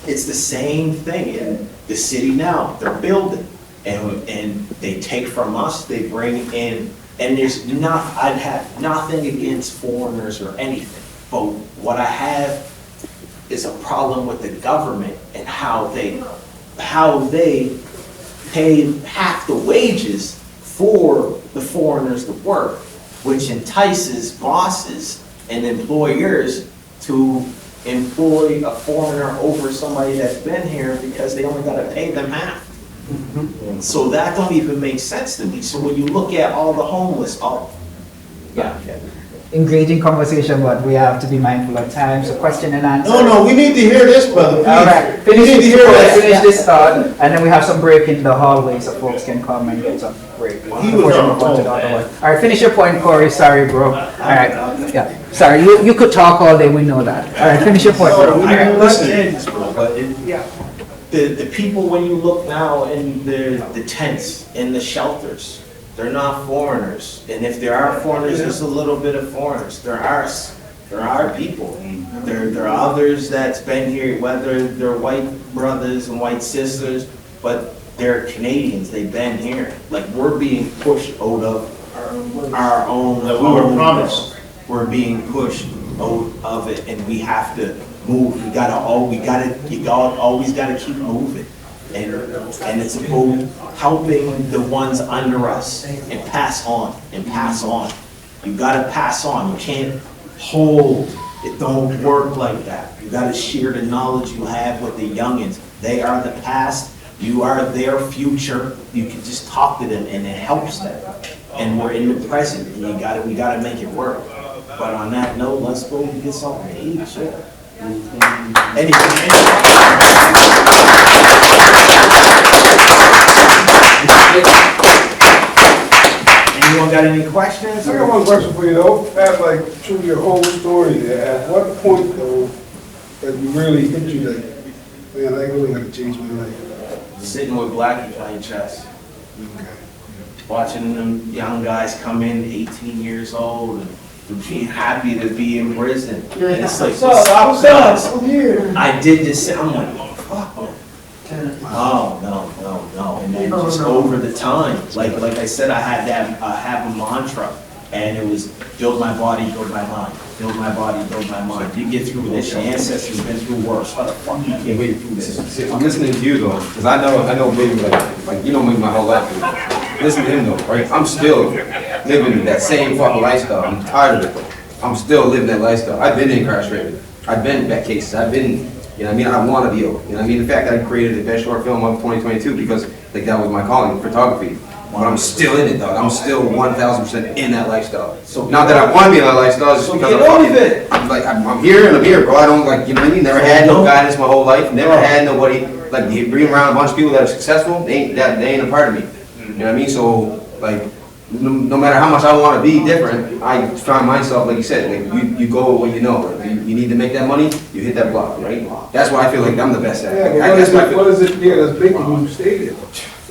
it's the same thing in the city now. They're building, and they take from us, they bring in, and there's not, I'd have nothing against foreigners or anything, but what I have is a problem with the government and how they pay half the wages for the foreigners to work, which entices bosses and employers to employ a foreigner over somebody that's been here because they only got to pay them half. Mm-hmm. So that don't even make sense to me. So when you look at all the homeless, engaging conversation, but we have to be mindful of time. So question and answer. No, we need to hear this, brother. Please. All right, finish this thought, and then we have some break in the hallway so folks can come and get some break. All right, finish your point, Corey. Sorry, bro. All right, yeah. Sorry, you could talk all day. We know that. All right, finish your point, bro. I understand this, bro, but the people, when you look now in the tents, in the shelters, they're not foreigners. And if there are foreigners, there's a little bit of foreigners. There are people. There are others that's been here, whether they're white brothers and white sisters, but they're Canadians, they've been here. Like, we're being pushed out of our own. That we were promised. We're being pushed out of it, and we have to move. You always gotta keep moving. And it's about helping the ones under us and pass on. You gotta pass on. You can't hold. It don't work like that. You gotta share the knowledge you have with the youngins. They are the past. You are their future. You can just talk to them and it helps them. And we're in the present and we gotta make it work. But on that note, let's go and get something to eat. Sure. Anyone got any questions? I got one question for you though. At like through your whole story there, at what point though that you really hit you that, man, I really gotta change my life? Sitting with Blackie playing chess. Watching them young guys come in, 18 years old, and being happy to be in prison. And it's like, what's up? I'm here. I did this, I'm like, oh, fuck, man. Oh, no. And then just over the time, like I said, I have a mantra, and it was build my body, build my mind. Build my body, build my mind. You get through this, your ancestors been through worse. How the fuck you can't get through this? I'm listening to you though, because I know maybe like you know me my whole life. Listen to him though, right? I'm still living that same fucking lifestyle. I'm tired of it though. I'm still living that lifestyle. I've been incarcerated. I've been in back cases. I've been, you know what I mean? I want to be able, you know what I mean? The fact that I created the best short film of 2022 because like that was my calling, photography. But I'm still in it, dog. I'm still 1,000% in that lifestyle. So not that I want to be in that lifestyle, just because I'm here and I'm here, bro. I don't like, you know what I mean? Never had no guidance my whole life. Never had nobody like being around a bunch of people that are successful. They ain't a part of me. You know what I mean? So like, no matter how much I want to be different, I find myself, like you said, like you go with what you know. Like, you need to make that money, you hit that block, right? That's why I feel like I'm the best at it. Yeah, what is it here that's big when you stated?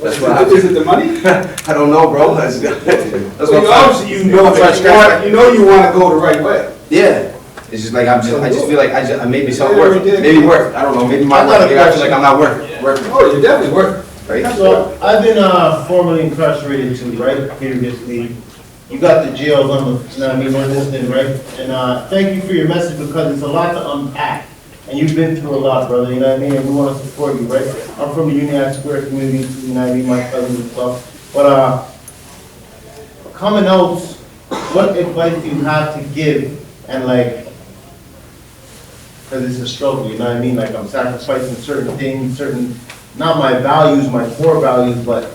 That's what is it the money? I don't know, bro. That's what obviously you know you want to go the right way. Yeah. It's just like I just feel like I made myself work. Maybe work. I don't know. Maybe my work. Maybe I feel like I'm not working. Oh, you're definitely working. Right? So I've been formerly incarcerated too, right? Previously. You got the jails on the, you know what I mean, on this thing, right? And thank you for your message because it's a lot to unpack. And you've been through a lot, brother, you know what I mean? And we want to support you, right? I'm from the Union Square community, you know what I mean, my cousins and stuff. But coming out, what advice do you have to give? And like, because it's a struggle, you know what I mean? Like I'm sacrificing certain things, not my values, my core values, but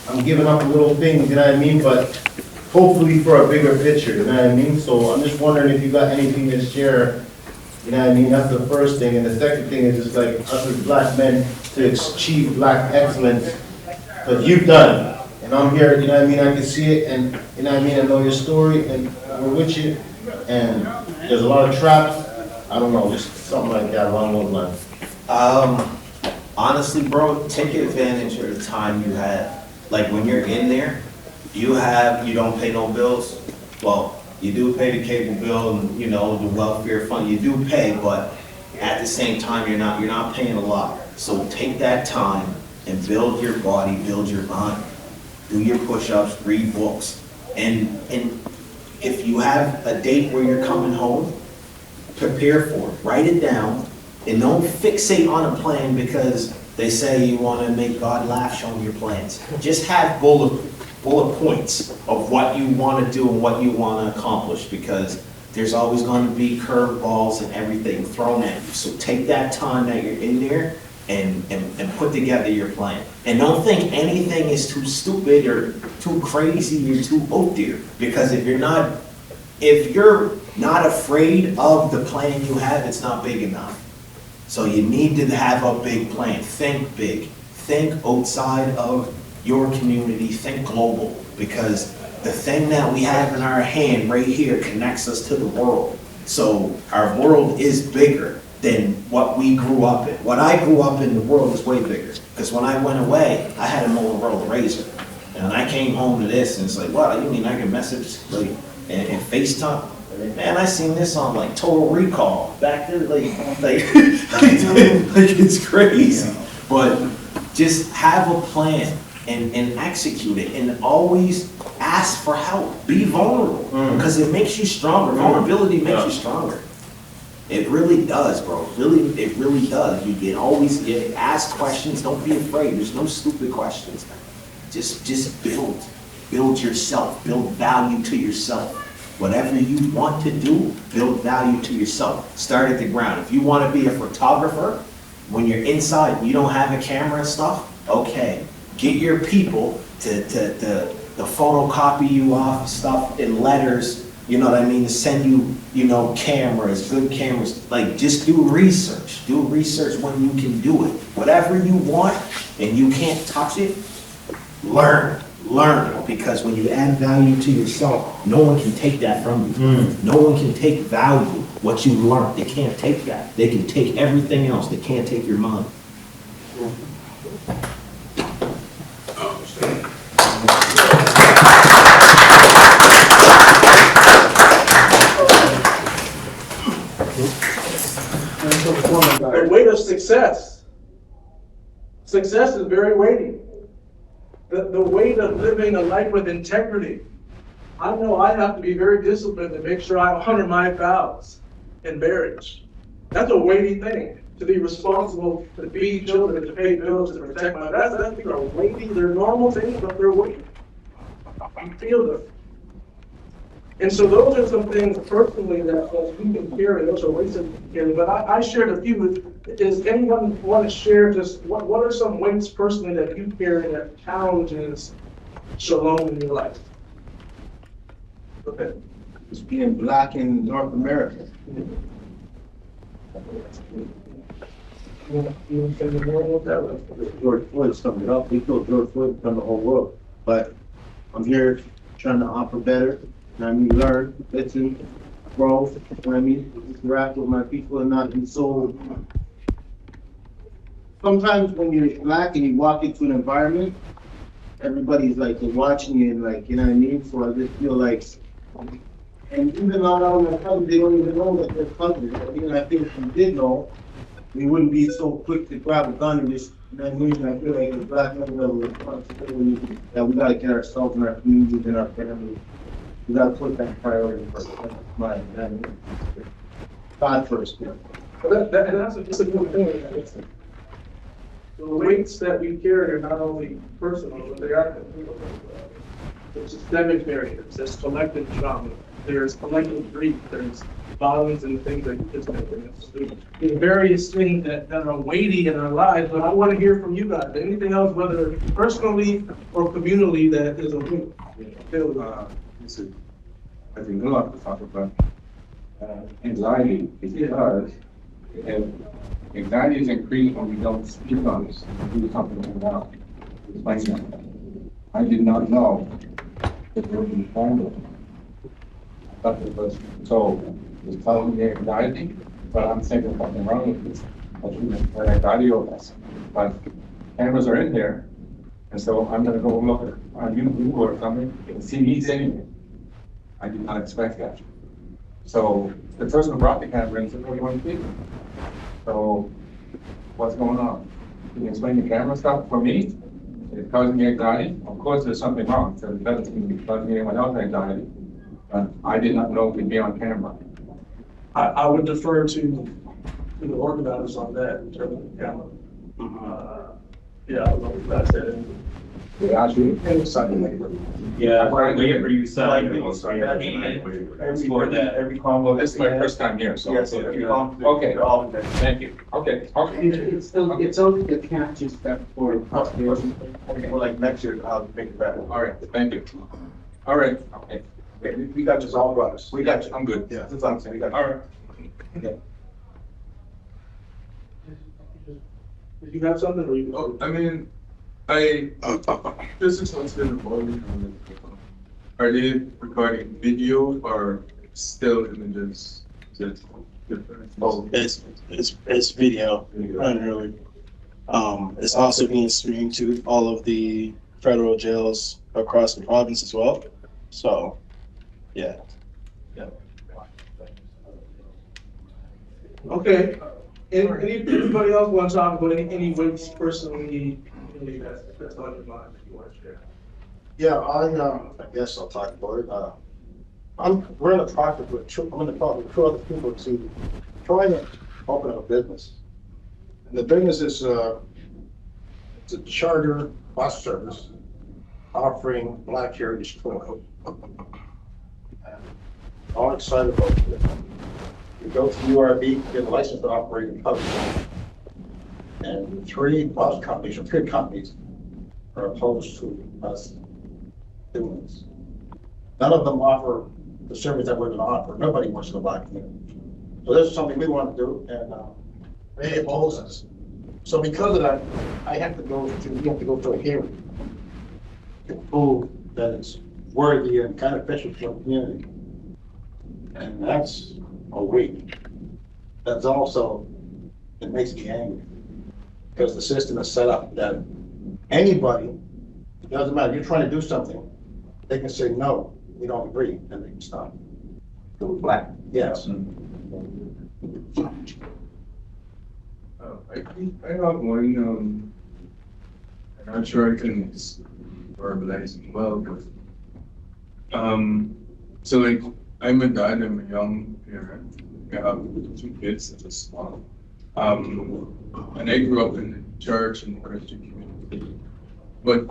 I'm giving up little things, you know what I mean? But hopefully for a bigger picture, you know what I mean? So I'm just wondering if you got anything to share. You know what I mean? That's the first thing. And the second thing is just like us as black men to achieve black excellence. Because you've done it. And I'm here, you know what I mean? I can see it and, you know what I mean? I know your story and we're with you. And there's a lot of traps. I don't know, just something like that along those lines. Honestly, bro, take advantage of the time you have. Like when you're in there, you don't pay no bills. Well, you do pay the cable bill and, you know, the welfare fund, you do pay, but at the same time, you're not paying a lot. So take that time and build your body, build your mind. Do your push-ups, read books. And if you have a date where you're coming home, prepare for it. Write it down and don't fixate on a plan because they say you want to make God laugh, show them your plans. Just have bullet points of what you want to do and what you want to accomplish because there's always going to be curveballs and everything thrown at you. So take that time that you're in there and put together your plan. And don't think anything is too stupid or too crazy or too out there because if you're not afraid of the plan you have, it's not big enough. So you need to have a big plan. Think big. Think outside of your community, think global, because the thing that we have in our hand right here connects us to the world. So our world is bigger than what we grew up in. What I grew up in, the world was way bigger. Because when I went away, I had a Motorola Razr. And I came home to this, and it's like, wow, you mean I can message like and FaceTime? Man, I seen this on like Total Recall back then, like it's crazy. But just have a plan and execute it, and always ask for help. Be vulnerable, because it makes you stronger. Vulnerability makes you stronger. It really does, bro. It really does. You can always ask questions. Don't be afraid. There's no stupid questions. Just build yourself. Build value to yourself. Whatever you want to do, build value to yourself. Start at the ground. If you want to be a photographer, when you're inside and you don't have a camera and stuff, okay, get your people to photocopy you off stuff in letters, you know what I mean, to send you, cameras, good cameras. Like, just do research. Do research when you can do it. Whatever you want and you can't touch it, learn. Because when you add value to yourself, no one can take that from you. No one can take value, what you learned. They can't take that. They can take everything else. They can't take your mind. The weight of success. Success is very weighty. The weight of living a life with integrity. I know I have to be very disciplined to make sure I honor my vows in marriage. That's a weighty thing. To be responsible, to feed children, to pay bills, to protect my, these are weighty, they're normal things, but they're weighty. You feel them. And so those are some things personally that we can carry, those are weights that we can carry. But I shared a few. Does anyone want to share just what are some weights personally that you carry that challenges shalom in your life? Okay. It's being black in North America. George Floyd summed it up. We killed George Floyd from the whole world. But I'm here trying to offer better. Learn, listen, grow, interact with my people and not be so. Sometimes when you're black and you walk into an environment, everybody's like, they're watching you and like, you know what I mean? So I just feel like, and even a lot of my cousins, they don't even know that they're cousins. I think if we did know, we wouldn't be so quick to grab a gun and just, you know what I mean? I feel like as black men, we have a responsibility that we gotta get ourselves and our communities and our families. We gotta put that priority first. That's my, God first. Yeah. That's a good thing. The weights that we carry are not only personal, but they are there's systemic barriers, there's collective trauma, there's collective grief, there's violence and the things that you just mentioned. There's various things that are weighty in our lives, but I want to hear from you guys. Anything else, whether personally or communally, that is a weight? I think a lot to talk about anxiety because anxiety is increased when we don't speak on this and do something about it. Like I did not know that there would be vulnerable. I thought it was told it was telling me anxiety, but I'm thinking something wrong with this. I shouldn't have anxiety over this. But cameras are in here, and so I'm gonna go look at you or something and see me saying it. I did not expect that. So the person who brought the camera in said, "What do you want to see?" So what's going on? Can you explain the camera stuff for me? It's causing me anxiety. Of course, there's something wrong. So it doesn't seem to be causing anyone else anxiety. But I did not know it would be on camera. I would defer to the organizers on that in terms of the camera. Yeah, I don't know if that's it. Yeah, actually, Yeah, wait for you every combo. This is my first time here, so. Yes, okay, thank you. Okay. It's only the catches that for like next year, I'll make it better. All right, thank you. All right, okay. We got you all brothers. We got you. I'm good. Yeah, that's what I'm saying. We got you. All right. Okay. Did you have something or you? Oh, I mean, this is what's been evolving on it. Are they recording video or still images? Oh, it's video primarily. It's also being streamed to all of the federal jails across the province as well. So, yeah. Okay. Anybody else want to talk about any ways personally, that's on your mind that you want to share? Yeah, I guess I'll talk about it. We're in the process I'm in the process with two other people to try to open up a business. And the business is, it's a charter bus service offering Black Heritage Tour. All excited about it. You go to URB, get a license to operate in public. And three bus companies, or three companies, are opposed to us doing this. None of them offer the service that we're gonna offer. Nobody wants to go back there. So this is something we want to do, and they oppose us. So because of that, we have to go to a hearing to prove that it's worthy and beneficial for the community. And that's a week. That's also, it makes me angry. Because the system is set up that anybody, it doesn't matter, you're trying to do something, they can say, no, we don't agree, and they can stop. Black. Yes. I have one, I'm not sure I can verbalize it well, but, so like, I'm a dad, I'm a young parent, I have two kids that are small. And I grew up in the church and Christian community. But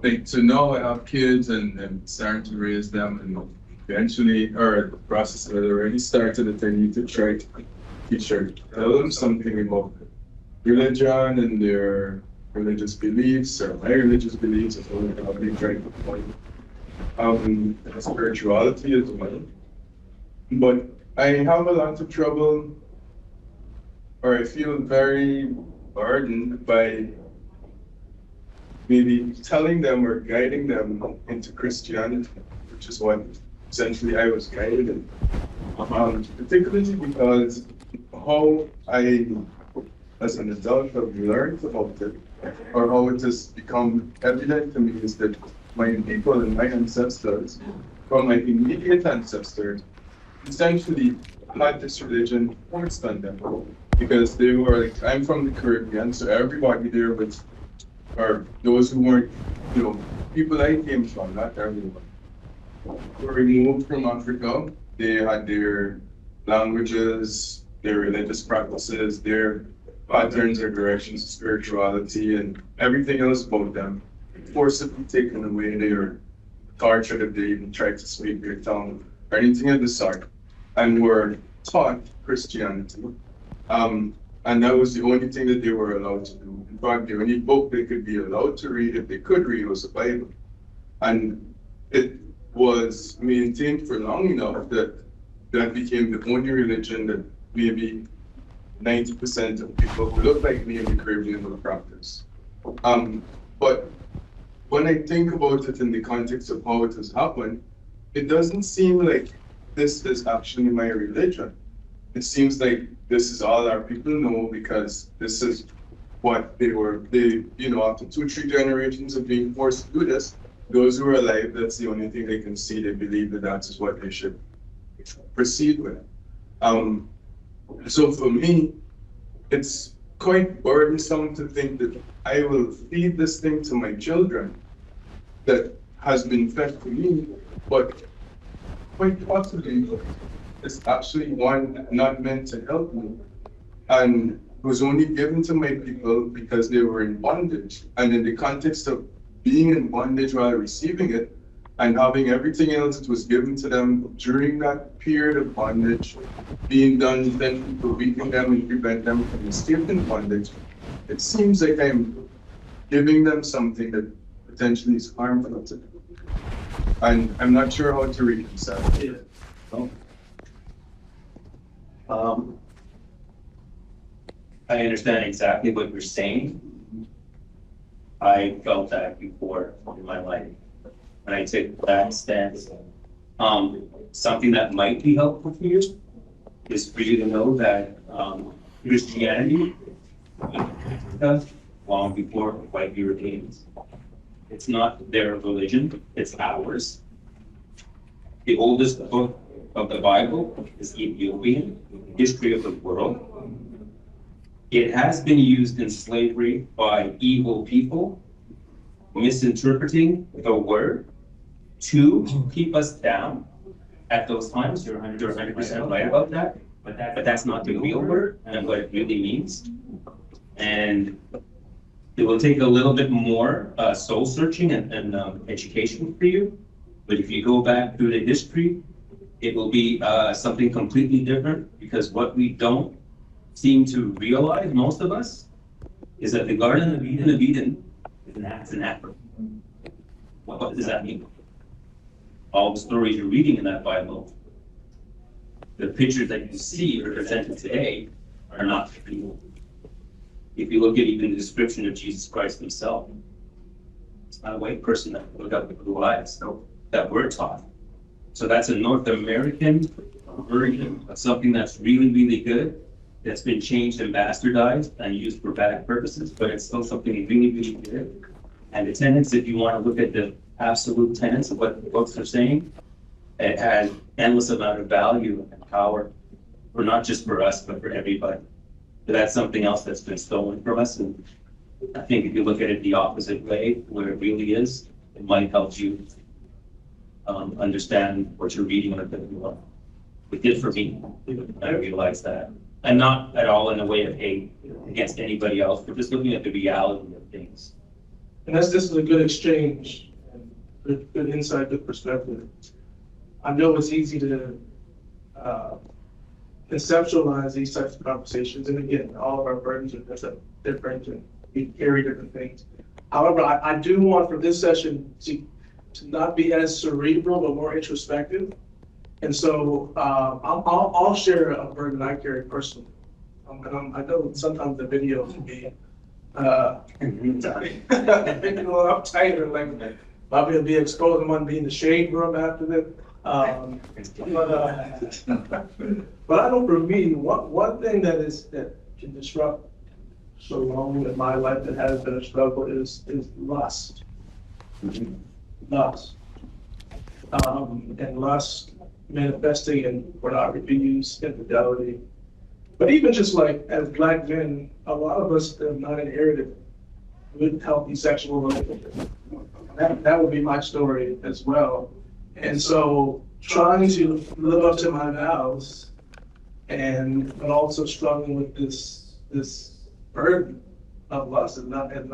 like, so now I have kids and I'm starting to raise them, and eventually, or the process has already started, that I need to try to teach her, tell them something about religion and their religious beliefs, or my religious beliefs, as well as how they try to point spirituality as well. But I have a lot of trouble, or I feel very burdened by maybe telling them or guiding them into Christianity, which is what essentially I was guided in. Particularly because how I, as an adult, have learned about it, or how it has become evident to me, is that my people and my ancestors, from my immediate ancestors, essentially had this religion forced on them. Because they were like, I'm from the Caribbean, so everybody there was, or those who weren't, people I came from, not everyone, were removed from Africa. They had their languages, their religious practices, their patterns or directions of spirituality, and everything else about them forcibly taken away. They were tortured if they even tried to speak their tongue or anything of the sort, and were taught Christianity. And that was the only thing that they were allowed to do. In fact, the only book they could be allowed to read, if they could read, was the Bible. And it was maintained for long enough that that became the only religion that maybe 90% of people who look like me in the Caribbean will practice. But when I think about it in the context of how it has happened, it doesn't seem like this is actually my religion. It seems like this is all our people know, because this is what they, after 2-3 generations of being forced to do this, those who are alive, that's the only thing they can see. They believe that that is what they should proceed with. So for me, it's quite burdensome to think that I will feed this thing to my children that has been fed to me, but quite possibly it's actually one not meant to help me, and was only given to my people because they were in bondage. And in the context of being in bondage while receiving it, and having everything else that was given to them during that period of bondage being done essentially to weaken them and prevent them from escaping bondage, it seems like I'm giving them something that potentially is harmful to them. And I'm not sure how to reconcile it. I understand exactly what you're saying. I felt that before in my life. And I took that stance. Something that might be helpful for you is for you to know that Christianity, long before white Europeans, it's not their religion, it's ours. The oldest book of the Bible is Ethiopian, history of the world. It has been used in slavery by evil people, misinterpreting the word to keep us down at those times. You're 100% right about that, but that's not the real word and what it really means. And it will take a little bit more soul searching and education for you. But if you go back through the history, it will be something completely different, because what we don't seem to realize, most of us, is that the Garden of Eden is an apple. What does that mean? All the stories you're reading in that Bible, the pictures that you see represented today are not real. If you look at even the description of Jesus Christ himself, it's not a white person that looked up with blue eyes that we're taught. So that's a North American version of something that's really, really good, that's been changed and bastardized and used for bad purposes, but it's still something really, really good. And the tenets, if you want to look at the absolute tenets of what the books are saying, it has endless amount of value and power, for not just for us, but for everybody. But that's something else that's been stolen from us. And I think if you look at it the opposite way, where it really is, it might help you understand what you're reading on a bit more. It did for me. I realized that. And not at all in a way of hate against anybody else, but just looking at the reality of things. And this is a good exchange, good insight, good perspective. I know it's easy to conceptualize these types of conversations, and again, all of our burdens are different and we carry different things. However, I do want for this session to not be as cerebral, but more introspective. And so I'll share a burden I carry personally. And I know sometimes the video can be making it a little uptight, or like probably will be exposed. I'm gonna be in the shade room after that. But I know for me, one thing that can disrupt so long in my life that has been a struggle is lust. Lust. And lust manifesting in pornography use, infidelity. But even just like as Black men, a lot of us have not inherited good, healthy sexual relationships. That would be my story as well. And so trying to live up to my vows, but also struggling with this burden of lust is not easy.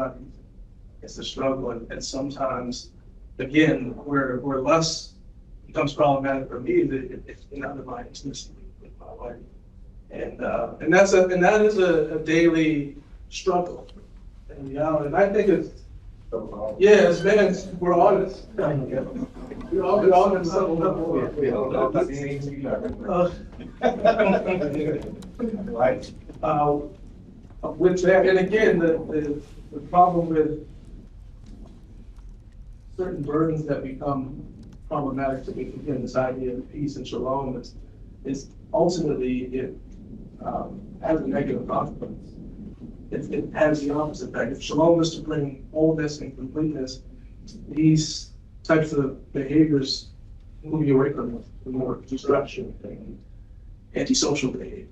It's a struggle, and sometimes, again, where lust becomes problematic for me, it's another my intimacy with my wife, and that is a daily struggle in reality. And I think it's as men, we're honest. We're all gonna settle up. With that, and again, the problem with certain burdens that become problematic to me, again, this idea of peace and shalom is ultimately it has a negative consequence. It has the opposite effect. If shalom is to bring wholeness and completeness, these types of behaviors move you away from the more destruction and antisocial behavior,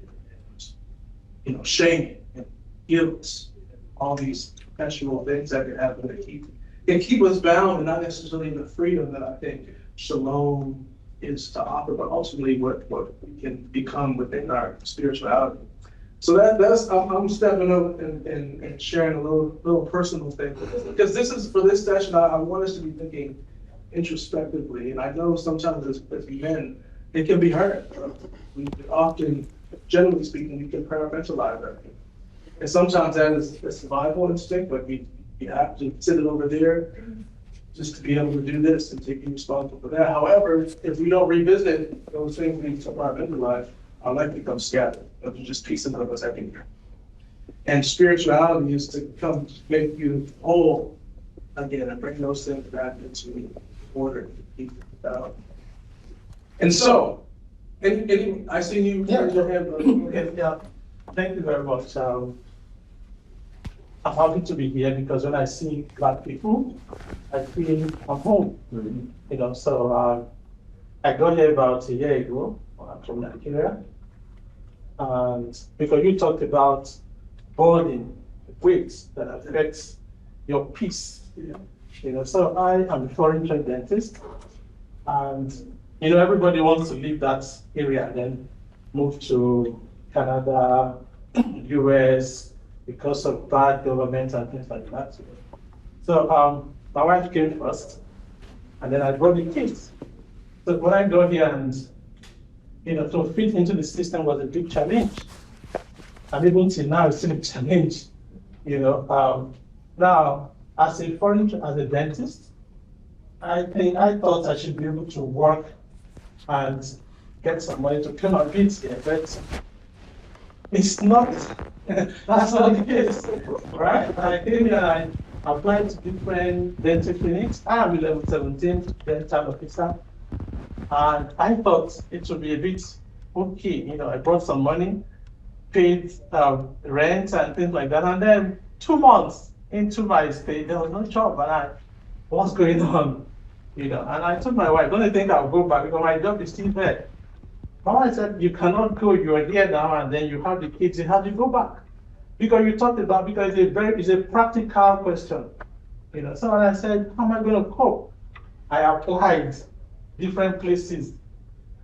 shame and guilt, all these perpetual things that can happen that keep us bound, and not necessarily the freedom that I think shalom is to offer, but ultimately what we can become within our spirituality. So that's I'm stepping up and sharing a little personal thing, because this is for this session. I want us to be thinking introspectively, and I know sometimes as men it can be hard. We often, generally speaking, we can compartmentalize everything, and sometimes that is a survival instinct, but we have to sit it over there just to be able to do this and take responsibility for that. However, if we don't revisit those things we compartmentalize, our life becomes scattered. There's just pieces of us everywhere. And spirituality is to come make you whole again and bring those things back into order. And so, I see you raise your hand. Okay, yeah, thank you very much. I'm happy to be here because when I see Black people, I feel I'm home. You know, so I got here about a year ago. I'm from Nigeria, and because you talked about burden, weight that affects your peace. You know, so I am a foreign trained dentist, and you know everybody wants to leave that area and then move to Canada, US, because of bad government and things like that. So my wife came first, and then I brought the kids. So when I got here and you know to fit into the system was a big challenge, and even till now it's still a challenge. You know, now as a dentist, I thought I should be able to work and get some money to pay my bills here, but it's not. That's not the case, right? I came here and I applied to different dental clinics. I am a level 17 dental officer, and I thought it would be a bit okay. You know, I brought some money, paid rent and things like that, and then 2 months into my stay, there was no job, and what's going on? You know, and I told my wife, don't you think I'll go back because my job is still there? My wife said, you cannot go, you are here now, and then you have the kids, you have to go back. Because you talked about, because it's a practical question. You know, so I said, how am I going to cope? I applied different places,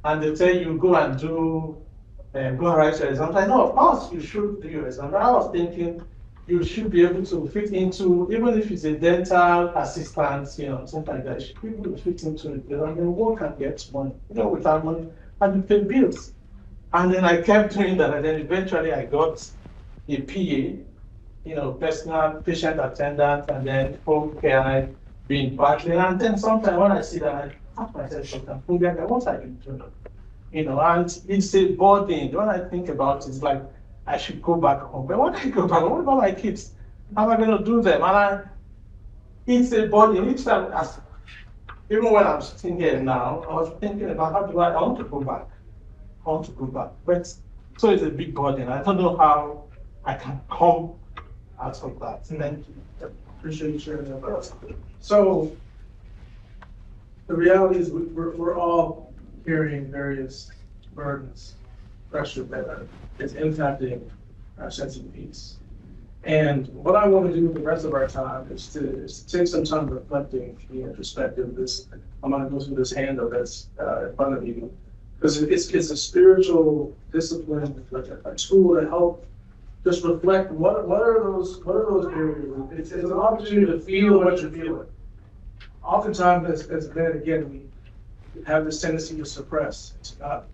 and they tell you go and do, go and write your exam. I know, of course, you should do your exam. I was thinking, you should be able to fit into, even if it's a dental assistant, you know, something like that, you should be able to fit into it. And then work and get money, you know, without money, and you pay bills. And then I kept doing that, and then eventually I got a PA, you know, personal patient attendant, and then home care, and I've been battling. And then sometimes when I see that, I ask myself, sometimes, what I can do? You know, and it's a burden. When I think about it, it's like, I should go back home. But when I go back home, what about my kids? How am I going to do them? And it's a burden. Each time, even when I'm sitting here now, I was thinking about I want to go back. I want to go back. But so it's a big burden. I don't know how I can come out of that. Thank you. Appreciate you sharing that. So the reality is we're all carrying various burdens, pressure that is impacting our sense of peace. And what I want to do with the rest of our time is to take some time reflecting from your perspective. I'm going to go through this handout that's in front of you, because it's a spiritual discipline, a tool to help just reflect what are those areas. It's an opportunity to feel what you're feeling. Oftentimes, as men, again, we have this tendency to suppress, to not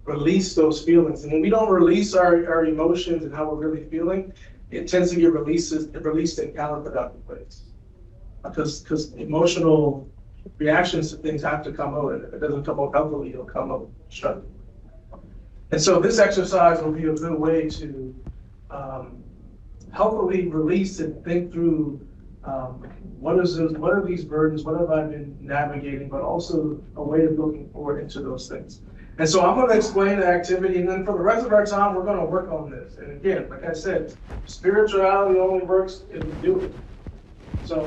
release those feelings. And when we don't release our emotions and how we're really feeling, it tends to get released in counterproductive ways. Because emotional reactions to things have to come out, and if it doesn't come out healthily, it'll come out destructively. And so this exercise will be a good way to healthily release and think through what are these burdens, what have I been navigating, but also a way of looking forward into those things. And so I'm going to explain the activity, and then for the rest of our time, we're going to work on this. And again, like I said, spirituality only works if we do it. So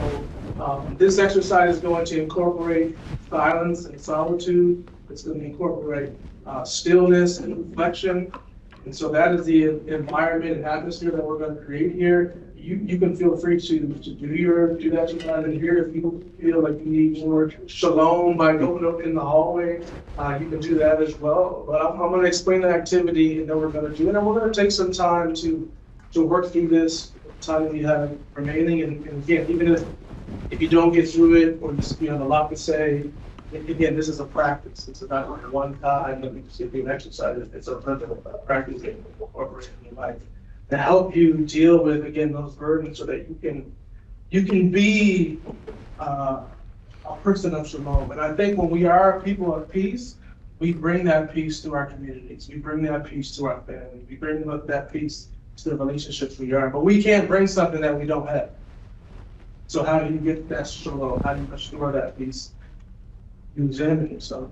this exercise is going to incorporate silence and solitude. It's going to incorporate stillness and reflection. And so that is the environment and atmosphere that we're going to create here. You can feel free to do that exercise in here. If you feel like you need more shalom by going up in the hallway, you can do that as well. But I'm going to explain the activity and then we're going to do it. And we're going to take some time to work through this time we have remaining. And again, even if you don't get through it or you have a lot to say, again, this is a practice. It's not one time. Let me just give you an exercise. It's a practice that you incorporate in your life to help you deal with, again, those burdens so that you can be a person of shalom. And I think when we are people of peace, we bring that peace to our communities. We bring that peace to our family. We bring that peace to the relationships we are. But we can't bring something that we don't have. So how do you get that shalom? How do you restore that peace? You examine yourself.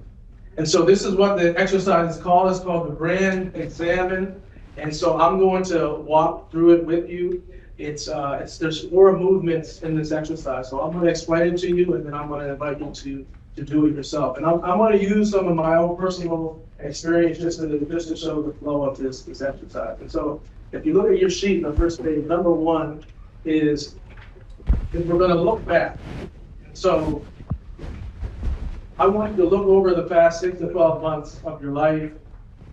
And so this is what the exercise is called. It's called the Grand Examine. And so I'm going to walk through it with you. There's 4 movements in this exercise. So I'm going to explain it to you, and then I'm going to invite you to do it yourself. And I'm going to use some of my own personal experience just to show the flow of this exercise. And so if you look at your sheet on the first page, number 1 is we're going to look back. And so I want you to look over the past 6 to 12 months of your life.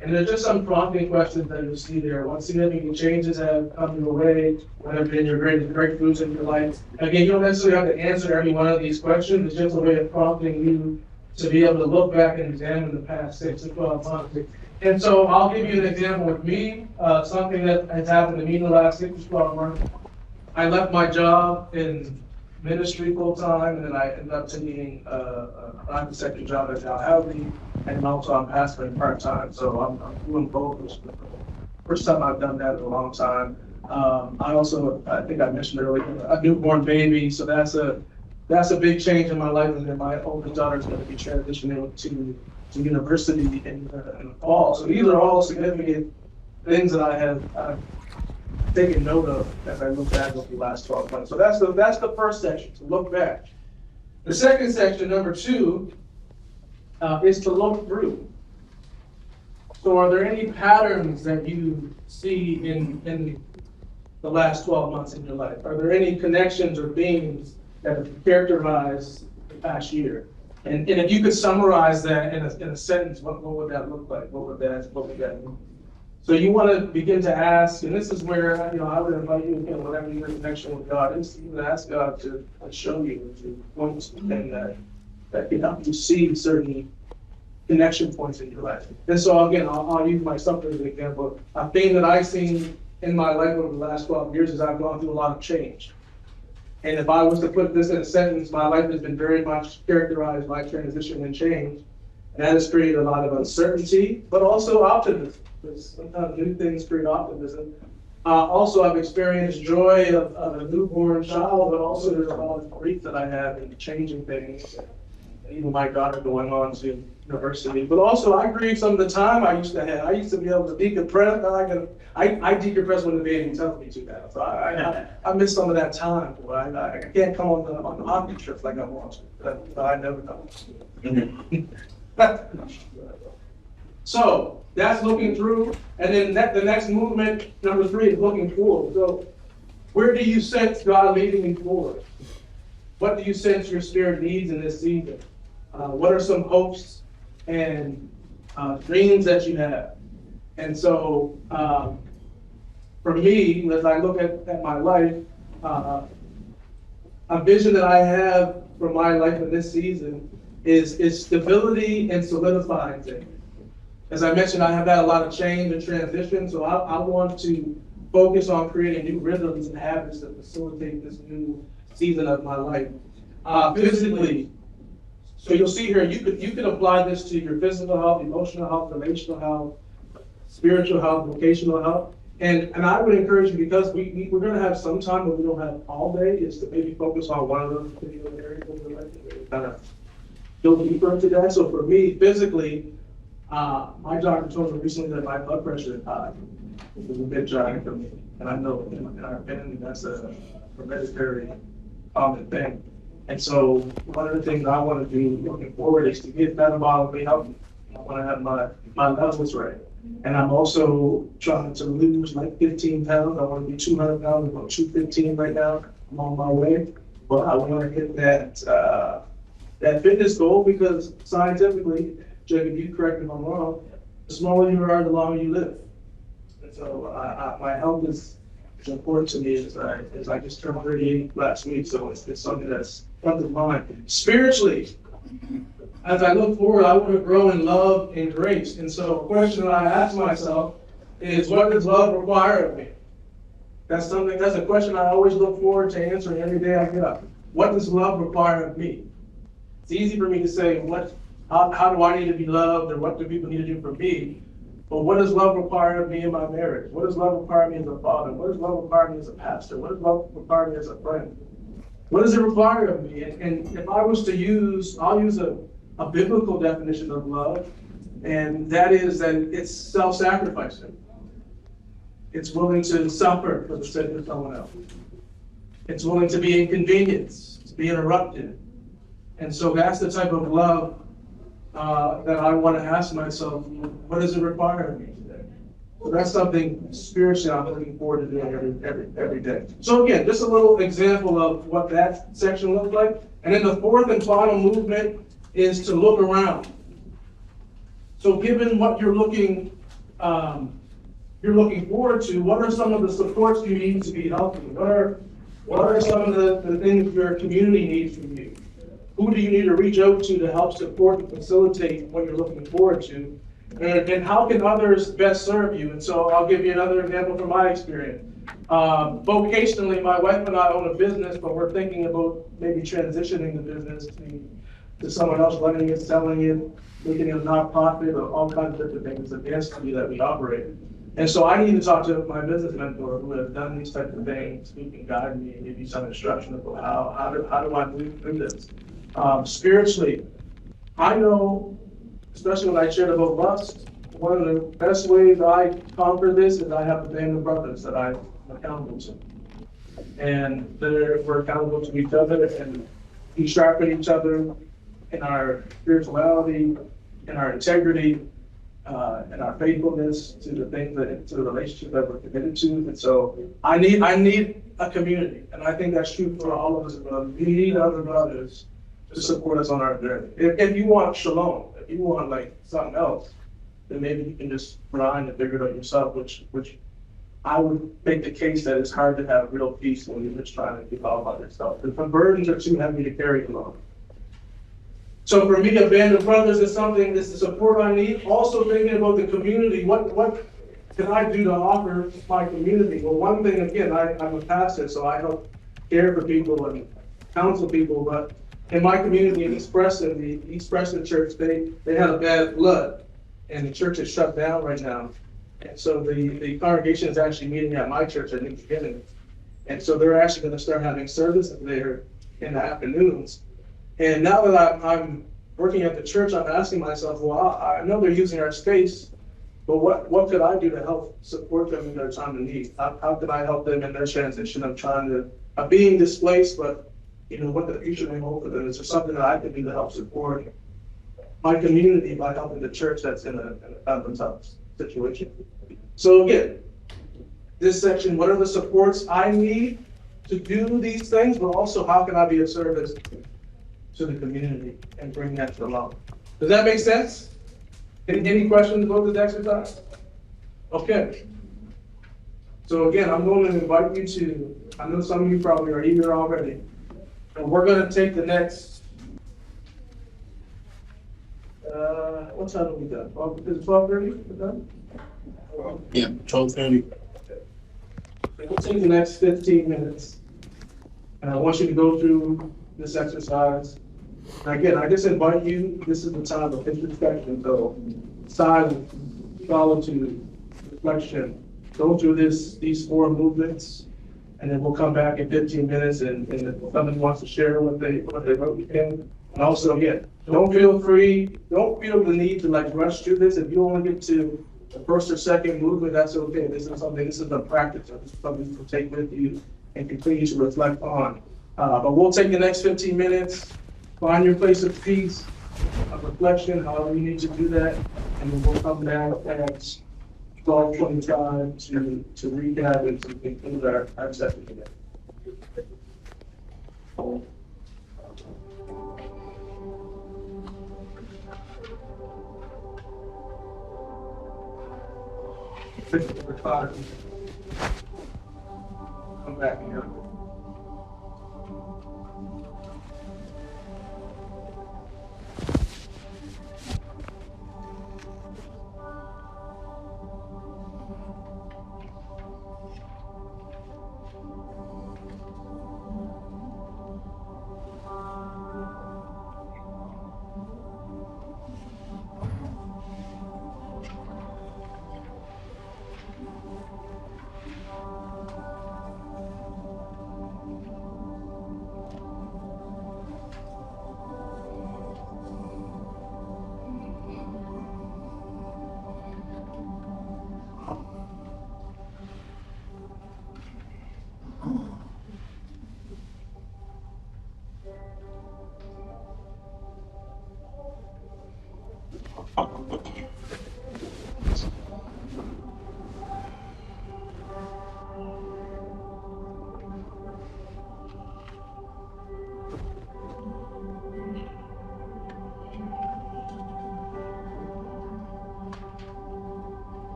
And there's just some prompting questions that you'll see there. What significant changes have come your way? What have been your greatest breakthroughs in your life? Again, you don't necessarily have to answer every one of these questions. It's just a way of prompting you to be able to look back and examine the past 6 to 12 months. And so I'll give you an example with me, something that has happened to me in the last 6 to 12 months. I left my job in ministry full time, and then I ended up taking a private sector job at Halifax, and also I'm pastoring part time. So I'm doing both. First time I've done that in a long time. I think I mentioned earlier, a newborn baby. So that's a big change in my life. And then my oldest daughter is going to be transitioning to university in the fall. So these are all significant things that I have taken note of as I look back over the last 12 months. So that's the first section, to look back. The second section, number 2, is to look through. So are there any patterns that you see in the last 12 months in your life? Are there any connections or themes that have characterized the past year? And if you could summarize that in a sentence, what would that look like? What would that mean? So you want to begin to ask, and this is where I would invite you, again, whatever your connection with God is, you ask God to show you, to point to something that can help you see certain connection points in your life. And so again, I'll use myself as an example. A thing that I've seen in my life over the last 12 years is I've gone through a lot of change. And if I was to put this in a sentence, my life has been very much characterized by transition and change. And that has created a lot of uncertainty, but also optimism. Because sometimes new things create optimism. Also, I've experienced joy of a newborn child, but also there's a lot of grief that I have in changing things. Even my daughter going on to university. But also, I grieve some of the time I used to have. I used to be able to decompress. I decompress when the baby tells me to now. So I miss some of that time. I can't come on the hockey trips like I want to. But I never come. So that's looking through, and then the next movement, number 3, is looking forward. So where do you sense God leading you forward? What do you sense your spirit needs in this season? What are some hopes and dreams that you have? And so for me, as I look at my life, a vision that I have for my life in this season is stability and solidifying things. As I mentioned, I have had a lot of change and transition, so I want to focus on creating new rhythms and habits that facilitate this new season of my life. Physically, so you'll see here, you could apply this to your physical health, emotional health, relational health, spiritual health, vocational health. And I would encourage you, because we're going to have some time, but we don't have all day, is to maybe focus on one of those particular areas of your life and kind of go deeper into that. So for me, physically, my doctor told me recently that my blood pressure is high. It was a bit jarring for me. And I know in our family that's a hereditary common thing. And so one of the things I want to do looking forward is to get metabolically healthy. I want to have my levels right. And I'm also trying to lose like 15 pounds. I want to be 200 pounds. I'm about 215 right now. I'm on my way. But I want to hit that fitness goal, because scientifically, Jacob, you correct me if I'm wrong, the smaller you are, the longer you live. And so my health is important to me as I just turned 38 last week, so it's something that's front of mind. Spiritually, as I look forward, I want to grow in love and grace. And so a question that I ask myself is, what does love require of me? That's a question I always look forward to answering every day I get up. What does love require of me? It's easy for me to say, how do I need to be loved, or what do people need to do for me? But what does love require of me in my marriage? What does love require of me as a father? What does love require of me as a pastor? What does love require of me as a friend? What does it require of me? And if I was to I'll use a a biblical definition of love, and that is that it's self-sacrificing. It's willing to suffer for the sake of someone else. It's willing to be inconvenienced, to be interrupted. And so that's the type of love that I want to ask myself, what does it require of me today? So that's something spiritually I'm looking forward to doing every day. So again, just a little example of what that section looks like. And then the fourth and final movement is to look around. So given what you're looking forward to, what are some of the supports you need to be healthy? What are some of the things your community needs from you? Who do you need to reach out to help support and facilitate what you're looking forward to? And how can others best serve you? And so I'll give you another example from my experience. Vocationally, my wife and I own a business, but we're thinking about maybe transitioning the business to someone else running it, selling it, making it a nonprofit, or all kinds of different things, the entity that we operate. And so I need to talk to my business mentor who has done these types of things, who can guide me and give you some instruction about how do I move through this. Spiritually, I know, especially when I shared about lust, one of the best ways I conquer this is I have a band of brothers that I'm accountable to. And we're accountable to each other, and we sharpen each other in our spirituality, in our integrity, and our faithfulness to the things to the relationship that we're committed to. And so I need a community, and I think that's true for all of us brothers. We need other brothers to support us on our journey. If you want shalom, if you want like something else, then maybe you can just grind and figure it out yourself, which I would make the case that it's hard to have real peace when you're just trying to keep all by yourself. The burdens are too heavy to carry alone. So for me, a band of brothers is something, it's the support I need. Also thinking about the community, what can I do to offer my community? Well, one thing, again, I'm a pastor, so I help care for people and counsel people, but in my community in East Preston, the East Preston church, they had a bad flood, and the church is shut down right now. And so the congregation is actually meeting at my church at New Beginning. And so they're actually going to start having services there in the afternoons. And now that I'm working at the church, I'm asking myself, well, I know they're using our space, but what could I do to help support them in their time of need? How could I help them in their transition of being displaced, but what the future may hold for them? Is there something that I can do to help support my community by helping the church that's in a kind of a tough situation? So again, this section, what are the supports I need to do these things, but also how can I be of service to the community and bring that to along? Does that make sense? Any questions about this exercise? Okay. So again, I'm going to invite you to, I know some of you probably are here already, and we're going to take the next, what time have we done? Is it 12:30? We're done? Yeah, 12:30. We'll take the next 15 minutes, and I want you to go through this exercise. And again, I just invite you, this is the time of introspection, so silence, solitude, reflection. Go through these 4 movements, and then we'll come back in 15 minutes, and if somebody wants to share what they wrote, you can. And also, again, don't feel the need to rush through this. If you only get to the first or second movement, that's okay. This is a practice. This is something to take with you and continue to reflect on. But we'll take the next 15 minutes, find your place of peace, of reflection, however you need to do that, and then we'll come back at 12:25 to recap and to conclude our session today. Come back here.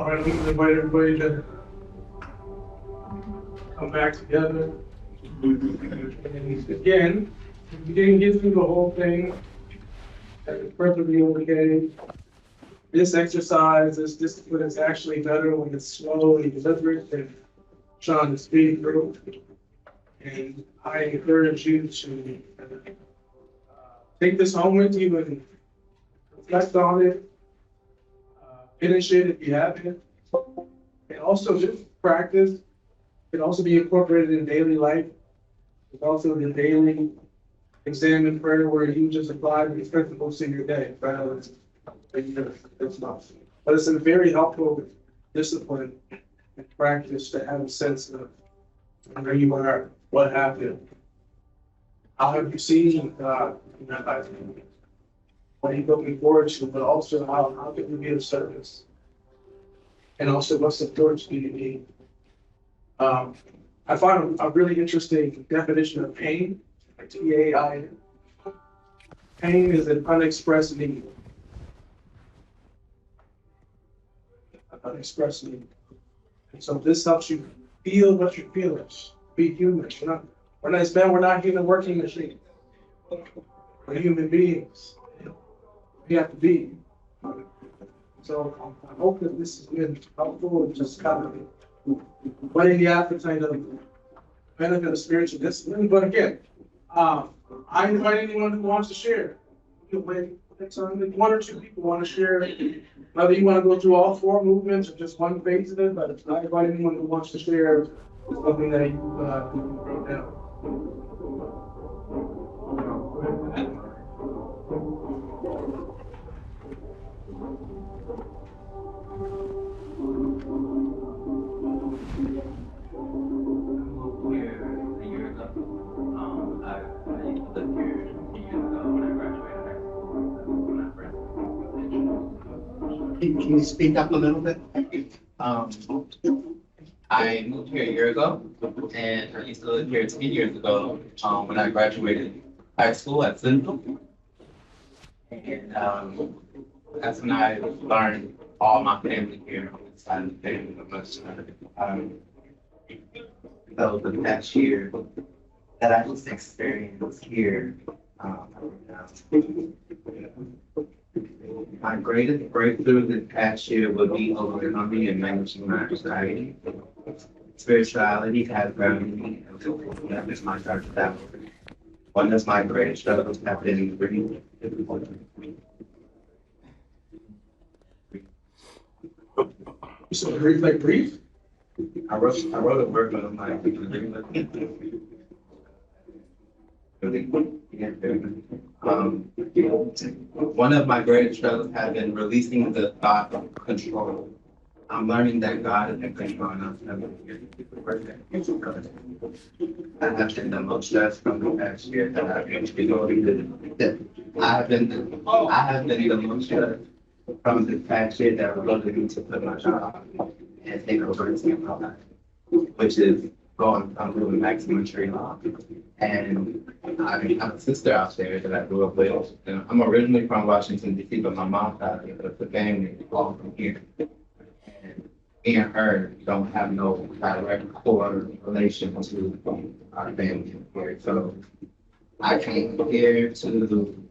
All right, we can invite everybody to come back together. And again, if you didn't get through the whole thing, that's perfectly okay. This exercise, this discipline is actually better when it's slow and deliberate than trying to speed through. And I encourage you to take this home with you and reflect on it, finish it if you haven't, and also just practice. It can also be incorporated in daily life. It's also the daily exam and prayer where you just apply these principles in your day, rather than it's not. But it's a very helpful discipline and practice to have a sense of where you are, what happened, how have you seen God in your life, what are you looking forward to, but also how can you be of service, and also what's important to you. I find a really interesting definition of pain, T-A-I-N. Pain is an unexpressed need. An unexpressed need. And so this helps you feel what you're feeling. Be human. We're not human working machines. We're human beings. We have to be. So I hope that this has been helpful and just kind of whetting the appetite of benefit of spiritual discipline. But again, I invite anyone who wants to share. One or two people want to share, whether you want to go through all four movements or just one phase of it, but I invite anyone who wants to share something that you wrote down. Can you speak up a little bit? I moved here a year ago, and I used to live here 10 years ago when I graduated high school at Central. And that's when I learned all my family here on this side of the family. So the past year that I just experienced here, my greatest breakthrough this past year would be overcoming and managing my anxiety. Spirituality has grounded me until that is my church that one of my greatest struggles have been really difficult for me. So brief? I wrote a word on my one of my greatest struggles has been releasing the thought of control. I'm learning that God is in control and I'm never I have been the most stressed from the past year that I've been going to. I have been the most stressed from the past year that we're going to put my job and take over my life, which is going from doing maximum tree law. And I have a sister out there that I grew up with. And I'm originally from Washington, D.C., but my mom's out here, but the family is all from here. And me and her don't have no direct core relation to our family here. So I came here to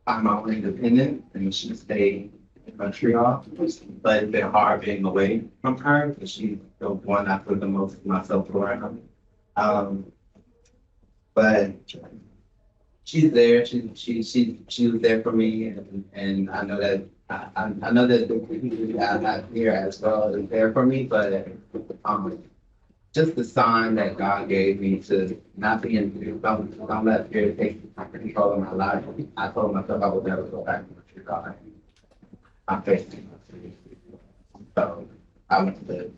find my own independence, and she stayed in Montreal. But it's been hard being away from her because she's the one I put the most of myself around. But she's there. She was there for me, and I know that I know that the people I have here as well is there for me. But just the sign that God gave me to not be in fear, don't let fear take control of my life. I told myself I would never go back to God. I'm facing my fear. So I want to live.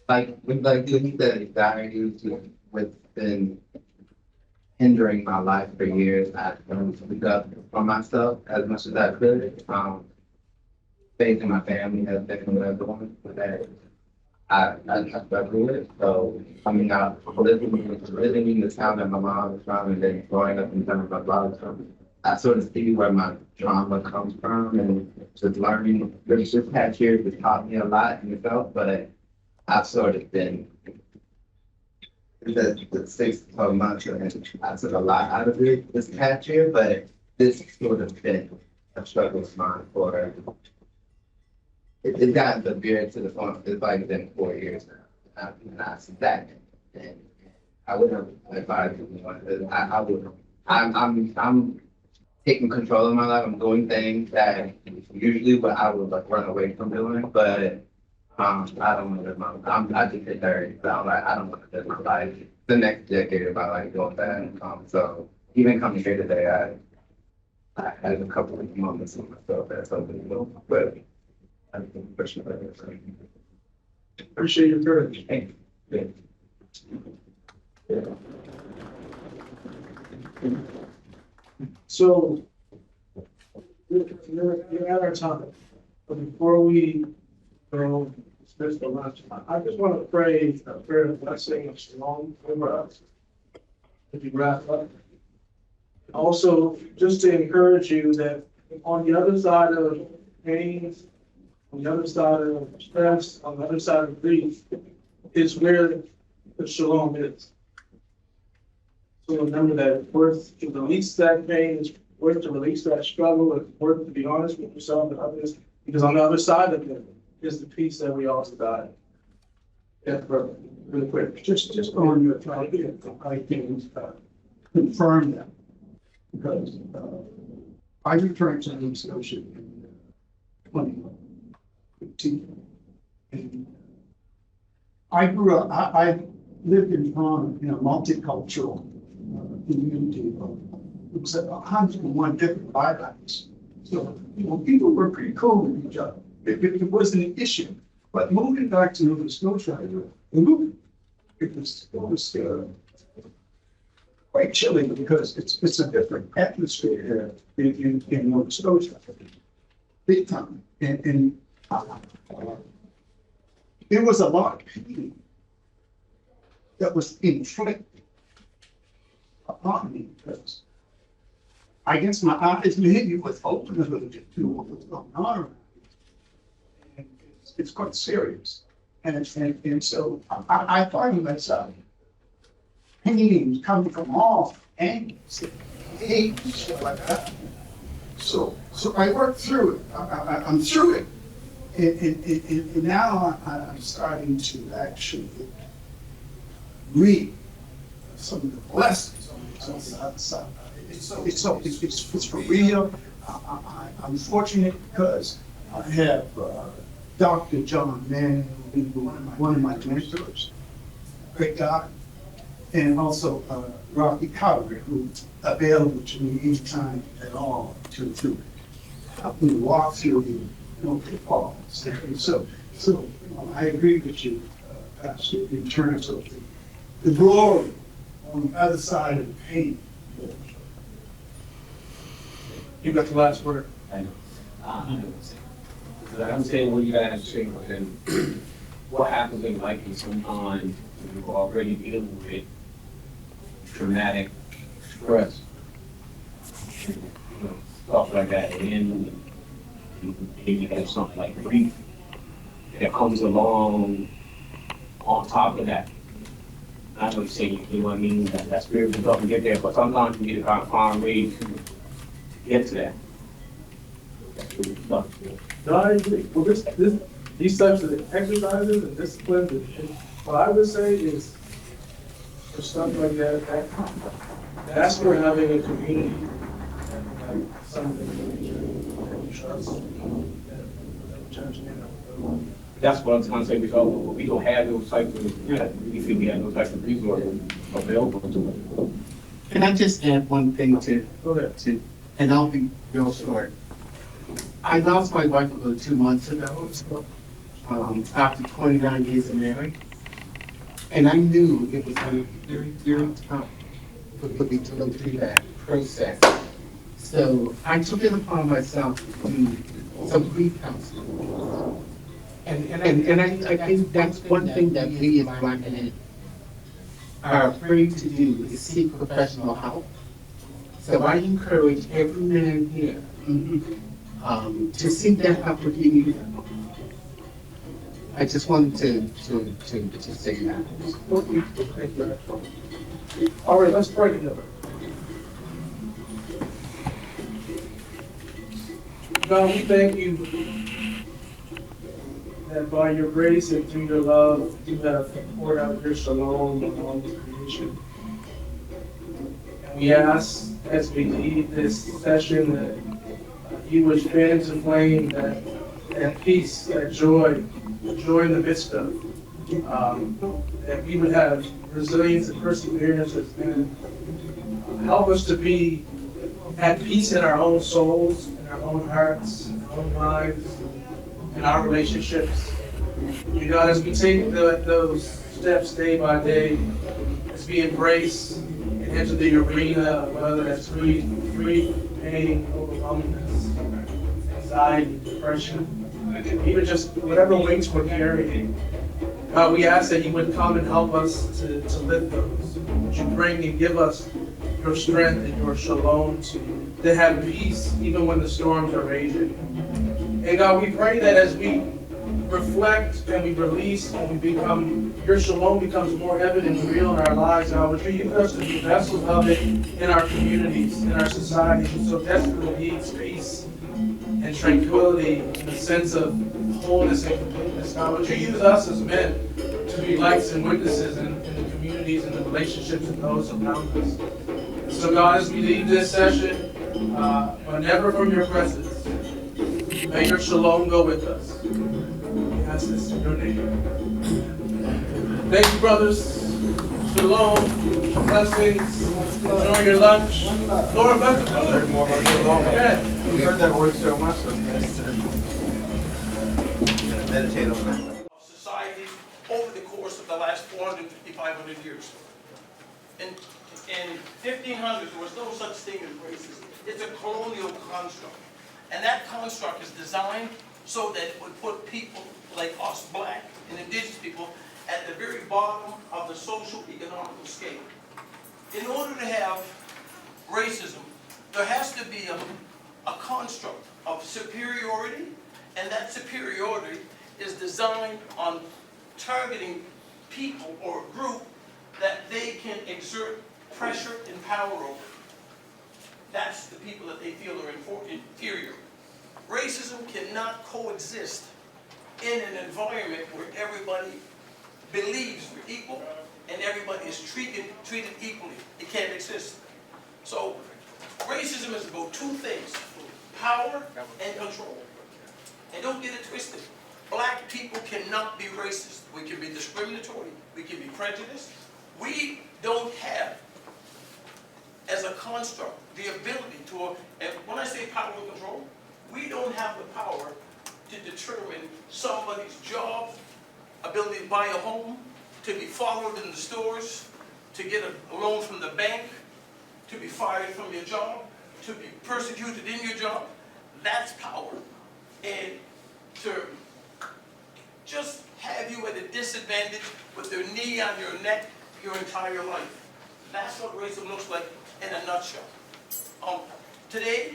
Like the anxiety what's been hindering my life for years. I've learned to speak up for myself as much as I could. Faith in my family has been another one that I struggle with it. So coming out, living in the town that my mom is from, and then growing up in town that my father's from, I sort of see where my trauma comes from, and just learning. This past year has taught me a lot in itself, but I've sort of been the 6 to 12 months, and I took a lot out of it this past year, but this sort of been a struggle of mine for. It's gotten severe to the point. It's like been 4 years now, and I stagnant. And I wouldn't advise anyone. I would. I'm taking control of my life. I'm doing things that usually what I would like run away from doing, but I don't want to live my. I just hit 30, so I'm like I don't want to live my life the next decade of my life doing that. So even coming here today, I had a couple of moments with myself that's something new, but. I think Appreciate your courage. Thank you. So, you're at our time, but before we go dismiss the lunch, I just want to pray a prayer of blessing of shalom over us as we wrap up. Also, just to encourage you that on the other side of pain, on the other side of stress, on the other side of grief, is where the shalom is. So remember that it's worth to release that pain, it's worth to release that struggle, it's worth to be honest with yourself and others, because on the other side of it is the peace that we all desire. Yeah, brother, really quick. Just on your topic, I can confirm that. Because I returned to Nova Scotia in 2015. And I grew up, I lived in Toronto in a multicultural community. It was 101 different dialects. So, people were pretty cool with each other. It wasn't an issue. But moving back to Nova Scotia, it was quite chilling because it's a different atmosphere here in Nova Scotia, big time. And there was a lot of pain that was inflicted upon me because I guess my eyes maybe was open a little bit to what was going on around me. And it's quite serious. And so I find myself pain coming from all angles, hate and stuff like that. So I worked through it. I'm through it. And now I'm starting to actually read some of the blessings on the other side. It's for real. I'm fortunate because I have Dr. John Mann, who one of my mentors, great guy, and also Rocky Coward, who's available to me anytime at all to help me walk through the pitfalls. And so I agree with you, Pastor, in terms of the glory on the other side of the pain. You got the last word. I know. I'm saying what you guys are saying, and what happens in life is sometimes you're already dealing with traumatic stress, stuff like that, and you have something like grief that comes along on top of that. I know you're saying, you know what I mean, that spiritual stuff and get there, but sometimes you need to kind of find ways to get to that. That's really tough. No, I agree. Well, these types of exercises and disciplines, and what I would say is, for stuff like that's where having a community and something that you trust, that judge, That's what I'm trying to say, because we don't have those types of, we feel we have those types of resources available to us. Can I just add one thing and I'll be real short. I lost my wife about 2 months ago, after 29 years of marriage. And I knew it was going to be very, very tough for me to go through that process. So I took it upon myself to do some grief counseling. And I think that's one thing that we as black men are afraid to do is seek professional help. So I encourage every man here to seek that help if you need it. I just wanted to say that. All right, let's pray together. God, we thank you that by your grace and through your love, you have poured out your shalom on all creation. And we ask as we leave this session that you would fan into flame that peace, that joy in the midst of, that we would have resilience and perseverance, and help us to be at peace in our own souls, in our own hearts, in our own minds, in our relationships. You know, as we take those steps day by day, as we embrace and enter the arena, whether that's grief, pain, overwhelmingness, anxiety, depression, even just whatever weights we're carrying, God, we ask that you would come and help us to lift those. Would you bring and give us your strength and your shalom to have peace even when the storms are raging. And God, we pray that as we reflect and we release and we become, your shalom becomes more evident and real in our lives, God, would you use us to be vessels of it in our communities, in our society, who so desperately needs peace and tranquility and a sense of wholeness and completeness. God, would you use us as men to be lights and witnesses in the communities and the relationships of those around us. And so God, as we leave this session, but never from your presence, may your shalom go with us. We ask this in your name. Thank you, brothers. Shalom. Blessings. Enjoy your lunch. Lord, bless the food. We heard that word so much, so meditate on that. Society over the course of the last 450, 500 years. In 1500, there was no such thing as racism. It's a colonial construct. And that construct is designed so that it would put people like us, black and indigenous people, at the very bottom of the social economical scale. In order to have racism, there has to be a construct of superiority, and that superiority is designed on targeting people or a group that they can exert pressure and power over. That's the people that they feel are inferior. Racism cannot coexist in an environment where everybody believes we're equal and everybody is treated equally. It can't exist. So racism is about two things: power and control. And don't get it twisted. Black people cannot be racist. We can be discriminatory. We can be prejudiced. We don't have, as a construct, the ability to, and when I say power and control, we don't have the power to determine somebody's job, ability to buy a home, to be followed in the stores, to get a loan from the bank, to be fired from your job, to be persecuted in your job. That's power. And to just have you at a disadvantage with their knee on your neck your entire life. That's what racism looks like in a nutshell. Today,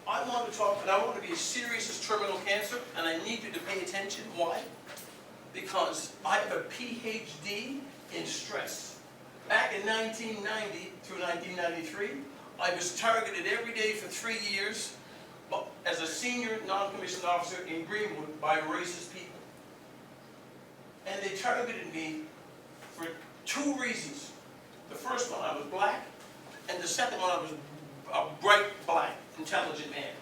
I want to talk, and I want to be as serious as terminal cancer, and I need you to pay attention. Why? Because I have a PhD in stress. Back in 1990 through 1993, I was targeted every day for 3 years as a senior non-commissioned officer in Greenwood by racist people. And they targeted me for two reasons. The first one, I was black, and the second one, I was a bright black, intelligent man.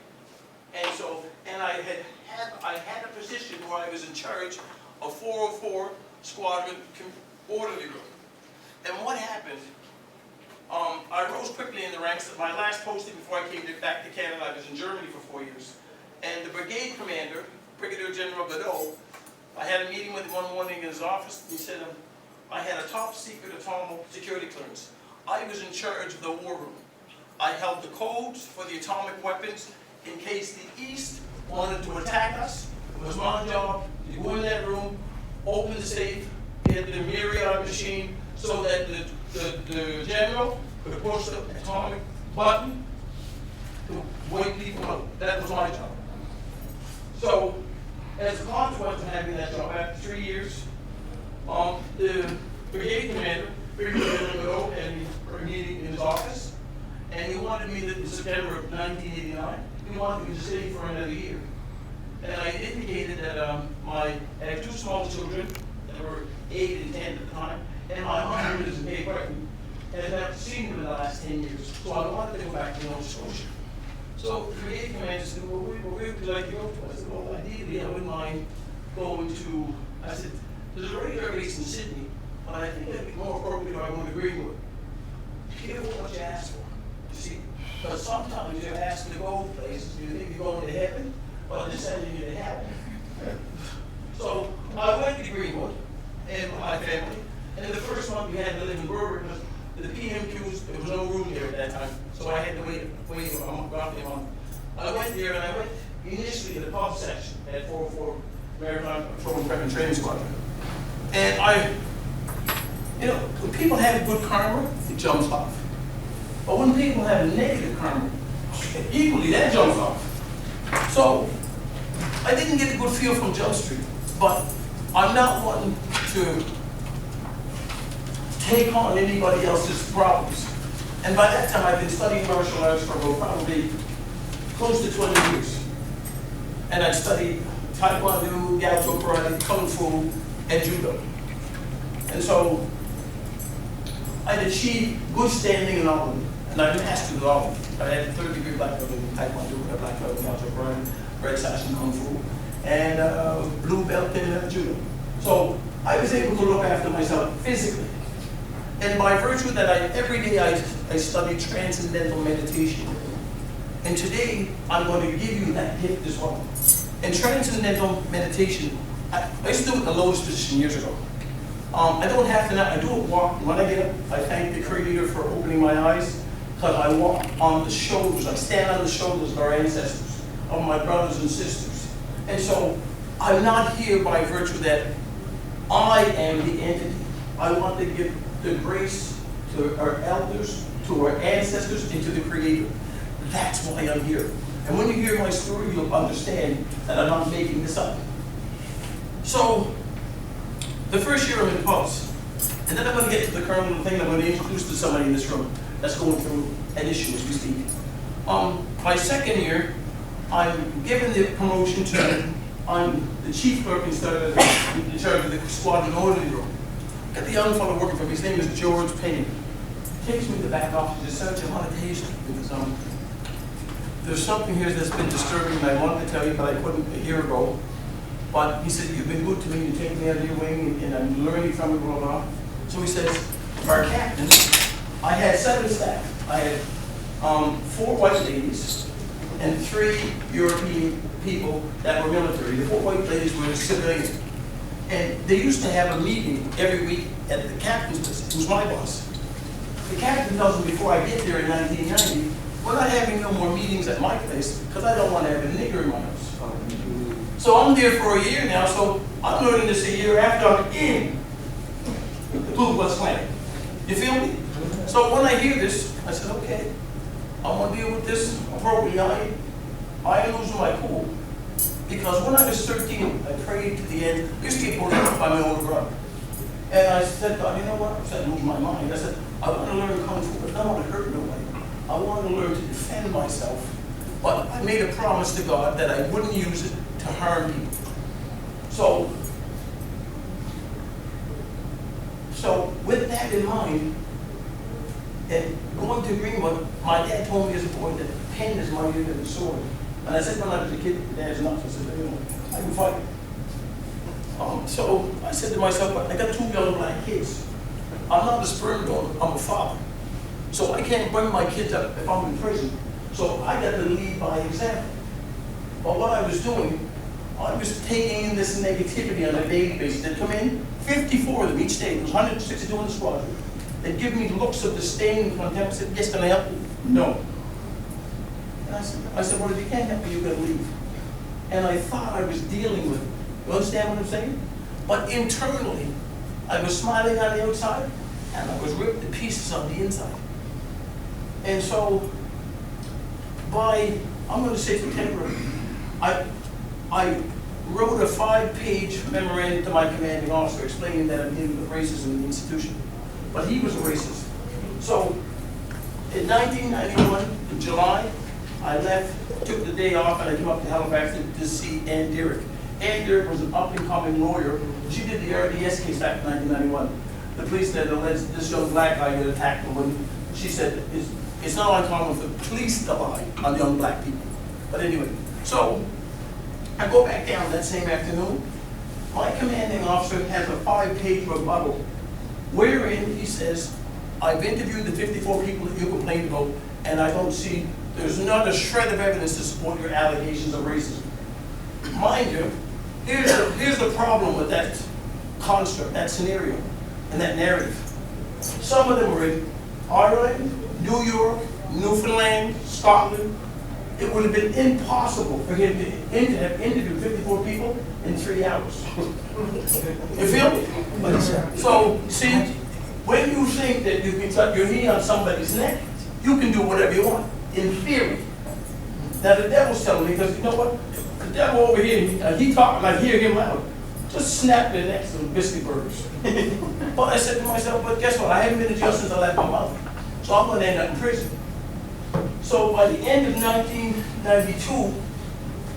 And so, and I had a position where I was in charge of 404 Squadron Orderly Group. And what happened, I rose quickly in the ranks. My last posting before I came back to Canada, I was in Germany for 4 years. And the brigade commander, Brigadier General Godot, I had a meeting with him one morning in his office. He said, I had a top secret atomic security clearance. I was in charge of the war room. I held the codes for the atomic weapons in case the East wanted to attack us. It was my job to go in that room, open the safe, get the myriad machine, so that the general could push the atomic button to wake people up. That was my job. So, as a consequence of having that job, after 3 years, the brigade commander figured out to go and for a meeting in his office, and he wanted me in September of 1989. He wanted me to stay for another year. And I indicated that I had 2 small children that were 8 and 10 at the time, and my mother was in Cape Breton, and I've never seen them in the last 10 years. So I wanted to go back to Nova Scotia. So the brigade commander said, well, where would you like to go to? I said, well, ideally, I wouldn't mind going to, I said, there's a regular base in Sydney, but I think it'd be more appropriate if I went to Greenwood. Be careful what you ask for, you see. Because sometimes you're asked to go places, you think you're going to heaven, but they're sending you to hell. So I went to Greenwood, and my family, and the first month we had to live in Brewer, because the PMQs, there was no room there at that time, so I had to wait roughly a month. I went there, and I went initially to the pub section at 404 Maritime Patrol and Prep and Training Squadron. And when people have good karma, it jumps off. But when people have negative karma, equally, that jumps off. So, I didn't get a good feel from Jump Street, but I'm not one to take on anybody else's problems. And by that time, I've been studying martial arts for probably close to 20 years. And I studied Taekwondo, Gaucho Karate, Kung Fu, and Judo. And so, I'd achieved good standing in all of them, and I mastered all of them. I had a 3rd-degree black belt in Taekwondo, a black belt in Gaucho Karate, red sash in Kung Fu, and a blue belt in Judo. So, I was able to look after myself physically. And by virtue of that, every day I studied transcendental meditation. And today, I'm going to give you that gift as well. And transcendental meditation, I used to do it in the lotus position years ago. I don't have to now, I do it walk. When I get up, I thank the Creator for opening my eyes, because I walk on the shoulders, I stand on the shoulders of our ancestors, of my brothers and sisters. And so, I'm not here by virtue that I am the entity. I want to give the grace to our elders, to our ancestors, and to the Creator. That's why I'm here. And when you hear my story, you'll understand that I'm not making this up. So, the first year I'm in Pulse, and then I'm going to get to the kernel of the thing I'm going to introduce to somebody in this room that's going through an issue as we speak. My 2nd year, I'm given the promotion to, I'm the chief clerk instead of in charge of the squadron orderly room. Got the young fellow working for me, his name is George Penny. Takes me to the back office, it's such a lot of patience, because there's something here that's been disturbing, and I wanted to tell you, but I couldn't a year ago. But he said, you've been good to me, you take me under your wing, and I'm learning from you, blah, blah. So he says, our captain, I had 7 staff. I had 4 white ladies and 3 European people that were military. The 4 white ladies were civilian. And they used to have a meeting every week at the captain's place, who's my boss. The captain tells me before I get there in 1990, we're not having no more meetings at my place, because I don't want to have a nigger in my house. So I'm there for a year now, so I'm learning this a year after I'm in the Blue Blood Clan. You feel me? So when I hear this, I said, okay, I'm going to deal with this appropriately. I lose my cool. Because when I was 13, I prayed to the end. I used to get bullied by my older brother. And I said, God, you know what? I said, lose my mind. I said, I want to learn Kung Fu, but I don't want to hurt nobody. I want to learn to defend myself. But I made a promise to God that I wouldn't use it to harm people. So with that in mind, and going to Greenwood, my dad told me as a boy that pen is mightier than the sword. And I said when I was a kid, Dad's nuts. I said, you know, I can fight. So I said to myself, I got 2 young black kids. I'm not a sperm donor, I'm a father. So I can't bring my kids up if I'm in prison. So I got to lead by example. But what I was doing, I was taking in this negativity on a daily basis. They'd come in, 54 of them each day. There was 162 in the squadron. They'd give me looks of disdain and contempt. I said, yes, can I help you? No. And I said, well, if you can't help me, you got to leave. and I thought I was dealing with it. You understand what I'm saying? But internally, I was smiling on the outside, and I was ripped to pieces on the inside. And so, I'm going to say September, I wrote a 5-page memorandum to my commanding officer explaining that I'm dealing with racism in the institution. But he was a racist. So, in 1991, in July, I left, took the day off, and I came up to Halifax to see Ann Derrick. Ann Derrick was an up-and-coming lawyer. She did the RDS case back in 1991. The police that alleged this young black guy had attacked a woman. She said it's not uncommon for the police to lie on young black people. But anyway, so I go back down that same afternoon. My commanding officer has a 5-page rebuttal wherein he says, I've interviewed the 54 people that you complained about, and I don't see, there's not a shred of evidence to support your allegations of racism. Mind you, here's the problem with that construct, that scenario, and that narrative. Some of them were in Ireland, New York, Newfoundland, Scotland. It would have been impossible for him to have interviewed 54 people in 3 hours. You feel me? So, see, when you think that you can put your knee on somebody's neck, you can do whatever you want, in theory. Now the devil's telling me, because you know what? The devil over here, he talking, I hear him loud. Just snap their necks to biscuit burgers. But I said to myself, but guess what? I haven't been in jail since I left my mother. So I'm going to end up in prison. So by the end of 1992,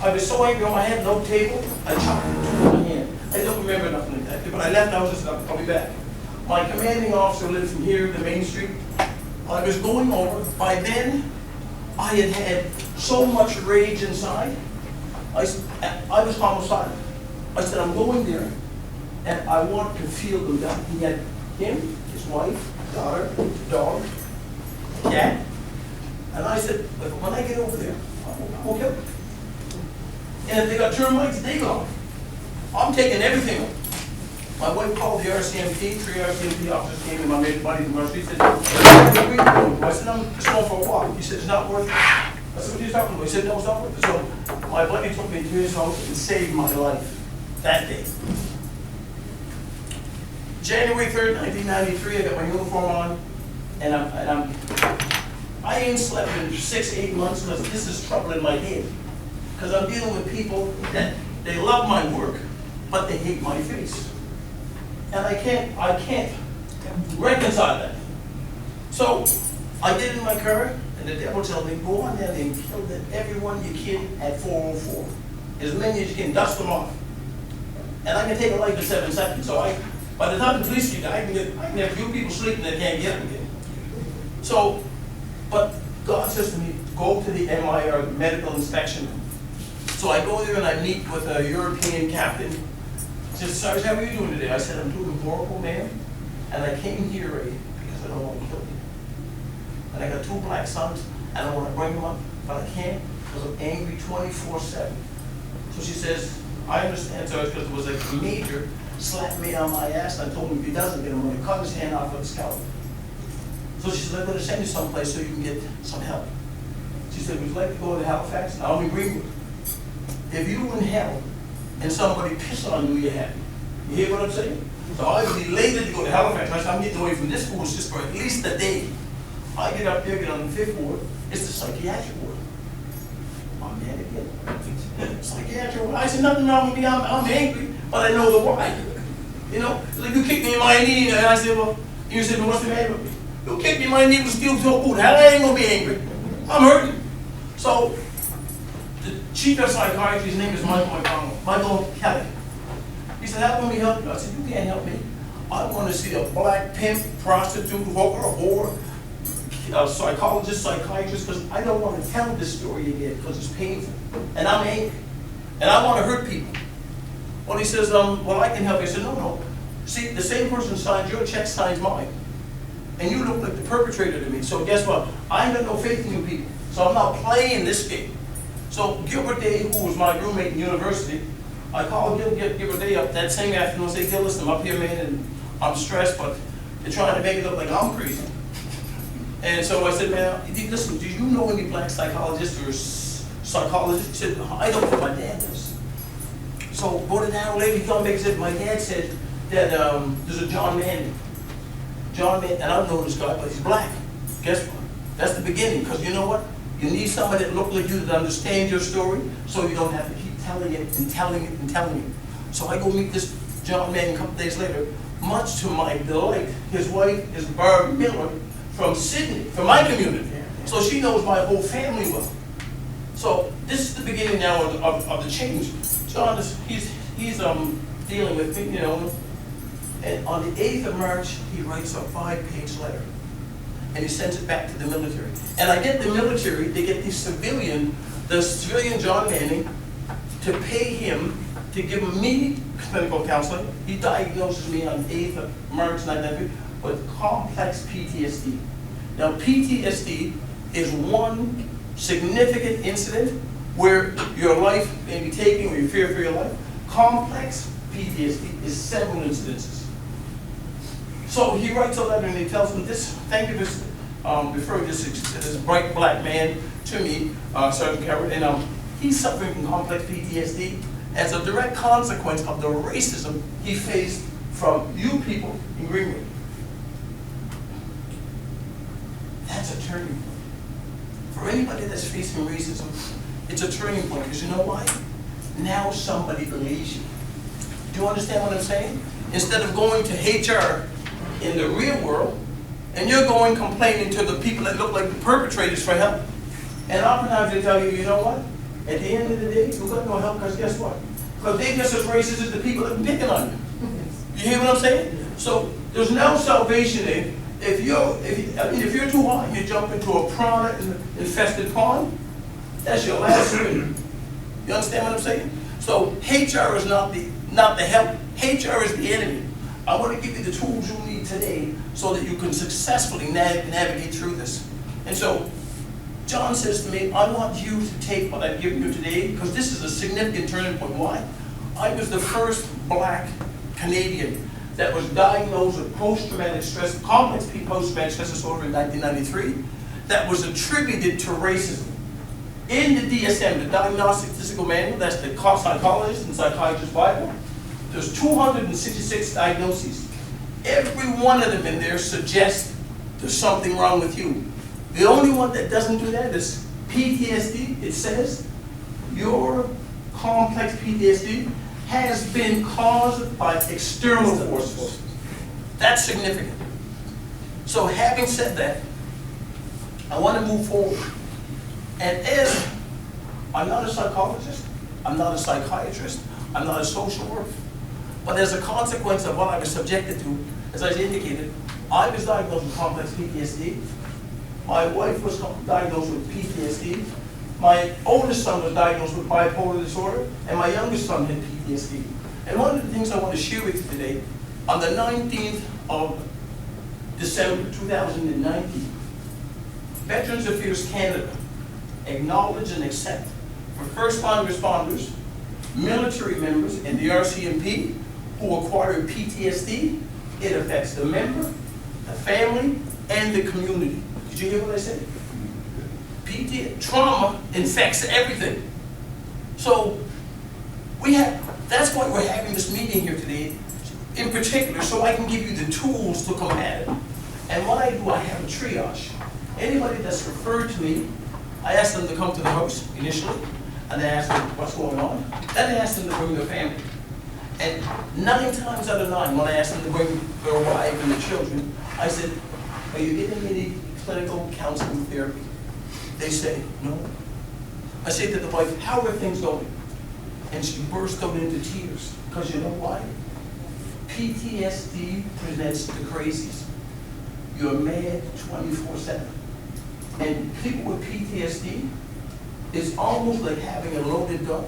I was so angry on my head, no table, I chopped it with my hand. I don't remember nothing like that. But I left, I was just, I'll be back. My commanding officer lived from here to Main Street. I was going over. By then, I had had so much rage inside. I was homicidal. I said, I'm going there, and I want to feel them down. He had him, his wife, daughter, dog, cat. And I said, when I get over there, I'm going to kill them. And if they got termites, they go. I'm taking everything up. My wife called the RCMP, 3 RCMP officers came in, my mate buddy from RCMP, said, where are you going? I said, I'm just going for a walk. He said, it's not worth it. I said, what are you talking about? He said, no, it's not worth it. So my buddy took me to his house and saved my life that day. January 3rd, 1993, I got my uniform on, and I ain't slept in 6-8 months because this is trouble in my head. Because I'm dealing with people that they love my work, but they hate my face. And I can't reconcile that. So I get in my car, and the devil tells me, go on there and kill everyone you can at 404. As many as you can, dust them off. And I can take a life in 7 seconds. So by the time the police get there, I can have a few people sleeping that can't get them again. So, but God says to me, go to the MIR, medical inspection. So I go there and I meet with a European captain. He says, Sarge, how are you doing today? I said, I'm doing horrible, man. And I came here because I don't want to kill you. And I got 2 black sons, and I want to bring them up, but I can't because I'm angry 24/7. So she says, I understand, Sarge, because it was a major slapped me on my ass, and I told him if he doesn't get him, I'm going to cut his hand off with a scalpel. So she said, I'm going to send you someplace so you can get some help. She said, would you like to go to Halifax? Now, I'm in Greenwood. If you were in hell and somebody pissed on you, you're happy. You hear what I'm saying? So I would be elated to go to Halifax. I said, I'm getting away from this foolishness for at least a day. I get up there, get on the 5th ward. It's the psychiatric ward. I'm mad again. Psychiatric ward. I said, nothing wrong with me. I'm angry, but I know the why. You know, it's like you kicked me in my knee, and I said, well, you said, well, what's the matter with me? You kicked me in my knee with steel toe boot. How I ain't gonna be angry? I'm hurting. So the chief of psychiatry, his name is Michael Kelly. He said, how can we help you? I said, you can't help me. I want to see a black pimp, prostitute, hooker, whore, a psychologist, psychiatrist, because I don't want to tell this story again because it's painful. And I'm angry. And I want to hurt people. Well, he says, well, I can help you. I said, no. See, the same person signs your check, signs mine. And you look like the perpetrator to me. So guess what? I ain't got no faith in you people. So I'm not playing this game. So Gilbert Day, who was my roommate in university, I called Gilbert Day up that same afternoon and said, Gil, listen, I'm up here, man, and I'm stressed, but they're trying to make it look like I'm crazy. And so I said, man, listen, do you know any black psychologists or psychologist. He said, I know what my dad does. So about an hour later, he called me and said, my dad said that there's a John Manning. John Manning, and I don't know this guy, but he's black. Guess what? That's the beginning, because you know what? You need somebody that looks like you that understands your story, so you don't have to keep telling it and telling it and telling it. So I go meet this John Manning a couple days later. Much to my delight, his wife is Barb Miller from Sydney, from my community. So she knows my whole family well. So this is the beginning now of the change. John is, he's dealing with me, you know, and on the 8th of March, he writes a 5-page letter. And he sends it back to the military. And I get the military, they get the civilian John Manning, to pay him to give me clinical counseling. He diagnoses me on 8th of March 1993 with complex PTSD. Now PTSD is one significant incident where your life may be taken, or you fear for your life. Complex PTSD is several incidences. So he writes a letter and he tells him this, thank you for referring this bright black man to me, Sergeant Carrot, and he's suffering from complex PTSD as a direct consequence of the racism he faced from you people in Greenwood. That's a turning point. For anybody that's facing racism, it's a turning point, because you know why? Now somebody believes you. Do you understand what I'm saying? Instead of going to HR in the real world, and you're going complaining to the people that look like the perpetrators for help. And oftentimes they tell you, you know what? At the end of the day, we've got no help, because guess what? Because they're just as racist as the people that are picking on you. You hear what I'm saying? So there's no salvation if you're too hot, you jump into a prawn-infested pond, that's your last swim. You understand what I'm saying? So HR is not the help. HR is the enemy. I want to give you the tools you need today so that you can successfully navigate through this. And so John says to me, I want you to take what I've given you today, because this is a significant turning point. Why? I was the first black Canadian that was diagnosed with post-traumatic stress, complex post-traumatic stress disorder in 1993, that was attributed to racism. In the DSM, the Diagnostic Statistical Manual, that's the psychologist and psychiatrist Bible, there's 266 diagnoses. Every one of them in there suggests there's something wrong with you. The only one that doesn't do that is PTSD. It says your complex PTSD has been caused by external forces. That's significant. So having said that, I want to move forward. And as I'm not a psychologist, I'm not a psychiatrist, I'm not a social worker, but as a consequence of what I was subjected to, as I indicated, I was diagnosed with complex PTSD. My wife was diagnosed with PTSD. My oldest son was diagnosed with bipolar disorder, and my youngest son had PTSD. And one of the things I want to share with you today, on the 19th of December 2019, Veterans Affairs Canada acknowledge and accept for first responders, military members, and the RCMP who acquire PTSD, it affects the member, the family, and the community. Did you hear what I said? Trauma infects everything. So that's why we're having this meeting here today, in particular, so I can give you the tools to combat it. And what I do, I have a triage. Anybody that's referred to me, I ask them to come to the house initially, and I ask them what's going on. Then I ask them to bring their family. And 9 times out of 9, when I ask them to bring their wife and their children, I said, are you getting any clinical counseling therapy? They say, no. I say to the wife, how are things going? And she burst out into tears, because you know why? PTSD presents the crazies. You're mad 24/7. And people with PTSD is almost like having a loaded gun,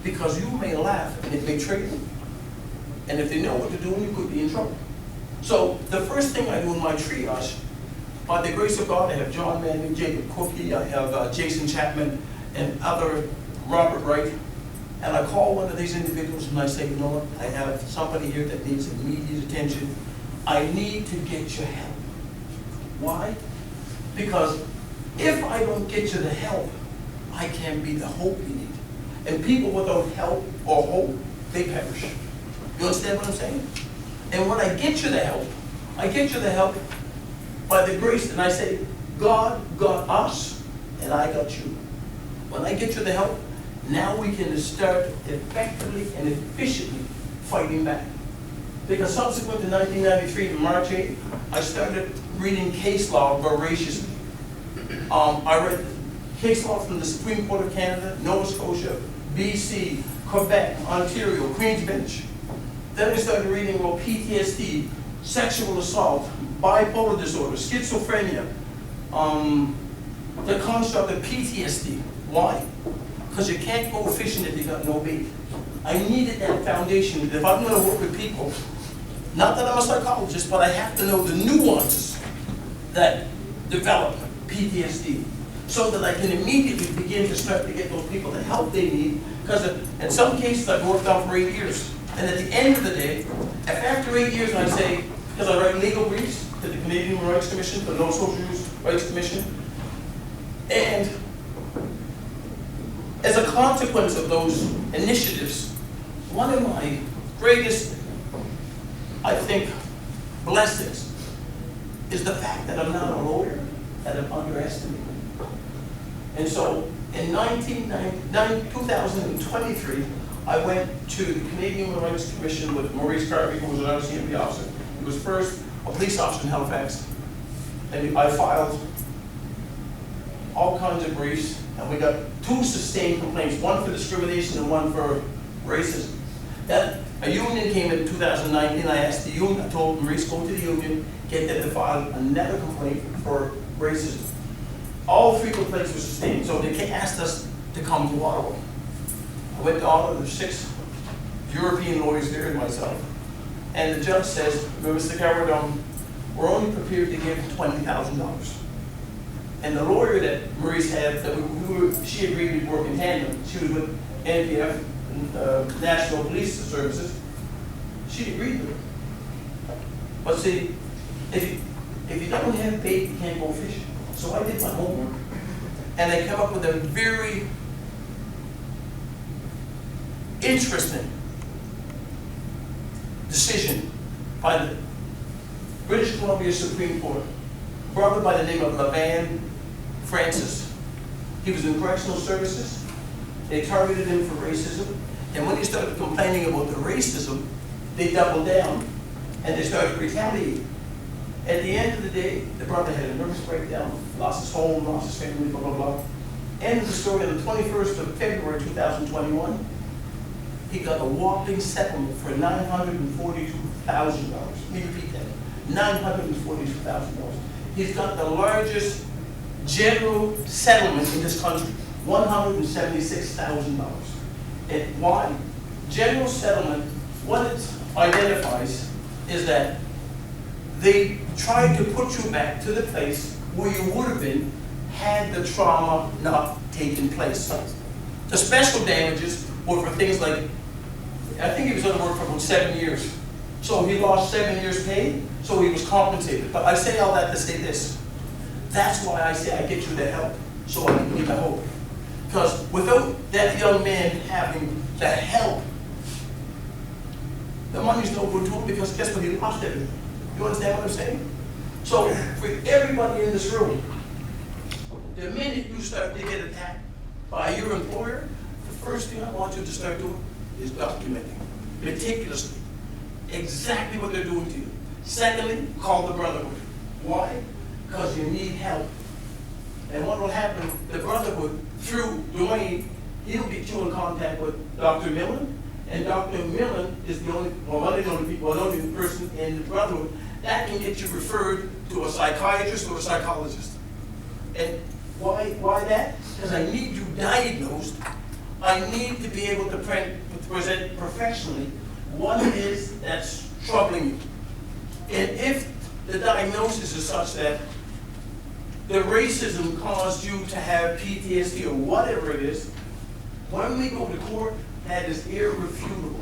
because you may laugh and it may trigger them. And if they know what to do, you could be in trouble. So the first thing I do in my triage, by the grace of God, I have John Manning, Jacob Cookie, I have Jason Chapman, and other Robert Wright. And I call one of these individuals and I say, you know what, I have somebody here that needs immediate attention. I need to get your help. Why? Because if I don't get you the help, I can be the hope you need. And people without help or hope, they perish. You understand what I'm saying? And when I get you the help, I get you the help by the grace, and I say, God got us, and I got you. When I get you the help, now we can start effectively and efficiently fighting back. Because subsequent to 1993, in March 8, I started reading case law voraciously. I read case law from the Supreme Court of Canada, Nova Scotia, BC, Quebec, Ontario, Queen's Bench. Then I started reading about PTSD, sexual assault, bipolar disorder, schizophrenia, the construct of PTSD. Why? Because you can't go fishing if you got no bait. I needed that foundation. If I'm going to work with people, not that I'm a psychologist, but I have to know the nuances that develop PTSD so that I can immediately begin to start to get those people the help they need. Because in some cases I've worked on for 8 years. And at the end of the day, if after 8 years I say, because I write legal briefs to the Canadian Human Rights Commission, the Nova Scotia Rights Commission, and as a consequence of those initiatives, one of my greatest, I think, blessings is the fact that I'm not a lawyer, that I'm underestimated. And so in 2023, I went to the Canadian Human Rights Commission with Maurice Carvey, who was an RCMP officer. He was first a police officer in Halifax. And I filed all kinds of briefs, and we got 2 sustained complaints, one for discrimination and one for racism. Then a union came in 2019. I asked the union, I told Maurice, go to the union, get them to file another complaint for racism. All 3 complaints were sustained, so they asked us to come to Ottawa. I went to Ottawa, there's 6 European lawyers there and myself. And the judge says, Mr. Cowardon, we're only prepared to give $20,000. And the lawyer that Maurice had, she agreed to work in tandem. She was with NPF, National Police Services. She agreed to it. But see, if you don't have bait, you can't go fishing. So I did my homework, and I came up with a very interesting decision by the British Columbia Supreme Court, a brother by the name of Levan Francis. He was in correctional services. They targeted him for racism, and when he started complaining about the racism, they doubled down, and they started retaliating. At the end of the day, the brother had a nervous breakdown, lost his home, lost his family, blah, blah, blah. End of the story, on the 21st of February 2021, he got a whopping settlement for $942,000. Let me repeat that, $942,000. He's got the largest general settlement in this country, $176,000. And why? General settlement, what it identifies is that they tried to put you back to the place where you would have been had the trauma not taken place. The special damages were for things like, I think he was going to work for about 7 years. So he lost 7 years pay, so he was compensated. But I say all that to say this. That's why I say I get you the help, so I can give the hope. Because without that young man having the help, the money's no good to him, because guess what, he lost everything. You understand what I'm saying? So for everybody in this room, the minute you start to get attacked by your employer, the first thing I want you to start doing is documenting meticulously exactly what they're doing to you. Secondly, call the Brotherhood. Why? Because you need help. And what will happen, the Brotherhood, through Dwayne, he'll get you in contact with Dr. Millen, and Dr. Millen is the only, well, one of the only people, the only person in the Brotherhood that can get you referred to a psychiatrist or a psychologist. And why that? Because I need you diagnosed. I need to be able to present professionally what it is that's troubling you. And if the diagnosis is such that the racism caused you to have PTSD or whatever it is, when we go to court, that is irrefutable.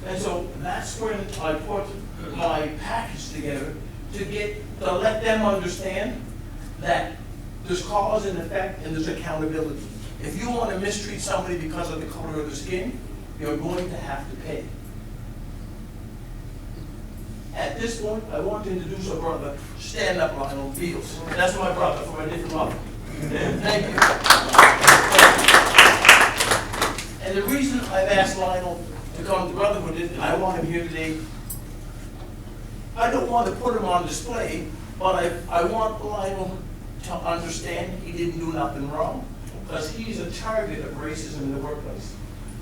And so that's when I put my package together to let them understand that there's cause and effect and there's accountability. If you want to mistreat somebody because of the color of their skin, you're going to have to pay. At this point, I want to introduce our brother, stand up, Lionel Beals. That's my brother from a different mother. Thank you. And the reason I've asked Lionel to come to Brotherhood is, and I want him here today, I don't want to put him on display, but I want Lionel to understand he didn't do nothing wrong, because he's a target of racism in the workplace.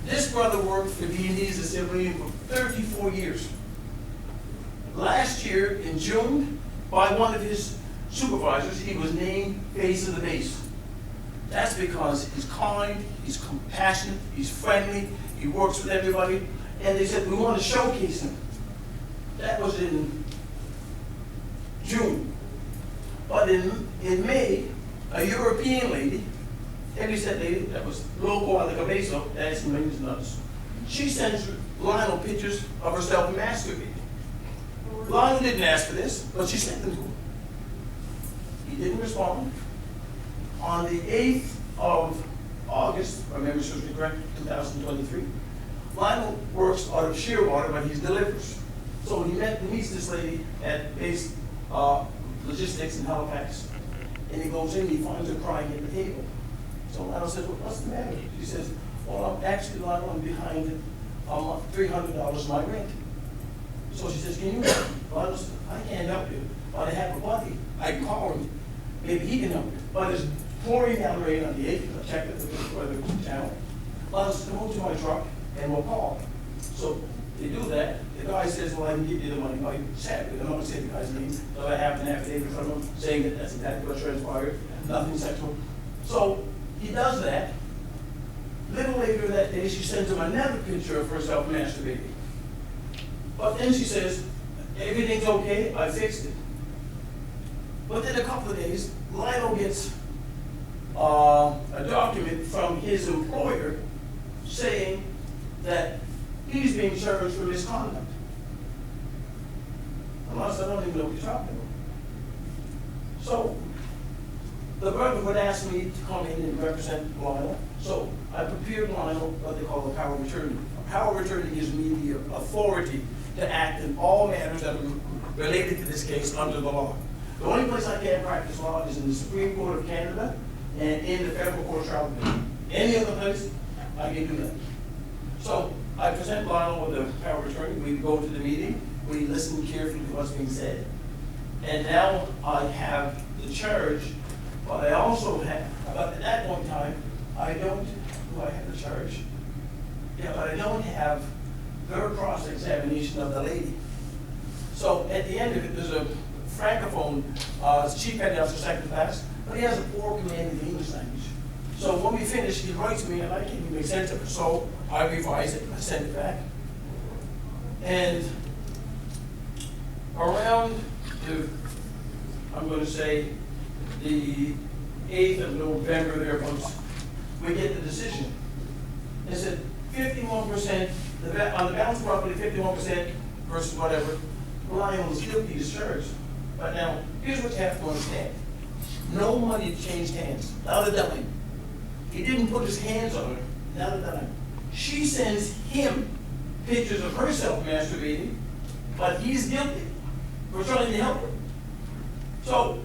This brother worked for D&D as a civilian for 34 years. Last year, in June, by one of his supervisors, he was named Face of the Base. That's because he's kind, he's compassionate, he's friendly, he works with everybody, and they said, we want to showcase him. That was in June. But in May, a European lady, heavyset lady, that was local at the Cabeza, that's millions of nuts. She sends Lionel pictures of herself masturbating. Lionel didn't ask for this, but she sent them to him. He didn't respond. On the 8th of August, if my memory serves me correct, 2023, Lionel works out of Shearwater, but he delivers. So he meets this lady at base logistics in Halifax, and he goes in, he finds her crying at the table. So Lionel says, well, what's the matter? She says, well, Lionel, I'm behind $300 my rent. So she says, can you help me? Lionel says, I can't help you, but I have a buddy. I can call him, maybe he can help you. But it's pouring down rain on the 8th, I checked the weather channel. Lionel says, come over to my truck and we'll call. So they do that. The guy says, well, I can give you the money. No, sadly, I'm not going to say the guy's name, but I have an affidavit from him saying that that's exactly what transpired, nothing sexual. So he does that. A little later that day, she sends him another picture of herself masturbating. But then she says, everything's okay, I fixed it. But then a couple of days, Lionel gets a document from his employer saying that he's being charged for misconduct. Unless I don't even know what you're talking about. So the Brotherhood asked me to come in and represent Lionel. So I prepared Lionel what they call a power of attorney. A power of attorney gives me the authority to act in all matters that are related to this case under the law. The only place I can't practice law is in the Supreme Court of Canada and in the Federal Court of Trial. Any other place, I can do that. So I present Lionel with the power of attorney. We go to the meeting. We listen carefully to what's being said. And now I have the charge, but I also have, but at that point in time, I don't, do I have the charge? Yeah, but I don't have their cross-examination of the lady. So at the end of it, there's a francophone, chief petty officer second class, but he has a poor command of the English language. So when we finish, he writes me, and I can't even make sense of it, so I revise it, I send it back. And around the, I'm going to say, the 8th of November, thereabouts, we get the decision. It said 51%, on the balance property, 51% versus whatever, Lionel is guilty as charged. But now, here's what you have to understand. No money changed hands, not a dime. He didn't put his hands on her, not a dime. She sends him pictures of herself masturbating, but he's guilty for trying to help her. So,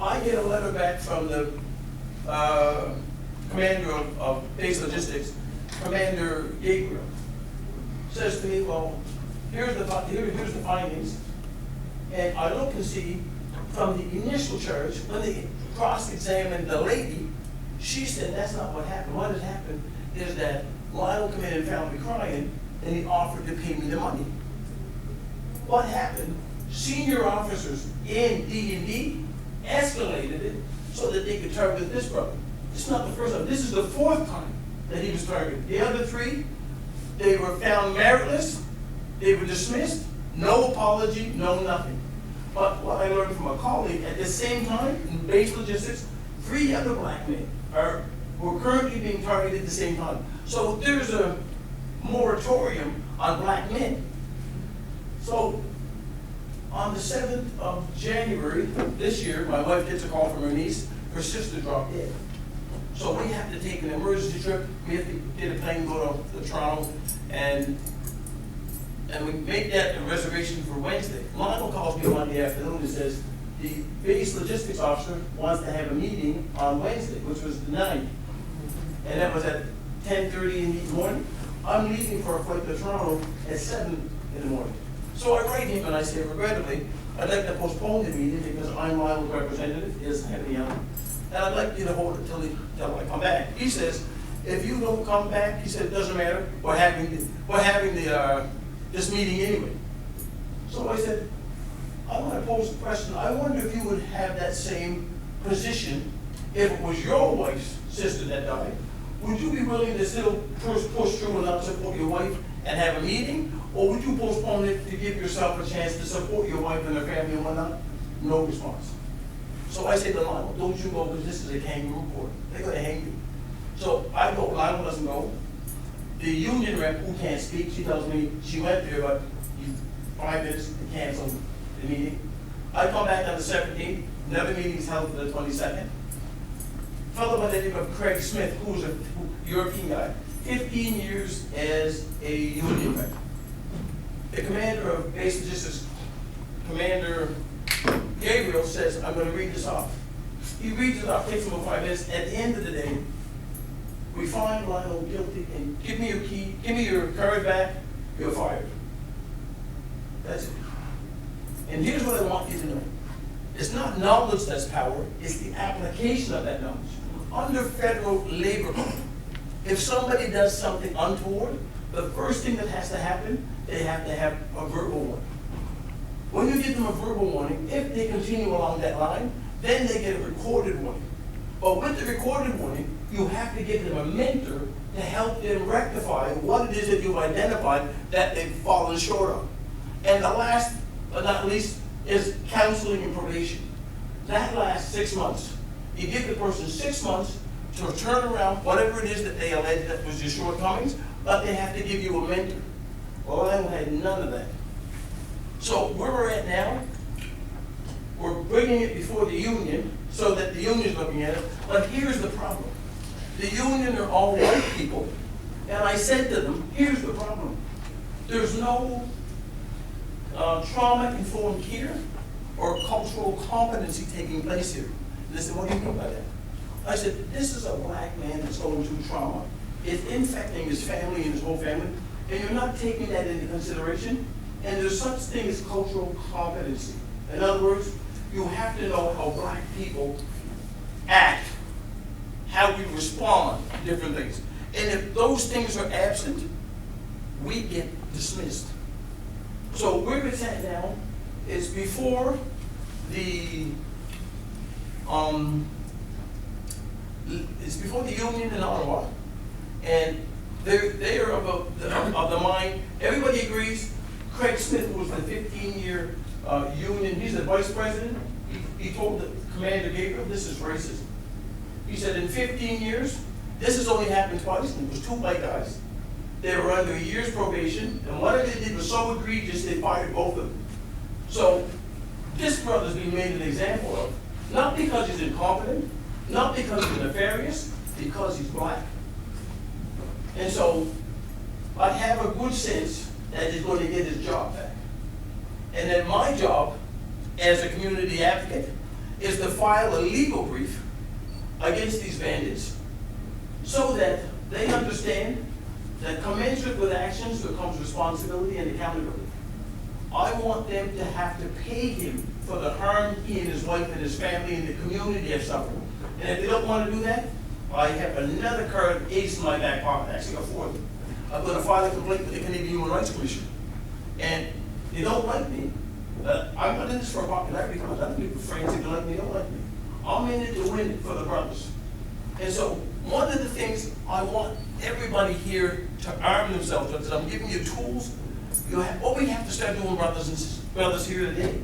I get a letter back from the commander of base logistics, Commander Gabriel. Says to me, well, here's the findings. And I look and see from the initial charge, when they cross-examined the lady, she said that's not what happened. What had happened is that Lionel came in and found me crying, and he offered to pay me the money. What happened? Senior officers in D&D escalated it so that they could target this brother. This is not the first time. This is the 4th time that he was targeted. The other 3, they were found meritless, they were dismissed, no apology, no nothing. But what I learned from a colleague, at the same time, in base logistics, 3 other black men were currently being targeted at the same time. So there's a moratorium on black men. So on the 7th of January this year, my wife gets a call from her niece, her sister dropped dead. So we have to take an emergency trip. We have to get a plane, go to Toronto, and we make that a reservation for Wednesday. Lionel calls me Monday afternoon and says, the base logistics officer wants to have a meeting on Wednesday, which was the 9th. And that was at 10:30 in the morning. I'm leaving for a flight to Toronto at 7 in the morning. So I write him and I say, regrettably, I'd like to postpone the meeting because I'm Lionel's representative, is Henry Young. And I'd like you to hold it till I come back. He says, if you don't come back, he said, it doesn't matter, we're having this meeting anyway. So I said, I want to pose the question, I wonder if you would have that same position if it was your wife's sister that died. Would you be willing to still push through and not support your wife and have a meeting? Or would you postpone it to give yourself a chance to support your wife and her family and whatnot? No response. So I say to Lionel, don't you go because this is a kangaroo court. They're going to hang you. So I go, Lionel doesn't go. The union rep who can't speak, she tells me she went there, but 5 minutes to cancel the meeting. I come back on the 17th, another meeting is held for the 22nd. Fellow by the name of Craig Smith, who's a European guy, 15 years as a union rep. The commander of base logistics, Commander Gabriel, says, I'm going to read this off. He reads it off, takes him about 5 minutes. At the end of the day, we find Lionel guilty and give me your key, give me your card back, you're fired. That's it. And here's what I want you to know. It's not knowledge that's power, it's the application of that knowledge. Under federal labor law, if somebody does something untoward, the first thing that has to happen, they have to have a verbal warning. When you give them a verbal warning, if they continue along that line, then they get a recorded warning. But with the recorded warning, you have to give them a mentor to help them rectify what it is that you've identified that they've fallen short of. And the last but not least is counseling and probation. That lasts 6 months. You give the person 6 months to turn around whatever it is that they allege that was your shortcomings, but they have to give you a mentor. Well, I had none of that. So where we're at now, we're bringing it before the union so that the union's looking at it, but here's the problem. The union are all white people, and I said to them, here's the problem. There's no trauma-informed care or cultural competency taking place here. They said, what do you mean by that? I said, this is a black man that's going through trauma. It's infecting his family and his whole family, and you're not taking that into consideration, and there's such thing as cultural competency. In other words, you have to know how black people act, how we respond to different things. And if those things are absent, we get dismissed. So where it's at now is before the union in Ottawa, and they are of the mind. Everybody agrees. Craig Smith, who was the 15-year union, he's the vice president. He told the Commander Gabriel, this is racism. He said, in 15 years, this has only happened twice, and it was 2 white guys. They were under a year's probation, and what they did was so egregious, they fired both of them. So this brother's being made an example of, not because he's incompetent, not because he's nefarious, because he's black. And so I have a good sense that he's going to get his job back. And then my job as a community advocate is to file a legal brief against these bandits so that they understand that commensurate with actions becomes responsibility and accountability. I want them to have to pay him for the harm he and his wife and his family and the community have suffered. And if they don't want to do that, I have another card ace in my back pocket. Actually, got 4 of them. I'm going to file a complaint with the Canadian Human Rights Commission. And they don't like me. I'm not in this for a popularity contest. Other people frantic to like me, don't like me. I'm in it to win it for the brothers. And so one of the things I want everybody here to arm themselves with is I'm giving you tools. What we have to start doing, brothers here today,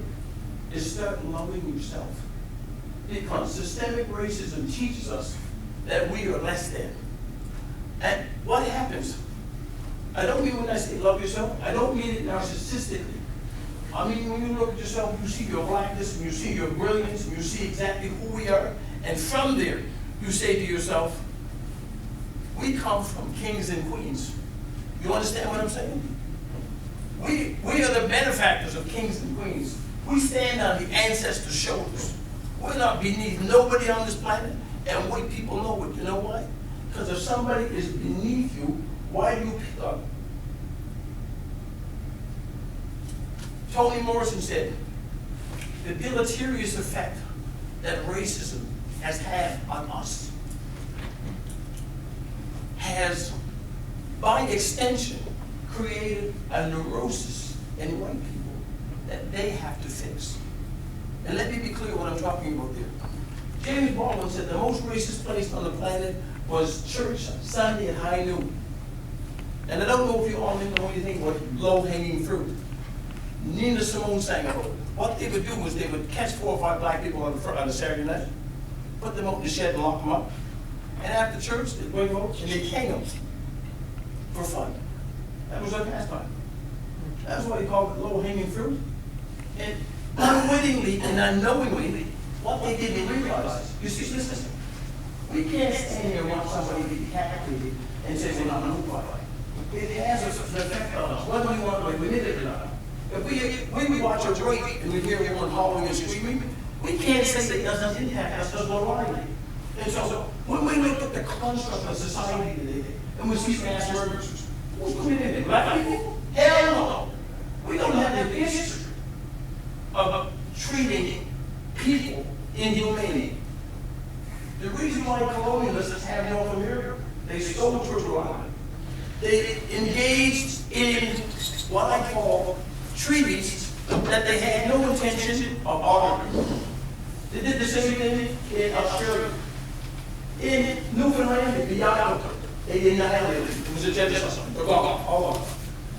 is start loving yourself. Because systemic racism teaches us that we are less than. And what happens? I don't mean when I say love yourself, I don't mean it narcissistically. I mean when you look at yourself, you see your blackness, and you see your brilliance, and you see exactly who we are, and from there, you say to yourself, We come from kings and queens. You understand what I'm saying? We are the benefactors of kings and queens. We stand on the ancestors' shoulders. We're not beneath nobody on this planet, and white people know it. You know why? Because if somebody is beneath you, why do you pick up? Toni Morrison said, the deleterious effect that racism has had on us has, by extension, created a neurosis in white people that they have to fix. And let me be clear what I'm talking about there. James Baldwin said the most racist place on the planet was church Sunday at high noon. And I don't know if you all know anything about low-hanging fruit. Nina Simone sang about it. What they would do was they would catch 4 or 5 black people on a Saturday night, put them out in the shed and lock them up. And after church, they'd bring them out and they'd hang them for fun. That was their pastime. That's why they called it low-hanging fruit. And unwittingly and unknowingly, what they didn't realize, you see, listen, we can't stand here and watch somebody be decapitated and say we're not moved by it. It has an effect on us, whether we want to admit it or not. If we watch a rape and we hear everyone howling and screaming, we can't say it doesn't impact us because we're lying. And so, when we look at the construct of society today, and we see mass murders, who's committed it? Black people? Hell no. We don't have the history of treating people inhumanely. The reason why colonialists have North America, they stole Turtle Island. They engaged in what I call treaties that they had no intention of honoring. They did the same thing in Australia. In Newfoundland, the Yamato, they annihilated it. It was a genocide. They're gone, all of them.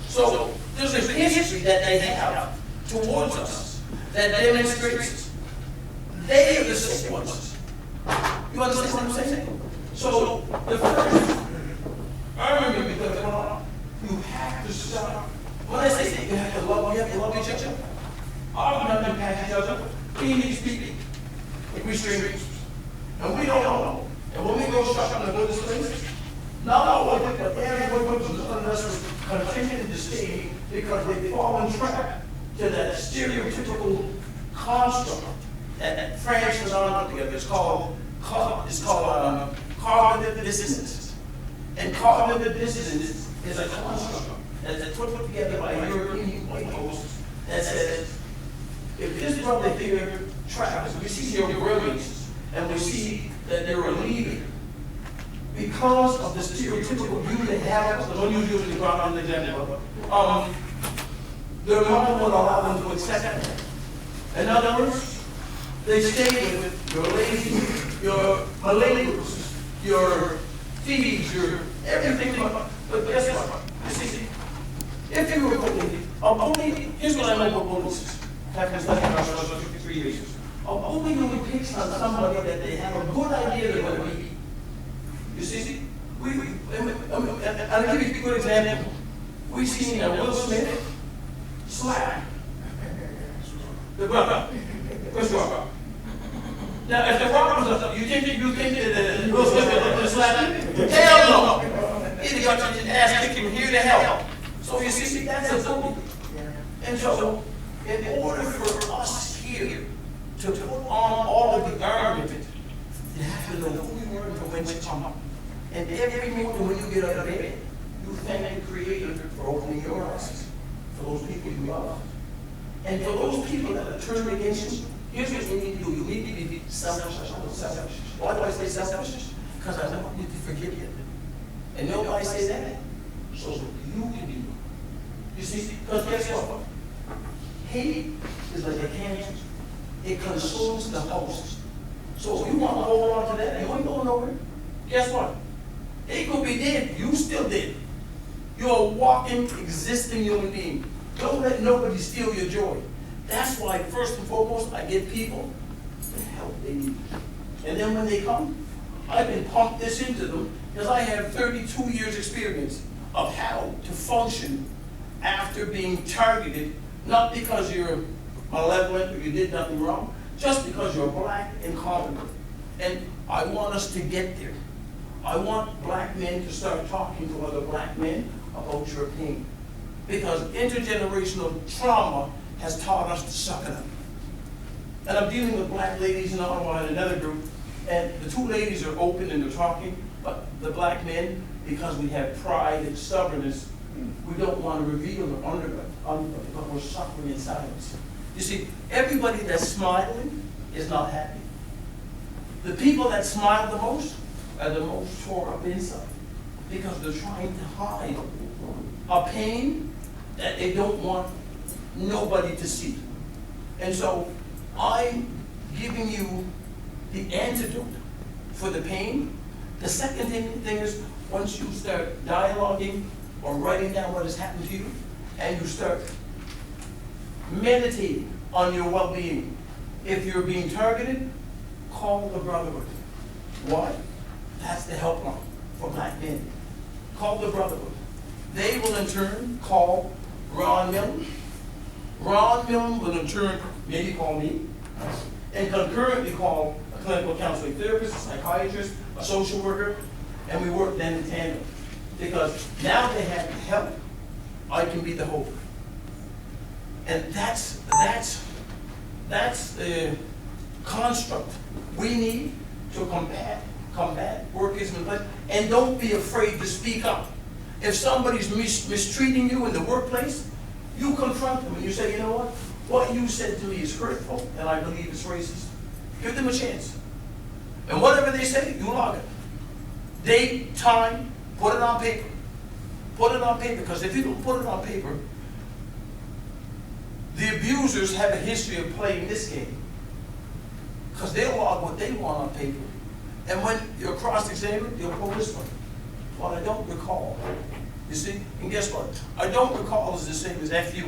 So there's a history that they have towards us that demonstrates they are the sick ones. You understand what I'm saying? So the first argument that went on, you have to stop. When I say you have to love each other, often have to pass each other, he needs speaking. We strangers. And we don't know. And when we go shopping and go to this place, not all of it, but everyone goes to us continue to stay because they fall in trap to that stereotypical construct that France was on together. It's called cognitive dissonance. And cognitive dissonance is a construct that's put together by European white folks that says, if this brother here travels, we see your brilliance, and we see that they're leaving because of the stereotypical view they have. The one you usually brought on the example. Their mother would allow them to accept that. In other words, they stay with your ladies, your millennials, your thieves, your everything. But guess what? You see, if you were bullied, here's what I know about bullies. Having studied for 53 years. A bully who picks on somebody that they have a good idea they're going to be. You see, I'll give you a good example. We've seen Will Smith slap the brother. Chris Rock. Now, if the rock was up, you think that Will Smith would slap him? Hell no! He'd got your ass kicking here to hell. So you see, that's a bully. And so, in order for us here to put on all of the argument, you have to know who we were and from whence we come. And every morning when you get out of bed, you thank the Creator for opening your eyes for those people you love. And for those people that are turned against you, here's what you need to do. You need to be selfish. Why do I say selfish? Because I want you to forgive them. And nobody say that so that you can be. You see, because guess what? Hate is like a cancer. It consumes the host. So if you want to hold on to that, you ain't going nowhere. Guess what? They could be dead. You still dead. You're a walking, existing human being. Don't let nobody steal your joy. That's why, first and foremost, I give people the help they need. And then when they come, I can pump this into them because I have 32 years experience of how to function after being targeted, not because you're malevolent or you did nothing wrong, just because you're black and competent. And I want us to get there. I want black men to start talking to other black men about your pain. Because intergenerational trauma has taught us to suck it up. And I'm dealing with black ladies in Ottawa and another group, and the two ladies are open and they're talking, but the black men, because we have pride and stubbornness, we don't want to reveal or undercut, but we're suffering in silence. You see, everybody that's smiling is not happy. The people that smile the most are the most tore up inside, because they're trying to hide a pain that they don't want nobody to see. And so I'm giving you the antidote for the pain. The second thing is, once you start dialoguing or writing down what has happened to you, and you start meditating on your well-being. If you're being targeted, call the Brotherhood. Why? That's the helpline for black men. Call the Brotherhood. They will in turn call Ron Millen. Ron Millen will in turn maybe call me, and concurrently call a clinical counseling therapist, a psychiatrist, a social worker, and we work then in tandem. Because now they have help, I can be the hope. And that's the construct we need to combat workism in place. And don't be afraid to speak up. If somebody's mistreating you in the workplace, you confront them and you say, you know what you said to me is hurtful and I believe it's racist. Give them a chance. And whatever they say, you log it. Date, time, put it on paper. Put it on paper, because if you don't put it on paper, the abusers have a history of playing this game. Because they'll log what they want on paper. And when you're cross-examined, they'll pull this one. Well, I don't recall. You see? And guess what? I don't recall is the same as FU.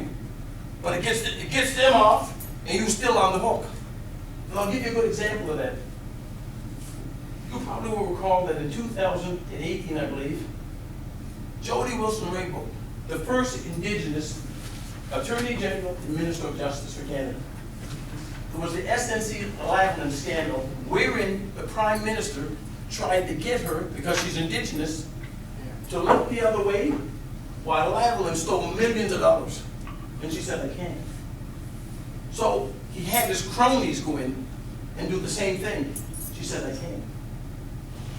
But it gets them off, and you're still on the hook. And I'll give you a good example of that. You probably will recall that in 2018, I believe, Jody Wilson-Raybould, the first Indigenous Attorney General and Minister of Justice for Canada. There was the SNC Lavalin scandal, wherein the Prime Minister tried to get her, because she's Indigenous, to look the other way, while Lavalin stole millions of dollars. And she said, I can't. So he had his cronies go in and do the same thing. She said, I can't.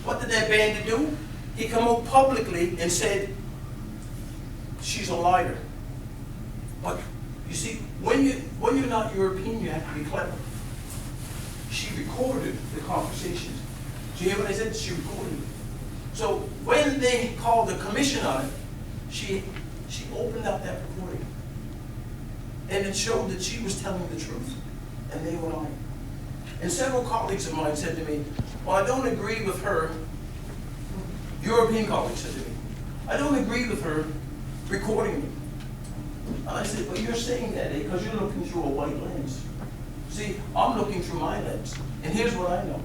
What did that bandit do? He came out publicly and said, she's a liar. But you see, when you're not European, you have to be clever. She recorded the conversations. Do you hear what I said? She recorded it. So when they called the commission on it, she opened up that recording. And it showed that she was telling the truth, and they were lying. And several colleagues of mine said to me, well, I don't agree with her, European colleagues said to me, I don't agree with her recording me. And I said, well, you're saying that because you're looking through a white lens. See, I'm looking through my lens. And here's what I know.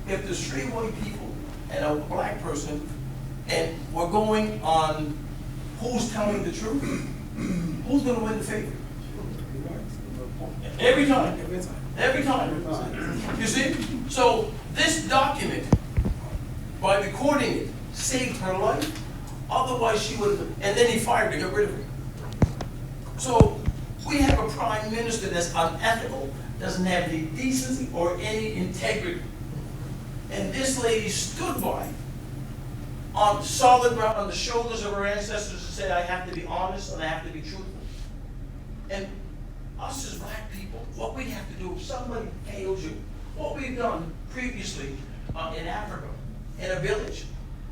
If there's 3 white people and a black person, and we're going on who's telling the truth, who's going to win the favor? Every time. Every time. You see? So this document, by recording it, saved her life. Otherwise she would have, and then he fired her, got rid of her. So we have a prime minister that's unethical, doesn't have any decency or any integrity. And this lady stood by on solid ground, on the shoulders of her ancestors, to say, I have to be honest and I have to be truthful. And us as black people, what we have to do, if somebody fails you, what we've done previously in Africa, in a village,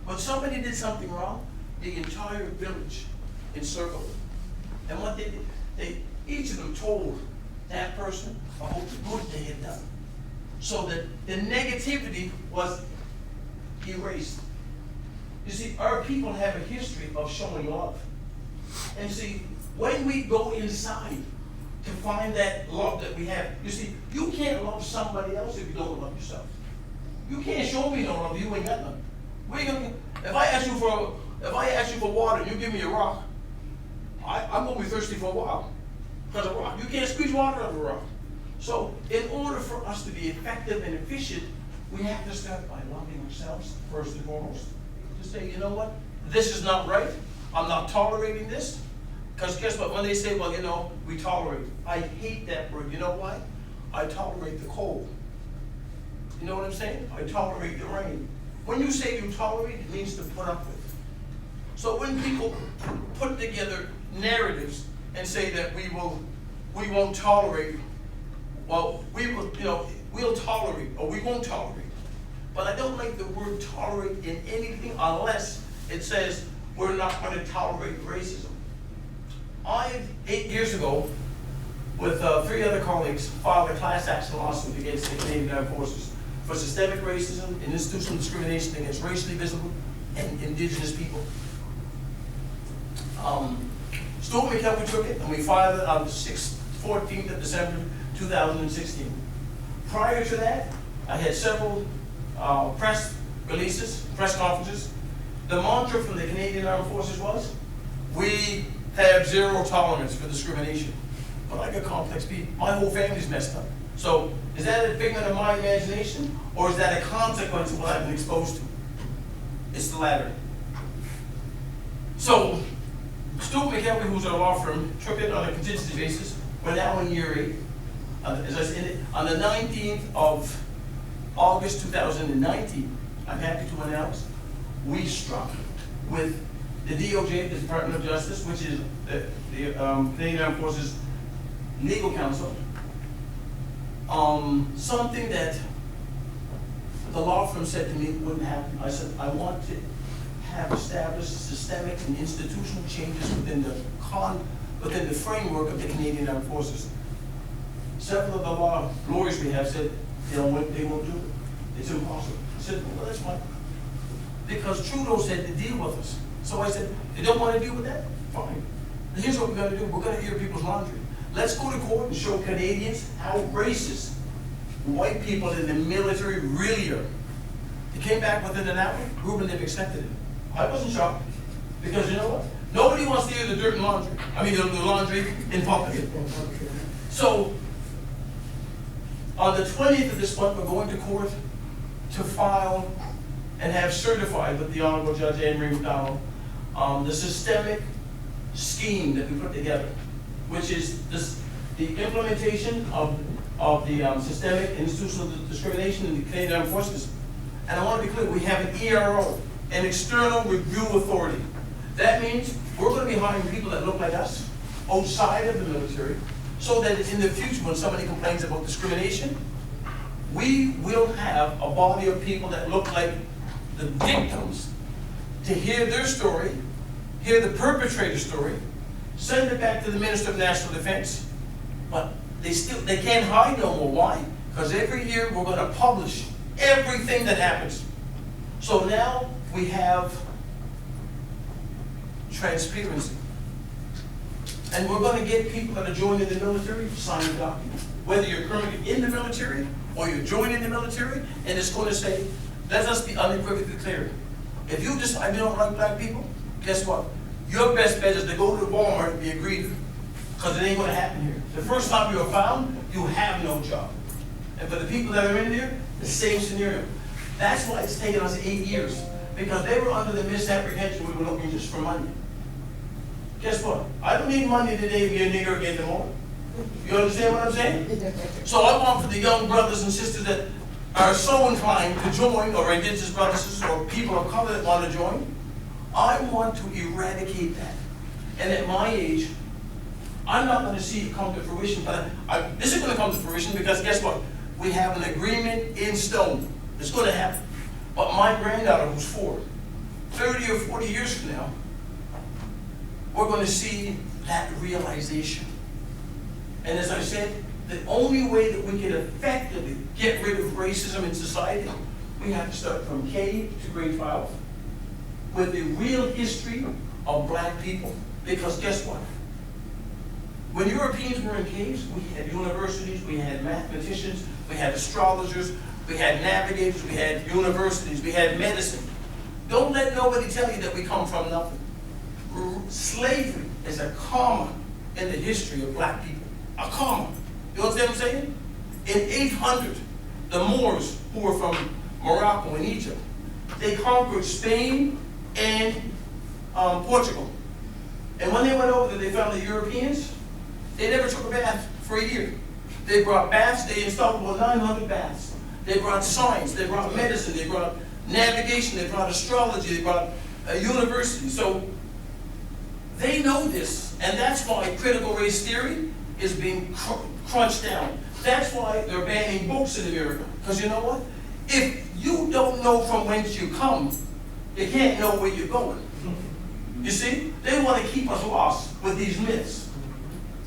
when somebody did something wrong, the entire village encircled it. And what they did, each of them told that person about the good they had done, so that the negativity was erased. You see, our people have a history of showing love. And see, when we go inside to find that love that we have, you see, you can't love somebody else if you don't love yourself. You can't show me no love, you ain't got none. If I ask you for water, you give me a rock, I'm gonna be thirsty for a while. Because a rock, you can't squeeze water out of a rock. So in order for us to be effective and efficient, we have to start by loving ourselves first and foremost. To say, you know what, this is not right, I'm not tolerating this. Because guess what, when they say, well, you know, we tolerate, I hate that word. You know why? I tolerate the cold. You know what I'm saying? I tolerate the rain. When you say you tolerate, it means to put up with. So when people put together narratives and say that we won't tolerate, well, we will, you know, we'll tolerate or we won't tolerate. But I don't like the word tolerate in anything unless it says we're not going to tolerate racism. 8 years ago, with 3 other colleagues, filed a class action lawsuit against the Canadian Armed Forces for systemic racism and institutional discrimination against racially visible and Indigenous people. Stuart McKelvey took it, and we filed it on the 14th of December, 2016. Prior to that, I had several press releases, press conferences. The mantra from the Canadian Armed Forces was, we have zero tolerance for discrimination. But I got complex people. My whole family's messed up. So is that a figment of my imagination, or is that a consequence of what I've been exposed to? It's the latter. So Stuart McKelvey, who's our law firm, took it on a contingency basis. We're now in year 8. As I said, on the 19th of August 2019, I'm happy to announce, we struck with the DOJ, the Department of Justice, which is the Canadian Armed Forces Legal Counsel, something that the law firm said to me wouldn't happen. I said, I want to have established systemic and institutional changes within the framework of the Canadian Armed Forces. Several of the law lawyers we have said they won't do it. It's impossible. I said, well, that's fine. Because Trudeau said to deal with us. So I said, they don't want to deal with that? Fine. And here's what we're going to do. We're going to air people's laundry. Let's go to court and show Canadians how racist white people in the military really are. They came back within an hour. Ruben, they've accepted it. I wasn't shocked. Because you know what? Nobody wants to air the dirt and laundry. I mean, the laundry in public. So, on the 20th of this month, we're going to court to file and have certified with the Honorable Judge Anne-Marie McDonald the systemic scheme that we put together, which is the implementation of the systemic and institutional discrimination in the Canadian Armed Forces. And I want to be clear, we have an ERO, an external review authority. That means we're going to be hiring people that look like us, outside of the military, so that in the future when somebody complains about discrimination, we will have a body of people that look like the victims to hear their story, hear the perpetrator's story, send it back to the Minister of National Defense, but they can't hide no more. Why? Because every year we're going to publish everything that happens. So now we have transparency. And we're going to get people that are joining the military to sign a document. Whether you're currently in the military or you're joining the military, and it's going to say, let us be unequivocally clear. If you decide you don't like black people, guess what? Your best bet is to go to Walmart and be a greeter. Because it ain't going to happen here. The first time you are found, you have no job. And for the people that are in there, the same scenario. That's why it's taken us 8 years. Because they were under the misapprehension we were looking just for money. Guess what? I don't need money today to be a nigger again tomorrow. You understand what I'm saying? So I want for the young brothers and sisters that are so inclined to join, or indigenous brothers and sisters, or people of color that want to join, I want to eradicate that. And at my age, I'm not going to see it come to fruition, but this is going to come to fruition because guess what? We have an agreement in stone. It's going to happen. But my granddaughter, who's 4, 30 or 40 years from now, we're going to see that realization. And as I said, the only way that we can effectively get rid of racism in society, we have to start from K to grade 12 with the real history of black people. Because guess what? When Europeans were in caves, we had universities, we had mathematicians, we had astrologers, we had navigators, we had universities, we had medicine. Don't let nobody tell you that we come from nothing. Slavery is a comma in the history of black people. A comma. You understand what I'm saying? In 800, the Moors, who were from Morocco, and Egypt. They conquered Spain and Portugal. And when they went over there, they found the Europeans, they never took a bath for a year. They brought baths, they installed over 900 baths. They brought science, they brought medicine, they brought navigation, they brought astrology, they brought university. So they know this, and that's why critical race theory is being crunched down. That's why they're banning books in America. Because you know what? If you don't know from whence you come, you can't know where you're going. You see? They want to keep us lost with these myths.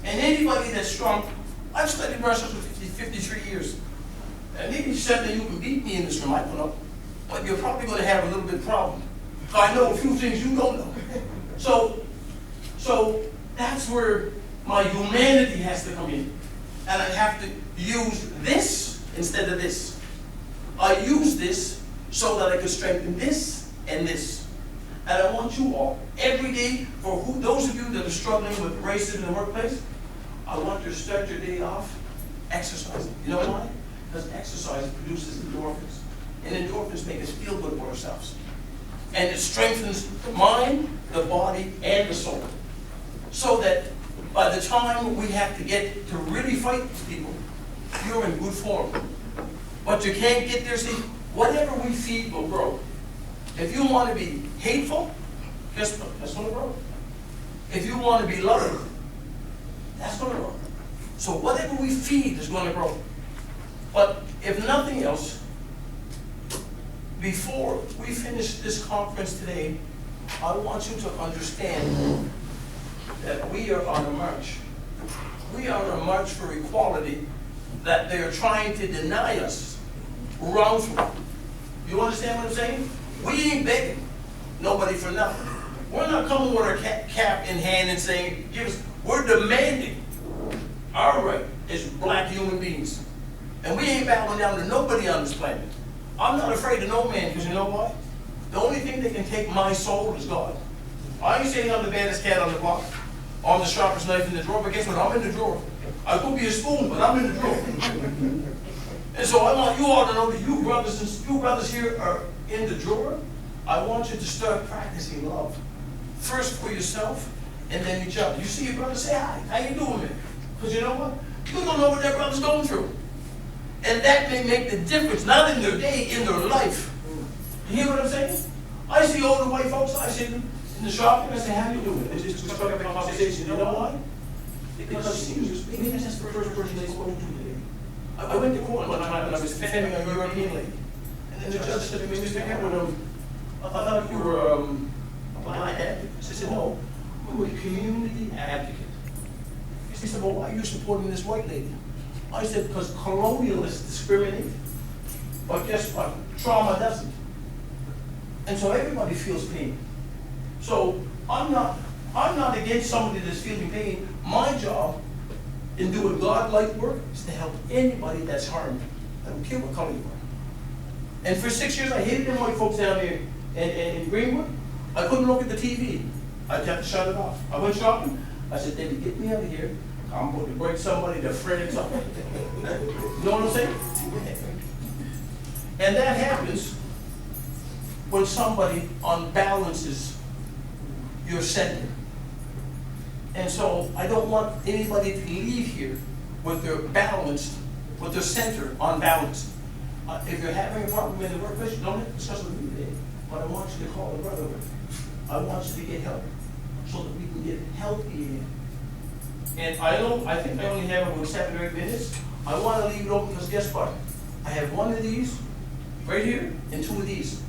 And anybody that's strong, I've studied Russian for 53 years. And maybe someday you can beat me in this room, I don't know. But you're probably going to have a little bit of problem. I know a few things you don't know. So that's where my humanity has to come in. And I have to use this instead of this. I use this so that I can strengthen this and this. And I want you all, every day, for those of you that are struggling with racism in the workplace, I want you to start your day off exercising. You know why? Because exercise produces endorphins. And endorphins make us feel good about ourselves. And it strengthens the mind, the body, and the soul. So that by the time we have to get to really fight these people, you're in good form. But you can't get there, see, whatever we feed will grow. If you want to be hateful, guess what? That's going to grow. If you want to be loving, that's going to grow. So whatever we feed is going to grow. But if nothing else, before we finish this conference today, I want you to understand that we are on a march. We are on a march for equality that they're trying to deny us wrongfully. You understand what I'm saying? We ain't begging nobody for nothing. We're not coming with our cap in hand and saying, give us, we're demanding our right as black human beings. And we ain't bowing down to nobody on this planet. I'm not afraid of no man, because you know what? The only thing that can take my soul is God. I ain't saying I'm the baddest cat on the block, or I'm the sharpest knife in the drawer, but guess what? I'm in the drawer. I could be a spoon, but I'm in the drawer. And so I want you all to know that you brothers here are in the drawer. I want you to start practicing love. First for yourself, and then each other. You see your brother, say hi. How you doing, man? Because you know what? You don't know what that brother's going through. And that may make the difference, not in their day, in their life. You hear what I'm saying? I see older white folks, I see them in the shop, and I say, how you doing? They just start having a conversation. You know why? Because seniors, maybe that's the first person they spoke to today. I went to court one time and I was defending a European lady. And then the judge said to me, Mr. Cameron, I thought you were a black advocate. I said, no, we're a community advocate. He said, well, why are you supporting this white lady? I said, because colonialists discriminate. But guess what? Trauma doesn't. And so everybody feels pain. So I'm not against somebody that's feeling pain. My job in doing God-like work is to help anybody that's harmed. I don't care what color you are. And for 6 years, I hated them white folks down here in Greenwood. I couldn't look at the TV. I'd have to shut it off. I went shopping. I said, David, get me out of here. I'm going to break somebody to friends up. You know what I'm saying? And that happens when somebody unbalances your center. And so I don't want anybody to leave here with their balanced, with their center unbalanced. If you're having a problem in the workplace, you don't have to discuss it with me today. But I want you to call a brother. I want you to get help so that we can get healthy again. And I think I only have about 7 or 8 minutes. I want to leave it open because guess what? I have one of these right here and 2 of these.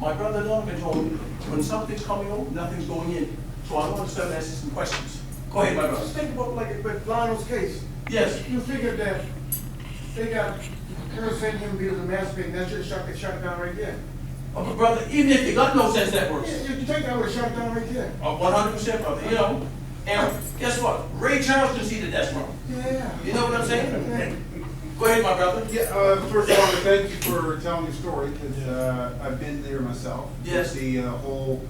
My brother Donovan told me when something's coming out, nothing's going in. So I want to start asking some questions. Go ahead, my brother. Think about like with Lionel's case. Yes. You figured that they got her saying him because of masturbating, that should have shut it down right there. Oh, but brother, even if you got no sense, that works. Yeah, you take that would have shut it down right there. 100%, brother. You know. And guess what? Ray Charles can see that that's wrong. Yeah. You know what I'm saying? Go ahead, my brother. Yeah, first of all, thank you for telling your story, because I've been there myself. Yes. The whole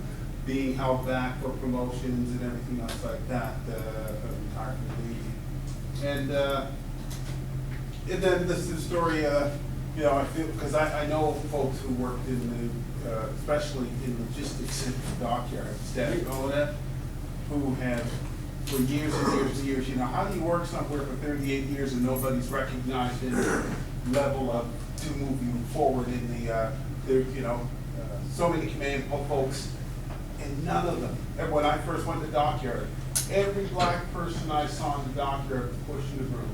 being held back for promotions and everything else like that, of retired from the Navy. And then this is the story, You know, I feel, because I know folks who worked in the, especially in logistics in the dockyard, staff, and all of that, who have, for years and years and years, you know, how do you work somewhere for 38 years and nobody's recognized any level of, to move you forward in the, you know, so many command folks, and none of them, and when I first went to dockyard, every black person I saw in the dockyard was pushing the broom.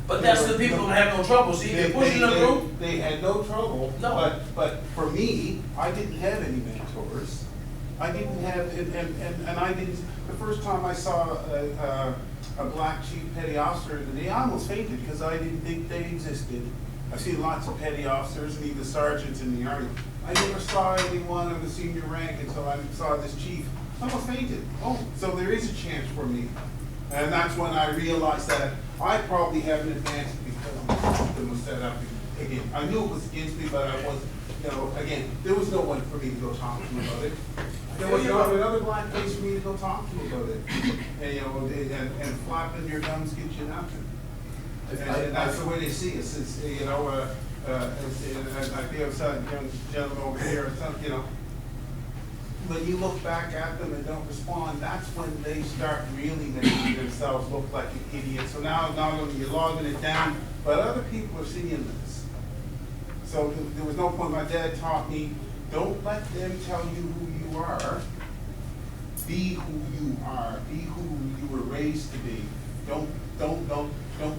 But that's the people that have no trouble, see, they're pushing the broom. They had no trouble, No. but for me, I didn't have any mentors. I didn't have, and I didn't, the first time I saw a black chief petty officer in the day, I almost fainted because I didn't think they existed. I've seen lots of petty officers and even sergeants in the army. I never saw anyone of the senior rank until I saw this chief. I almost fainted. Oh, so there is a chance for me. And that's when I realized that I probably haven't advanced because the system was set up again. I knew it was against me, but I was, you know, again, there was no one for me to go talk to about it. There was not another black face for me to go talk to about it. And, you know, and flapping your gums get you nothing. And that's the way they see us. It's, you know, I feel some young gentleman over here, you know, when you look back at them and don't respond, that's when they start really making themselves look like an idiot. So now not only you're logging it down, but other people are seeing this. So there was no point. My dad taught me, don't let them tell you who you are. Be who you are. Be who you were raised to be. Don't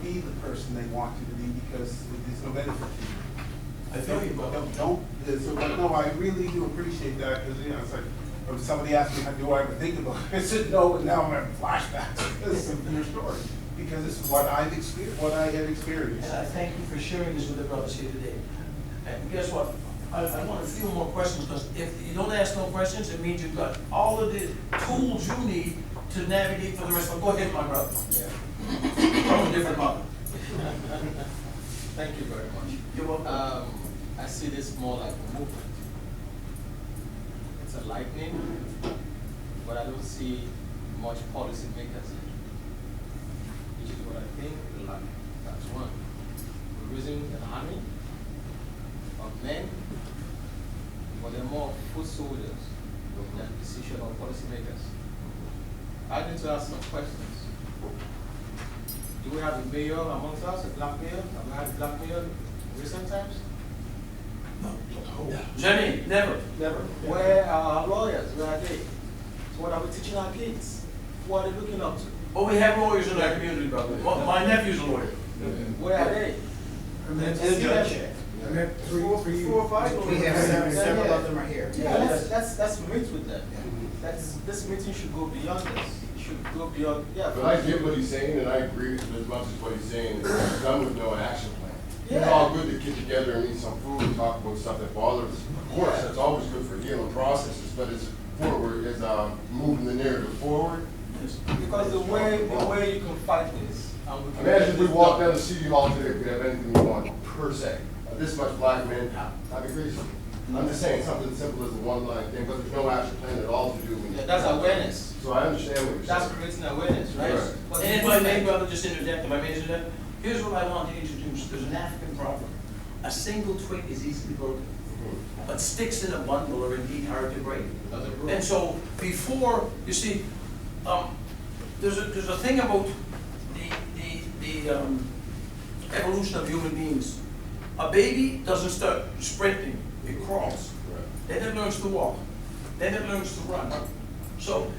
be the person they want you to be because there's no benefit to you. I feel you, but no, I really do appreciate that because, you know, it's like, when somebody asked me, do I ever think about it? I said no, and now I'm having flashbacks of your story. Because this is what I've experienced, what I had experienced. And I thank you for sharing this with the brothers here today. And guess what? I want a few more questions because if you don't ask no questions, it means you've got all of the tools you need to navigate for the rest of it. Go ahead, my brother. Yeah. From a different mother. Thank you very much. You're welcome. I see this more like a movement. It's a lightning, but I don't see much policy makers in it, which is what I think will happen. That's one. We're raising an army of men, but they're more foot soldiers than decisional policy makers. I need to ask some questions. Do we have a mayor amongst us, a black mayor? Have we had a black mayor in recent times? No. Jenny, never. Where are our lawyers? Where are they? So what are we teaching our kids? What are they looking up to? Oh, we have lawyers in our community, brother. My nephew's a lawyer. Where are they? I met four or five lawyers. We have several of them are here. Yeah, let's meet with them. This meeting should go beyond this. It should go beyond, yeah. But I get what he's saying, and I agree with as much as what he's saying. It's done with no action plan. Yeah. It's all good to get together and eat some food and talk about stuff that bothers us. Of course, that's always good for healing processes, but it's forward, it's moving the narrative forward. Because the way you can fight this. Imagine if we walk down the city hall today, we have anything we want, per se. This much black manpower. That'd be crazy. I'm just saying something simple as a one-line thing, but there's no action plan at all to do with Yeah, that's awareness. So I understand what you're saying. That's creating awareness, right? Right. But And if I may, brother, just interject, if I may interject, here's what I want to introduce. There's an African proverb. A single twig is easily broken, but sticks in a bundle are indeed hard to break. And so before, you see, there's a thing about the evolution of human beings. A baby doesn't start sprinting, it crawls. Then it learns to walk. Then it learns to run. So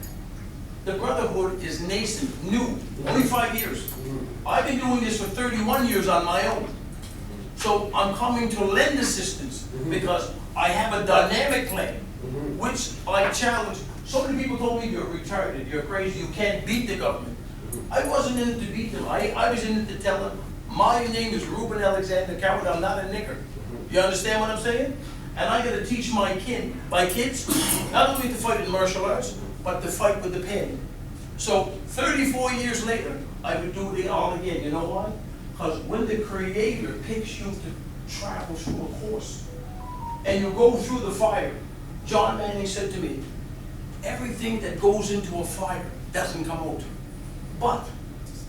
the Brotherhood is nascent, new, only 5 years. I've been doing this for 31 years on my own. So I'm coming to lend assistance because I have a dynamic plan, which I challenge. So many people told me you're retarded, you're crazy, you can't beat the government. I wasn't in it to beat them. I was in it to tell them, my name is Ruben Alexander Coward, I'm not a nigger. You understand what I'm saying? And I gotta teach my kids, not only to fight in martial arts, but to fight with the pen. So 34 years later, I would do it all again. You know why? Because when the Creator picks you to travel through a course, and you go through the fire, John Manning said to me, everything that goes into a fire doesn't come out. But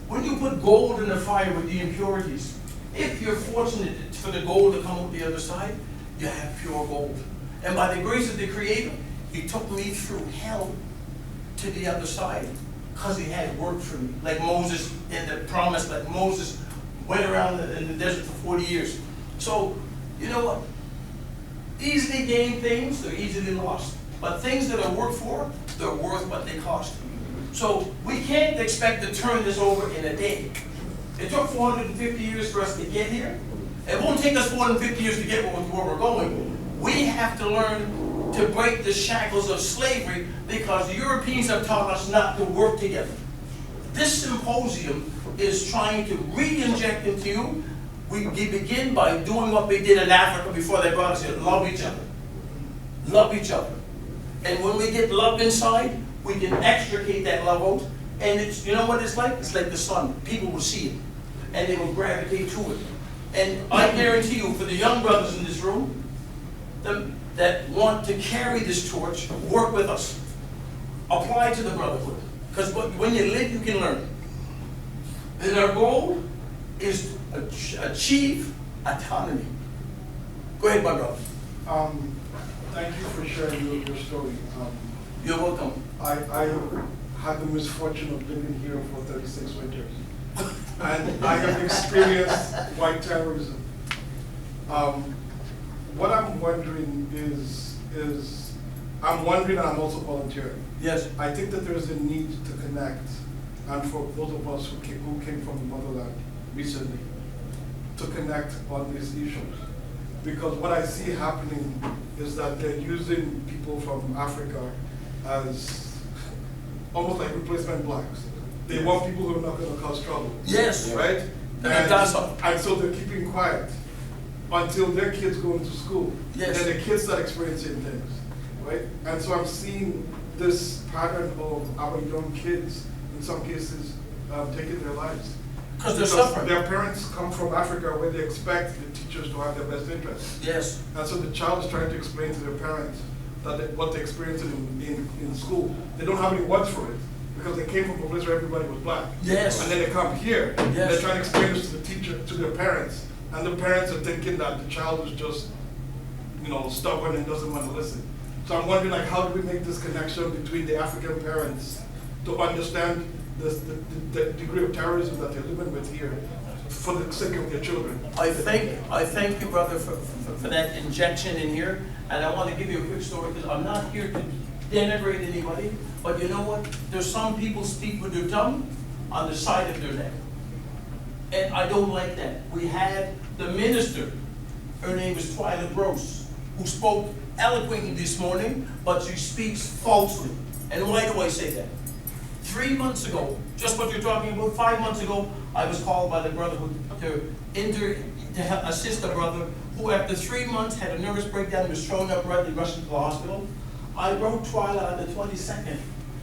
when you put gold in the fire with the impurities, If you're fortunate for the gold to come out the other side, you have pure gold. And by the grace of the Creator, He took me through hell to the other side because He had work for me. Like Moses in the promise, like Moses went around in the desert for 40 years. So, you know what? Easily gained things, they're easily lost. But things that are worked for, they're worth what they cost. So we can't expect to turn this over in a day. It took 450 years for us to get here. It won't take us 450 years to get where we're going. We have to learn to break the shackles of slavery because the Europeans have taught us not to work together. This symposium is trying to re-inject into you. We begin by doing what we did in Africa before they brought us here. Love each other. Love each other. And when we get love inside, we can extricate that love out. And it's, you know what it's like? It's like the sun. People will see it. And they will gravitate to it. And I guarantee you, for the young brothers in this room, that want to carry this torch, work with us. Apply to the brotherhood. Because when you live, you can learn. And our goal is to achieve autonomy. Go ahead, my brother. Thank you for sharing your story. You're welcome. I had the misfortune of living here for 36 winters. And I have experienced white terrorism. What I'm wondering is I'm wondering and I'm also volunteering. Yes. I think that there's a need to connect, and for those of us who came from the motherland recently, to connect on these issues. Because what I see happening is that they're using people from Africa as almost like replacement blacks. They want people who are not going to cause trouble. Yes. Right? And so they're keeping quiet until their kids go into school. Yes. And then the kids start experiencing things. Right? And so I'm seeing this pattern of our young kids, in some cases, taking their lives. Because they're suffering. Their parents come from Africa where they expect the teachers to have their best interests. Yes. And so the child is trying to explain to their parents that what they're experiencing in school, they don't have any words for it because they came from a place where everybody was black. Yes. And then they come here, and Yes. they're trying to explain this to the teacher, to their parents, and the parents are thinking that the child is just, stubborn and doesn't want to listen. So I'm wondering, how do we make this connection between the African parents to understand the degree of terrorism that they're living with here for the sake of their children? I thank you, brother, for that injection in here. And I want to give you a quick story because I'm not here to denigrate anybody. But you know what? There's some people speak with their tongue on the side of their neck. And I don't like that. We had the minister, her name is Twyla Gross, who spoke eloquently this morning, but she speaks falsely. And why do I say that? 3 months ago, just what you're talking about, 5 months ago, I was called by the Brotherhood to assist a brother who after 3 months had a nervous breakdown and was thrown up right and rushed to the hospital. I wrote Twyla on the 22nd,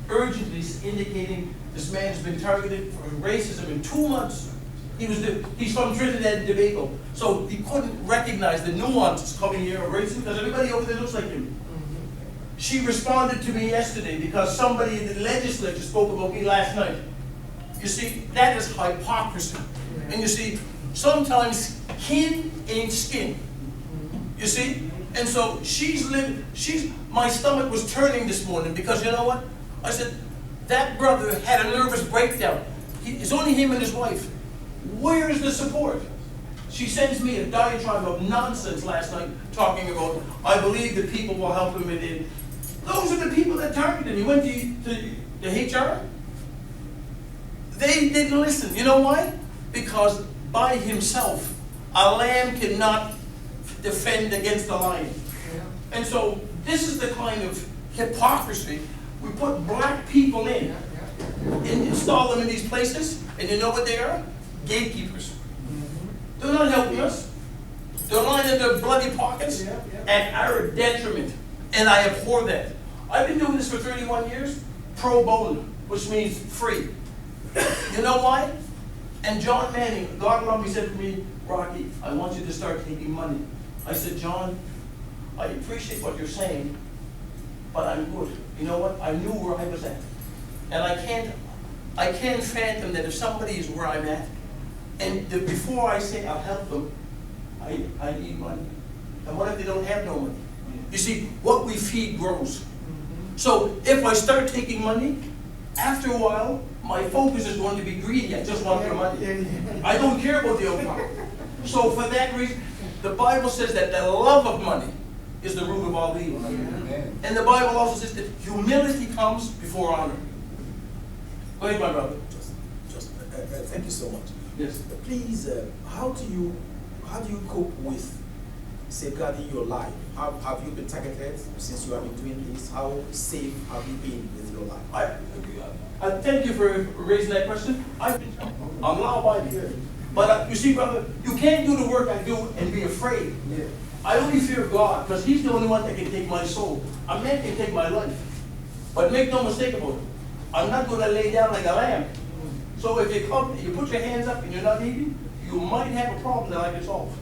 urgently indicating this man has been targeted for racism in 2 months. He's from Trinidad and Tobago, so he couldn't recognize the nuances coming here of racism because everybody over there looks like him. She responded to me yesterday because somebody in the legislature spoke about me last night. You see, that is hypocrisy. And you see, sometimes kin ain't skin. You see? And so my stomach was turning this morning because you know what? I said, that brother had a nervous breakdown. It's only him and his wife. Where is the support? She sends me a diatribe of nonsense last night talking about, I believe that people will help him in. Those are the people that targeted him. He went to the HR. They didn't listen. You know why? Because by himself, a lamb cannot defend against a lion. And so this is the kind of hypocrisy. We put black people in and install them in these places, and you know what they are? Gatekeepers. They're not helping us. They're lining their bloody pockets at our detriment. And I abhor that. I've been doing this for 31 years, pro bono, which means free. You know why? And John Manning, God love me, said to me, Rocky, I want you to start taking money. I said, John, I appreciate what you're saying, but I'm good. You know what? I knew where I was at. And I can't fathom that if somebody is where I'm at, And before I say I'll help them, I need money. And what if they don't have no money? You see, what we feed grows. So if I start taking money, after a while, my focus is going to be greedy. I just want your money. I don't care about the outcome. So for that reason, the Bible says that the love of money is the root of all evil. And the Bible also says that humility comes before honor. Go ahead, my brother. Thank you so much. Yes. Please, how do you cope with safeguarding your life? How have you been targeted since you have been doing this? How safe have you been with your life? I thank you for raising that question. I'm law-abiding. But you see, brother, you can't do the work I do and be afraid. I only fear God, because He's the only one that can take my soul. A man can take my life. But make no mistake about it, I'm not going to lay down like a lamb. So if you come, you put your hands up and you're not eating, you might have a problem that I can solve.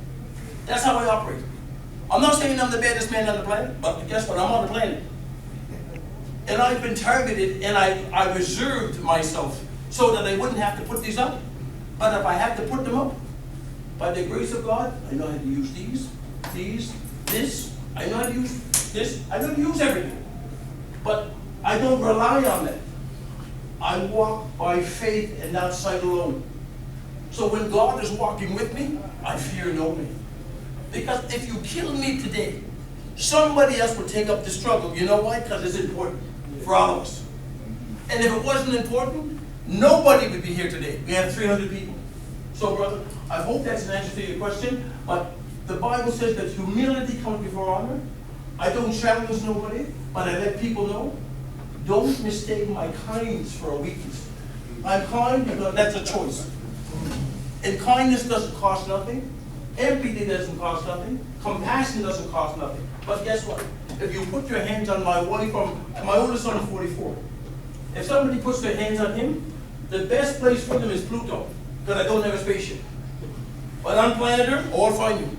That's how I operate. I'm not saying I'm the baddest man on the planet, but guess what? I'm on the planet. And I've been targeted, and I reserved myself so that I wouldn't have to put these up. But if I have to put them up, by the grace of God, I know how to use these, this. I know how to use this. I know how to use everything. But I don't rely on that. I walk by faith and not sight alone. So when God is walking with me, I fear no man. Because if you kill me today, somebody else will take up the struggle. You know why? Because it's important for all of us. And if it wasn't important, nobody would be here today. We have 300 people. So, brother, I hope that's an answer to your question. But the Bible says that humility comes before honor. I don't challenge nobody, but I let people know. Don't mistake my kindness for a weakness. I'm kind because that's a choice. And kindness doesn't cost nothing. Empathy doesn't cost nothing. Compassion doesn't cost nothing. But guess what? If you put your hands on my wife, my oldest son is 44. If somebody puts their hands on him, the best place for them is Pluto, because I don't have a spaceship. But on planet Earth, all find you.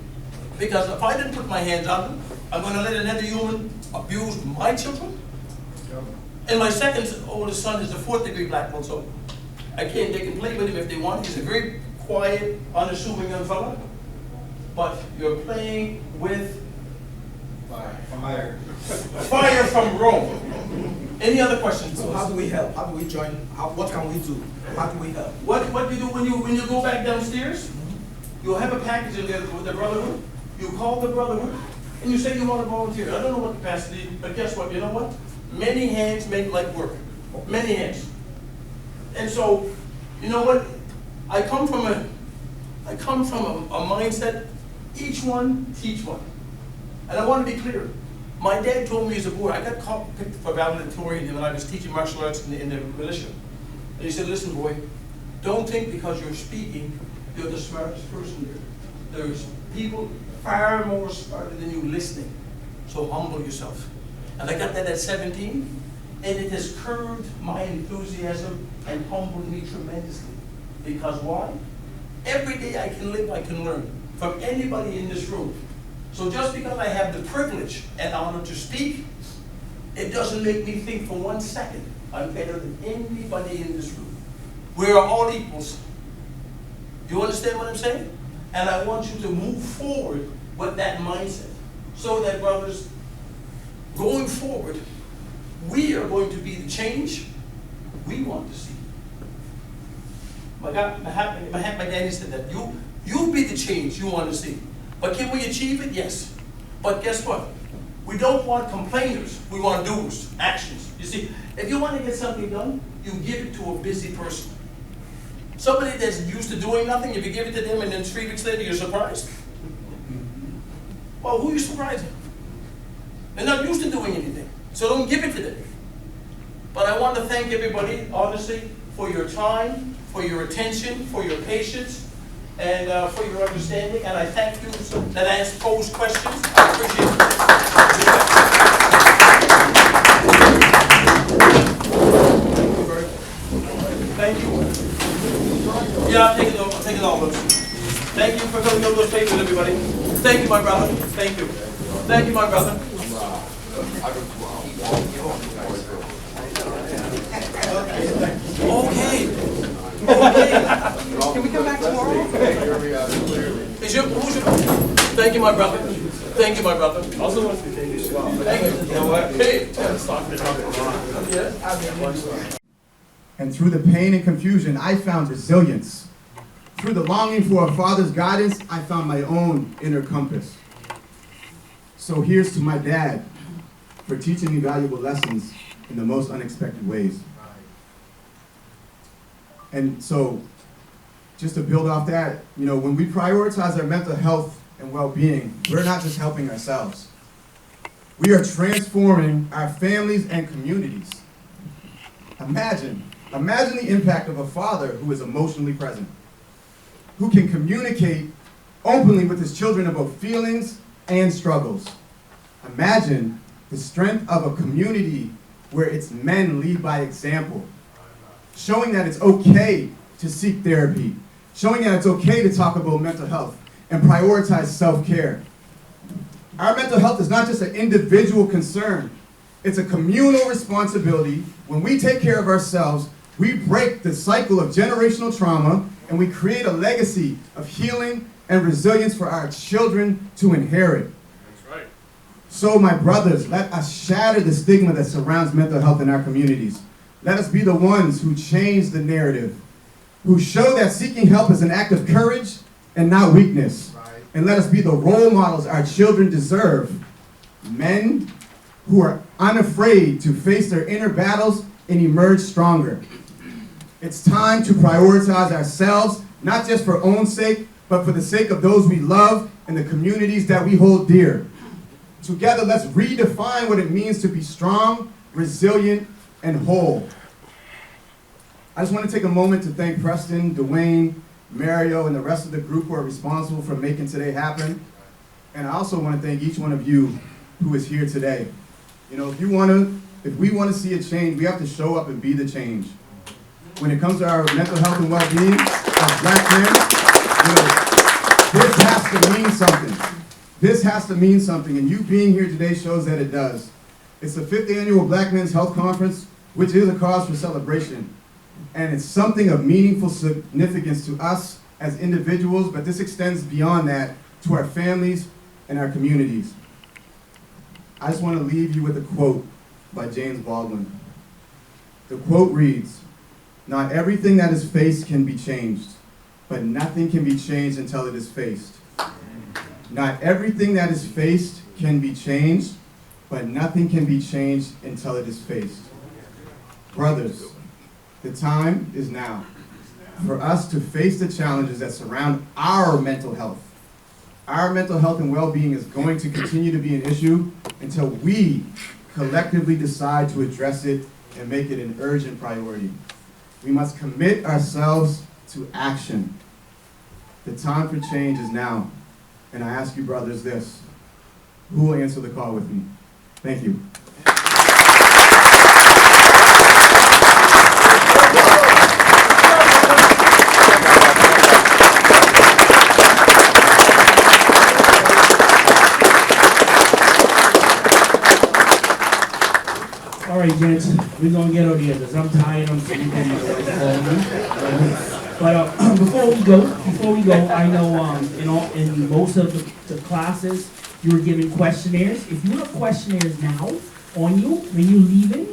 Because if I didn't put my hands on them, I'm going to let another human abuse my children. And my second oldest son is a 4th-degree black belt, so they can play with him if they want. He's a very quiet, unassuming young fella. But you're playing with fire from Rome. Any other questions? So how do we help? How do we join? What can we do? How do we help? What do you do when you go back downstairs? You'll have a package in there with the Brotherhood. You call the Brotherhood, and you say you want to volunteer. I don't know what capacity, but guess what? You know what? Many hands make light work. Many hands. And so, you know what? I come from a mindset, each one, teach one. And I want to be clear. My dad told me as a boy, I got picked for valedictorian when I was teaching martial arts in the militia. And he said, listen, boy, don't think because you're speaking, you're the smartest person there. There's people far more smarter than you listening. So humble yourself. And I got that at 17, and it has curbed my enthusiasm and humbled me tremendously. Because why? Every day I can live, I can learn from anybody in this room. So just because I have the privilege and honor to speak, it doesn't make me think for 1 second I'm better than anybody in this room. We are all equals. You understand what I'm saying? And I want you to move forward with that mindset. So that, brothers, going forward, we are going to be the change we want to see. My daddy said that. You be the change you want to see. But can we achieve it? Yes. But guess what? We don't want complainers. We want doers, actions. You see, if you want to get something done, you give it to a busy person. Somebody that's used to doing nothing, if you give it to them and then 3 weeks later you're surprised. Well, who are you surprising? They're not used to doing anything. So don't give it to them. But I want to thank everybody, honestly, for your time, for your attention, for your patience, and for your understanding. And I thank you that asked posed questions. I appreciate it. Thank you. Yeah, I'm taking all those. Thank you for filling out those papers, everybody. Thank you, my brother. Thank you. Thank you, my brother. Okay. Can we come back tomorrow? Thank you, my brother. Thank you, my brother. Also wants to thank you as well. Thank you. You know what? Hey, and through the pain and confusion, I found resilience. Through the longing for a father's guidance, I found my own inner compass. So here's to my dad for teaching me valuable lessons in the most unexpected ways. And so, just to build off that, you know, when we prioritize our mental health and well-being, we're not just helping ourselves. We are transforming our families and communities. Imagine the impact of a father who is emotionally present, who can communicate openly with his children about feelings and struggles. Imagine the strength of a community where its men lead by example, showing that it's okay to seek therapy, showing that it's okay to talk about mental health and prioritize self-care. Our mental health is not just an individual concern, it's a communal responsibility. When we take care of ourselves, we break the cycle of generational trauma and we create a legacy of healing and resilience for our children to inherit. That's right. So my brothers, let us shatter the stigma that surrounds mental health in our communities. Let us be the ones who change the narrative, who show that seeking help is an act of courage and not weakness. Right. And let us be the role models our children deserve. Men who are unafraid to face their inner battles and emerge stronger. It's time to prioritize ourselves, not just for our own sake, but for the sake of those we love and the communities that we hold dear. Together, let's redefine what it means to be strong, resilient, and whole. I just want to take a moment to thank Preston, Dwayne, Mario, and the rest of the group who are responsible for making today happen. And I also want to thank each one of you who is here today. You know, if we want to see a change, we have to show up and be the change. When it comes to our mental health and well-being, as black men, you know, this has to mean something. This has to mean something, and you being here today shows that it does. It's the 5th annual Black Men's Health Conference, which is a cause for celebration. And it's something of meaningful significance to us as individuals, but this extends beyond that to our families and our communities. I just want to leave you with a quote by James Baldwin. The quote reads, "Not everything that is faced can be changed, but nothing can be changed until it is faced. Not everything that is faced can be changed, but nothing can be changed until it is faced." Brothers, the time is now for us to face the challenges that surround our mental health. Our mental health and well-being is going to continue to be an issue until we collectively decide to address it and make it an urgent priority. We must commit ourselves to action. The time for change is now. And I ask you, brothers, this: who will answer the call with me? Thank you. All right, gents, we're gonna get over here because I'm tired. I'm sleeping. But before we go, I know in most of the classes you were given questionnaires. If you have questionnaires now on you when you're leaving,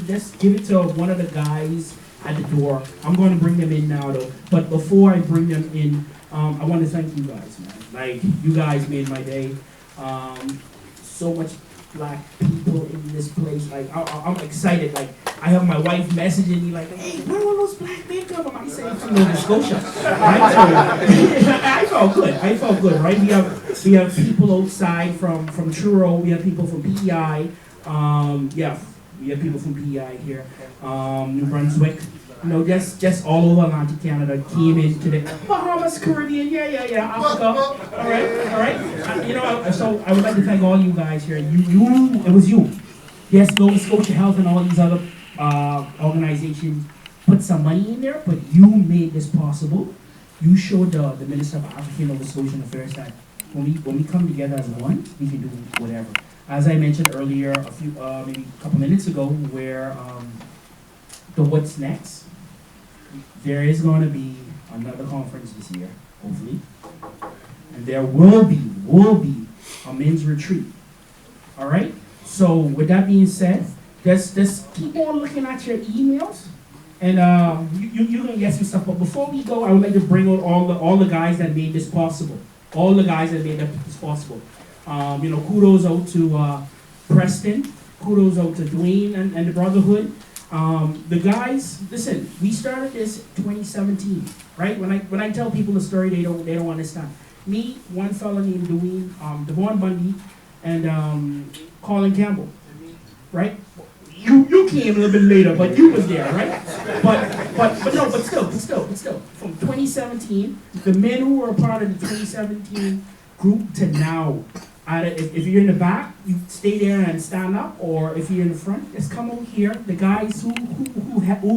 just give it to one of the guys at the door. I'm going to bring them in now, though. But before I bring them in, I want to thank you guys, man. Like, you guys made my day. So much Black people in this place. Like, I'm excited. Like, I have my wife messaging me like, "Hey, where are all those Black men coming?" I say, "From Nova Scotia." Right? So, I felt good, right? We have people outside from Truro. We have people from PEI. We have people from PEI here. New Brunswick. You know, just all over Atlantic Canada came into the Bahamas, Caribbean, Africa. All right. So I would like to thank all you guys here. It was you. Yes, Nova Scotia Health and all these other organizations put some money in there, but you made this possible. You showed the Minister of African Nova Scotian Affairs that when we come together as one, we can do whatever. As I mentioned earlier, maybe a couple minutes ago, where the what's next. there is going to be another conference this year, hopefully. And there will be a men's retreat. All right? So with that being said, just keep on looking at your emails, and you're gonna get some stuff. But before we go, I would like to bring out all the guys that made this possible. All the guys that made this possible. Kudos out to Preston. Kudos out to Dwayne and the Brotherhood. The guys, listen, we started this 2017, right? When I tell people the story, they don't understand. Me, one fella named Dwayne, Devon Bundy, and Colin Campbell, right? You came a little bit later, but you was there, right? But still, from 2017, the men who were a part of the 2017 group to now, if you're in the back, you stay there and stand up, or if you're in the front, just come over here. The guys who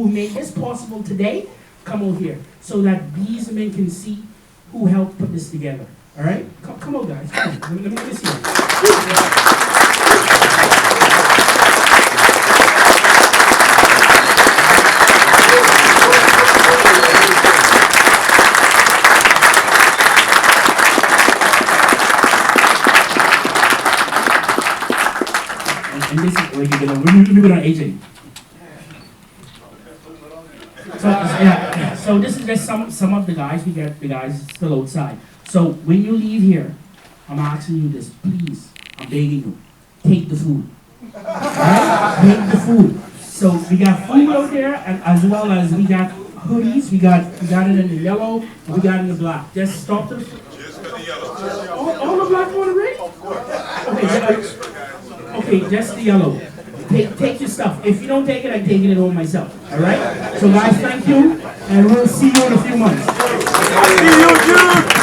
made this possible today, come over here, so that these men can see who helped put this together. All right? Come on, guys. Come on. Let me see you. And this is where you get on. Let me go on AJ. So this is just some of the guys. We got the guys still outside. So when you leave here, I'm asking you this, please. I'm begging you. Take the food. Right? Take the food. So we got food out there, and as well as we got hoodies. We got it in the yellow. And we got it in the black. Just stop the. Just the yellow. All the black one already? Okay, just the yellow. Take your stuff. If you don't take it, I'm taking it home myself. All right? So guys, thank you, and we'll see you in a few months. See you, June.